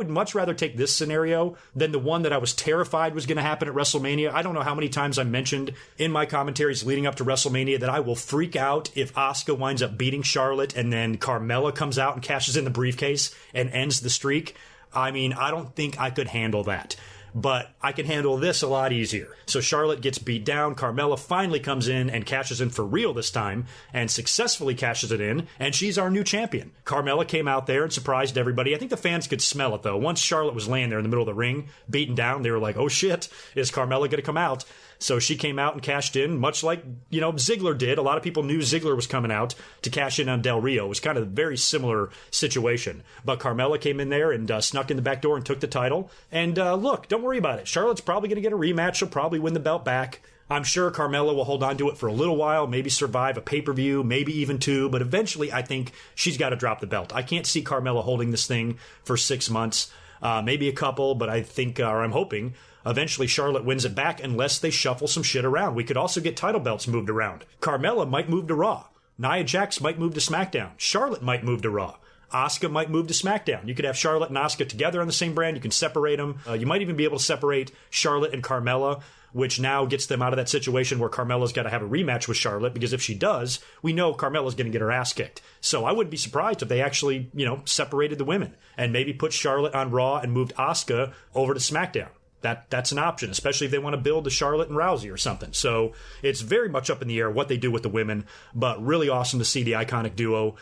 much rather take this scenario than the one that I was terrified was going to happen at WrestleMania. I don't know how many times I mentioned in my commentaries leading up to WrestleMania that I will freak out if Asuka winds up beating Charlotte and then Carmella comes out and cashes in the briefcase and ends the streak. I mean, I don't think I could handle that. But I can handle this a lot easier. So Charlotte gets beat down. Carmella finally comes in and cashes in for real this time and successfully cashes it in. And she's our new champion. Carmella came out there and surprised everybody. I think the fans could smell it, though. Once Charlotte was laying there in the middle of the ring, beaten down, they were like, oh shit, is Carmella going to come out? So she came out and cashed in, much like, you know, Ziggler did. A lot of people knew Ziggler was coming out to cash in on Del Rio. It was kind of a very similar situation. But Carmella came in there and snuck in the back door and took the title. And look, don't worry about it. Charlotte's probably going to get a rematch. She'll probably win the belt back. I'm sure Carmella will hold on to it for a little while, maybe survive a pay-per-view, maybe even 2. But eventually, I think she's got to drop the belt. I can't see Carmella holding this thing for 6 months, maybe a couple, but I think, or I'm hoping, eventually Charlotte wins it back unless they shuffle some shit around. We could also get title belts moved around. Carmella might move to Raw. Nia Jax might move to SmackDown. Charlotte might move to Raw. Asuka might move to SmackDown. You could have Charlotte and Asuka together on the same brand. You can separate them. You might even be able to separate Charlotte and Carmella, which now gets them out of that situation where Carmella's got to have a rematch with Charlotte, because if she does, we know Carmella's going to get her ass kicked. So I wouldn't be surprised if they actually, you know, separated the women and maybe put Charlotte on Raw and moved Asuka over to SmackDown. That's an option, especially if they want to build to Charlotte and Rousey or something. So it's very much up in the air what they do with the women, but really awesome to see the iconic duo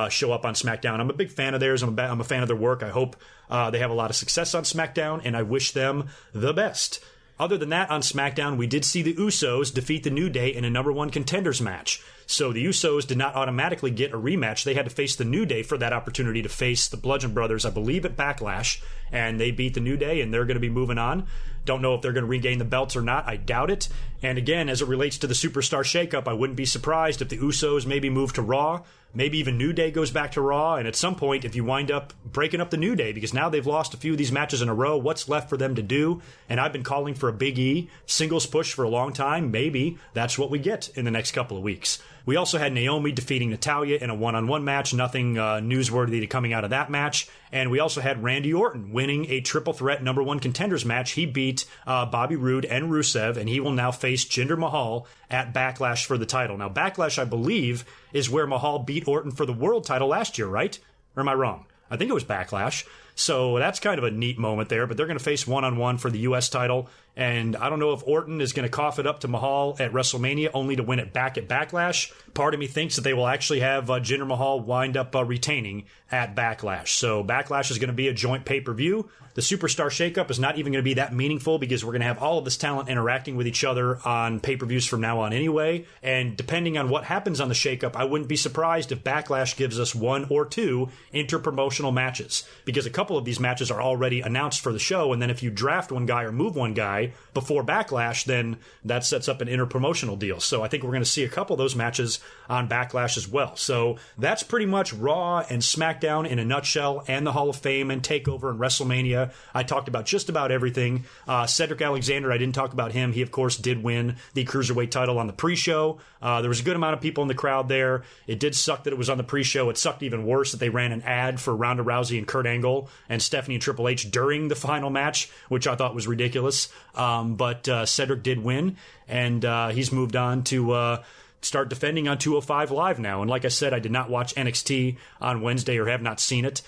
show up on SmackDown. I'm a big fan of theirs. I'm a fan of their work. I hope they have a lot of success on SmackDown, and I wish them the best. Other than that, on SmackDown, we did see the Usos defeat the New Day in a number 1 contenders match. So the Usos did not automatically get a rematch. They had to face the New Day for that opportunity to face the Bludgeon Brothers, I believe, at Backlash. And they beat the New Day, and they're going to be moving on. Don't know if they're going to regain the belts or not. I doubt it. And again, as it relates to the Superstar Shakeup, I wouldn't be surprised if the Usos maybe move to Raw. Maybe even New Day goes back to Raw. And at some point, if you wind up breaking up the New Day, because now they've lost a few of these matches in a row, what's left for them to do? And I've been calling for a Big E singles push for a long time. Maybe that's what we get in the next couple of weeks. We also had Naomi defeating Natalya in a one-on-one match. Nothing newsworthy coming out of that match. And we also had Randy Orton winning a triple threat number one contenders match. He beat Bobby Roode and Rusev, and he will now face Jinder Mahal at Backlash for the title. Now, Backlash, I believe, is where Mahal beat Orton for the world title last year, right? Or am I wrong? I think it was Backlash. So that's kind of a neat moment there, but they're going to face one-on-one for the U.S. title. And I don't know if Orton is going to cough it up to Mahal at WrestleMania only to win it back at Backlash. Part of me thinks that they will actually have Jinder Mahal wind up retaining at Backlash. So Backlash is going to be a joint pay-per-view. The Superstar Shakeup is not even going to be that meaningful because we're going to have all of this talent interacting with each other on pay-per-views from now on anyway. And depending on what happens on the Shakeup, I wouldn't be surprised if Backlash gives us one or two inter-promotional matches, because a couple of these matches are already announced for the show. And then if you draft one guy or move one guy before Backlash, then that sets up an inter-promotional deal. So I think we're going to see a couple of those matches on Backlash as well. So that's pretty much Raw and SmackDown in a nutshell, and the Hall of Fame and TakeOver and WrestleMania. I talked about just about everything. Cedric Alexander, I didn't talk about him. He, of course, did win the Cruiserweight title on the pre-show. There was a good amount of people in the crowd there. It did suck that it was on the pre-show. It sucked even worse that they ran an ad for Ronda Rousey and Kurt Angle and Stephanie and Triple H during the final match, which I thought was ridiculous. But Cedric did win, and he's moved on to start defending on 205 Live now. And like I said, I did not watch NXT on Wednesday or have not seen it,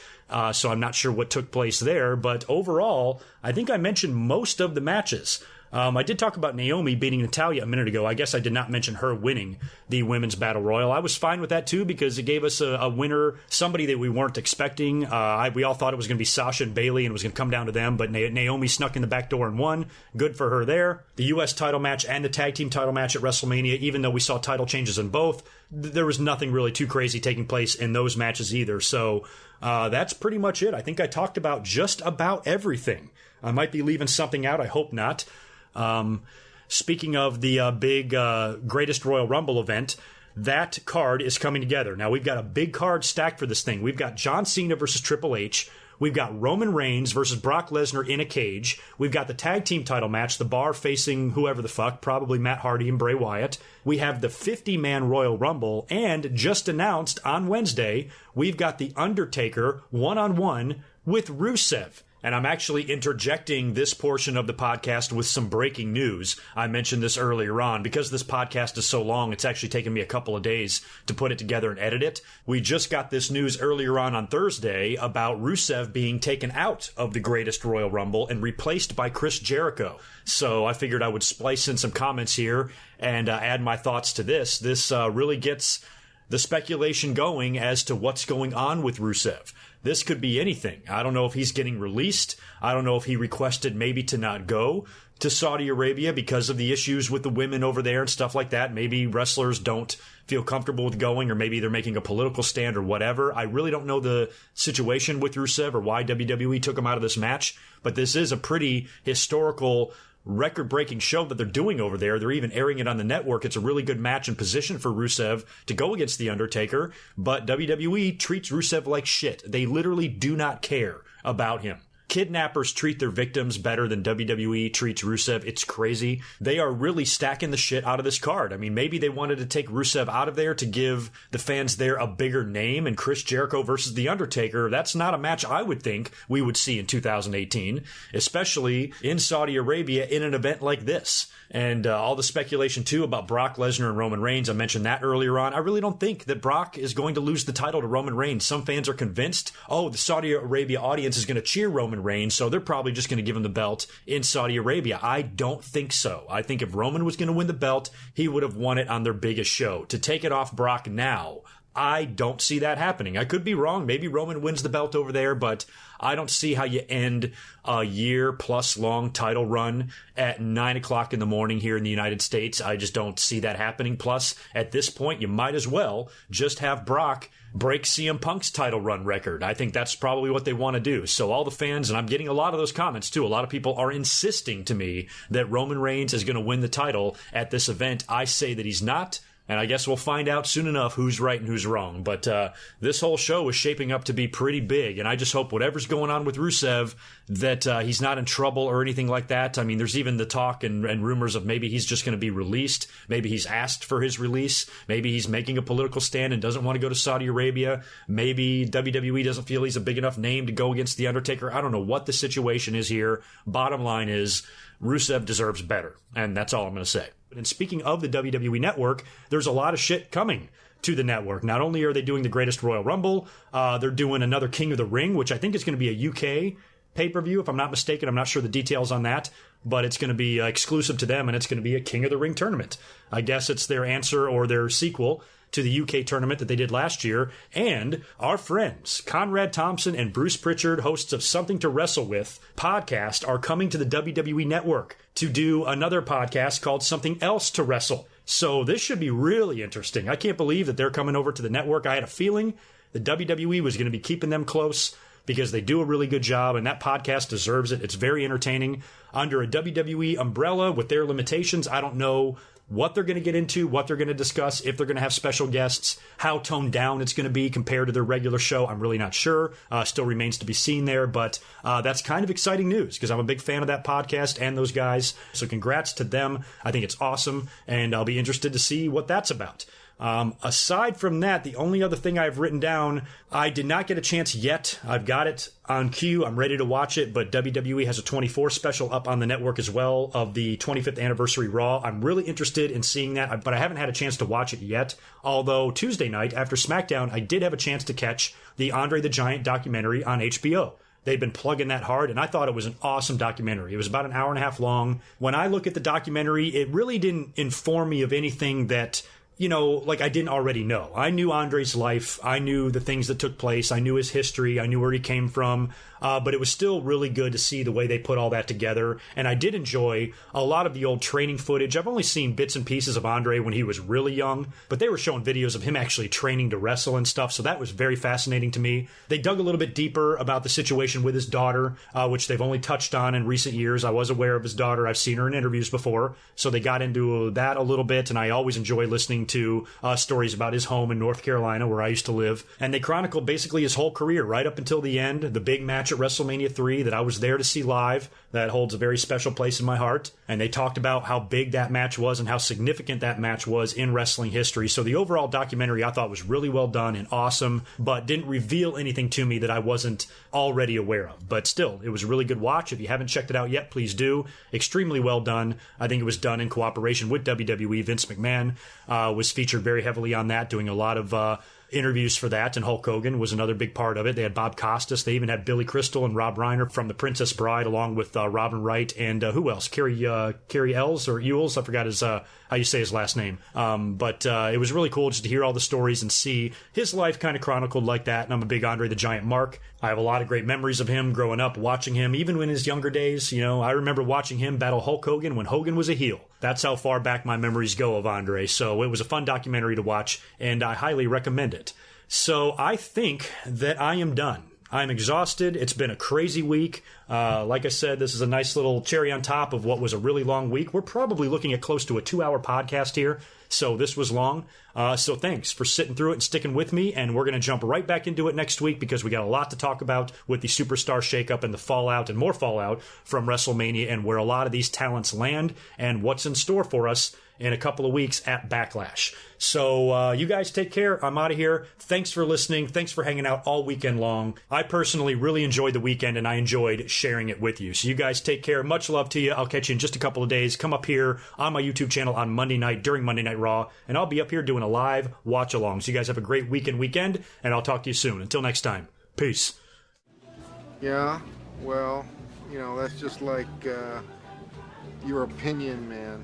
so I'm not sure what took place there. But overall, I think I mentioned most of the matches. I did talk about Naomi beating Natalya a minute ago. I guess I did not mention her winning the Women's Battle Royal. I was fine with that, too, because it gave us a winner, somebody that we weren't expecting. We all thought it was going to be Sasha and Bayley and it was going to come down to them, but Naomi snuck in the back door and won. Good for her there. The U.S. title match and the tag team title match at WrestleMania, even though we saw title changes in both, there was nothing really too crazy taking place in those matches either. So that's pretty much it. I think I talked about just about everything. I might be leaving something out. I hope not. Speaking of the big Greatest Royal Rumble event, that card is coming together. Now, we've got a big card stacked for this thing. We've got John Cena versus Triple H. We've got Roman Reigns versus Brock Lesnar in a cage. We've got the tag team title match, the Bar facing whoever the fuck, probably Matt Hardy and Bray Wyatt. We have the 50-man Royal Rumble, and just announced on Wednesday, we've got the Undertaker one-on-one with Rusev. And I'm actually interjecting this portion of the podcast with some breaking news. I mentioned this earlier on. Because this podcast is so long, it's actually taken me a couple of days to put it together and edit it. We just got this news earlier on Thursday about Rusev being taken out of the Greatest Royal Rumble and replaced by Chris Jericho. So I figured I would splice in some comments here and add my thoughts to this. This really gets the speculation going as to what's going on with Rusev. This could be anything. I don't know if he's getting released. I don't know if he requested maybe to not go to Saudi Arabia because of the issues with the women over there and stuff like that. Maybe wrestlers don't feel comfortable with going, or maybe they're making a political stand or whatever. I really don't know the situation with Rusev or why WWE took him out of this match, but this is a pretty historical record-breaking show that they're doing over there. They're even airing it on the network. It's a really good match and position for Rusev to go against The Undertaker, but WWE treats Rusev like shit. They literally do not care about him. Kidnappers treat their victims better than WWE treats Rusev. It's crazy. They are really stacking the shit out of this card. I mean, maybe they wanted to take Rusev out of there to give the fans there a bigger name, and Chris Jericho versus The Undertaker, that's not a match I would think we would see in 2018, especially in Saudi Arabia in an event like this. And all the speculation, too, about Brock Lesnar and Roman Reigns, I mentioned that earlier on. I really don't think that Brock is going to lose the title to Roman Reigns. Some fans are convinced, the Saudi Arabia audience is going to cheer Roman Reigns, so they're probably just going to give him the belt in Saudi Arabia. I don't think so. I think if Roman was going to win the belt, he would have won it on their biggest show. To take it off Brock now, I don't see that happening. I could be wrong. Maybe Roman wins the belt over there, but I don't see how you end a year-plus long title run at 9 o'clock in the morning here in the United States. I just don't see that happening. Plus, at this point, you might as well just have Brock break CM Punk's title run record. I think that's probably what they want to do. So all the fans, and I'm getting a lot of those comments too, a lot of people are insisting to me that Roman Reigns is going to win the title at this event. I say that he's not. And I guess we'll find out soon enough who's right and who's wrong. But this whole show is shaping up to be pretty big. And I just hope whatever's going on with Rusev, that he's not in trouble or anything like that. I mean, there's even the talk and rumors of maybe he's just going to be released. Maybe he's asked for his release. Maybe he's making a political stand and doesn't want to go to Saudi Arabia. Maybe WWE doesn't feel he's a big enough name to go against The Undertaker. I don't know what the situation is here. Bottom line is, Rusev deserves better. And that's all I'm going to say. And speaking of the WWE Network, there's a lot of shit coming to the network. Not only are they doing the Greatest Royal Rumble, they're doing another King of the Ring, which I think is going to be a UK pay-per-view, if I'm not mistaken. I'm not sure the details on that, but it's going to be exclusive to them, and it's going to be a King of the Ring tournament. I guess it's their answer or their sequel to the UK tournament that they did last year. And our friends, Conrad Thompson and Bruce Pritchard, hosts of Something to Wrestle With podcast, are coming to the WWE Network to do another podcast called Something Else to Wrestle. So this should be really interesting. I can't believe that they're coming over to the network. I had a feeling the WWE was going to be keeping them close because they do a really good job, and that podcast deserves it. It's very entertaining. Under a WWE umbrella with their limitations, I don't know what they're going to get into, what they're going to discuss, if they're going to have special guests, how toned down it's going to be compared to their regular show. I'm really not sure. Still remains to be seen there, but that's kind of exciting news because I'm a big fan of that podcast and those guys. So congrats to them. I think it's awesome, and I'll be interested to see what that's about. Aside from that, the only other thing I've written down, I did not get a chance yet. I've got it on queue. I'm ready to watch it, but WWE has a 24 special up on the network as well of the 25th anniversary Raw. I'm really interested in seeing that, but I haven't had a chance to watch it yet. Although Tuesday night after SmackDown, I did have a chance to catch the Andre the Giant documentary on HBO. They've been plugging that hard, and I thought it was an awesome documentary. It was about an hour and a half long. When I look at the documentary, it really didn't inform me of anything that, you know, like I didn't already know. I knew Andre's life. I knew the things that took place. I knew his history. I knew where he came from. But it was still really good to see the way they put all that together. And I did enjoy a lot of the old training footage. I've only seen bits and pieces of Andre when he was really young, but they were showing videos of him actually training to wrestle and stuff. So that was very fascinating to me. They dug a little bit deeper about the situation with his daughter, which they've only touched on in recent years. I was aware of his daughter. I've seen her in interviews before. So they got into that a little bit. And I always enjoy listening to stories about his home in North Carolina, where I used to live. And they chronicled basically his whole career right up until the end, the big match at WrestleMania 3 that I was there to see live. That holds a very special place in my heart. And they talked about how big that match was and how significant that match was in wrestling history. So the overall documentary I thought was really well done and awesome, but didn't reveal anything to me that I wasn't already aware of. But still, it was a really good watch. If you haven't checked it out yet, please do. Extremely well done. I think it was done in cooperation with WWE. Vince McMahon was featured very heavily on that, doing a lot of interviews for that, and Hulk Hogan was another big part of it. They had Bob Costas. They even had Billy Crystal and Rob Reiner from The Princess Bride, along with Robin Wright and who else? Kerry Ells or Ewells. I forgot his how you say his last name. But it was really cool just to hear all the stories and see his life kind of chronicled like that. And I'm a big Andre the Giant mark. I have a lot of great memories of him growing up, watching him, even in his younger days. You know, I remember watching him battle Hulk Hogan when Hogan was a heel. That's how far back my memories go of Andre. So it was a fun documentary to watch, and I highly recommend it. So I think that I am done. I'm exhausted. It's been a crazy week. Like I said, this is a nice little cherry on top of what was a really long week. We're probably looking at close to a 2-hour podcast here. So this was long. So thanks for sitting through it and sticking with me. And we're going to jump right back into it next week because we got a lot to talk about with the Superstar Shakeup and the fallout and more fallout from WrestleMania and where a lot of these talents land and what's in store for us in a couple of weeks at Backlash. So you guys take care. I'm out of here. Thanks for listening. Thanks for hanging out all weekend long. I personally really enjoyed the weekend, and I enjoyed sharing it with you. So you guys take care. Much love to you. I'll catch you in just a couple of days. Come up here on my YouTube channel on Monday night during Monday Night Raw, and I'll be up here doing a live watch-along. So you guys have a great weekend, and I'll talk to you soon. Until next time, peace. Yeah, well, you know, that's just like your opinion, man.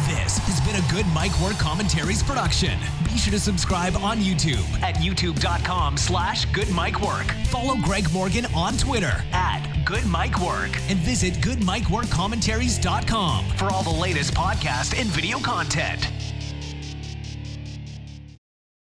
This has been a Good Mic Work Commentaries production. Be sure to subscribe on YouTube at youtube.com/GoodMicWork. Follow Greg Morgan on Twitter at GoodMicWork and visit GoodMicWorkCommentaries.com for all the latest podcast and video content.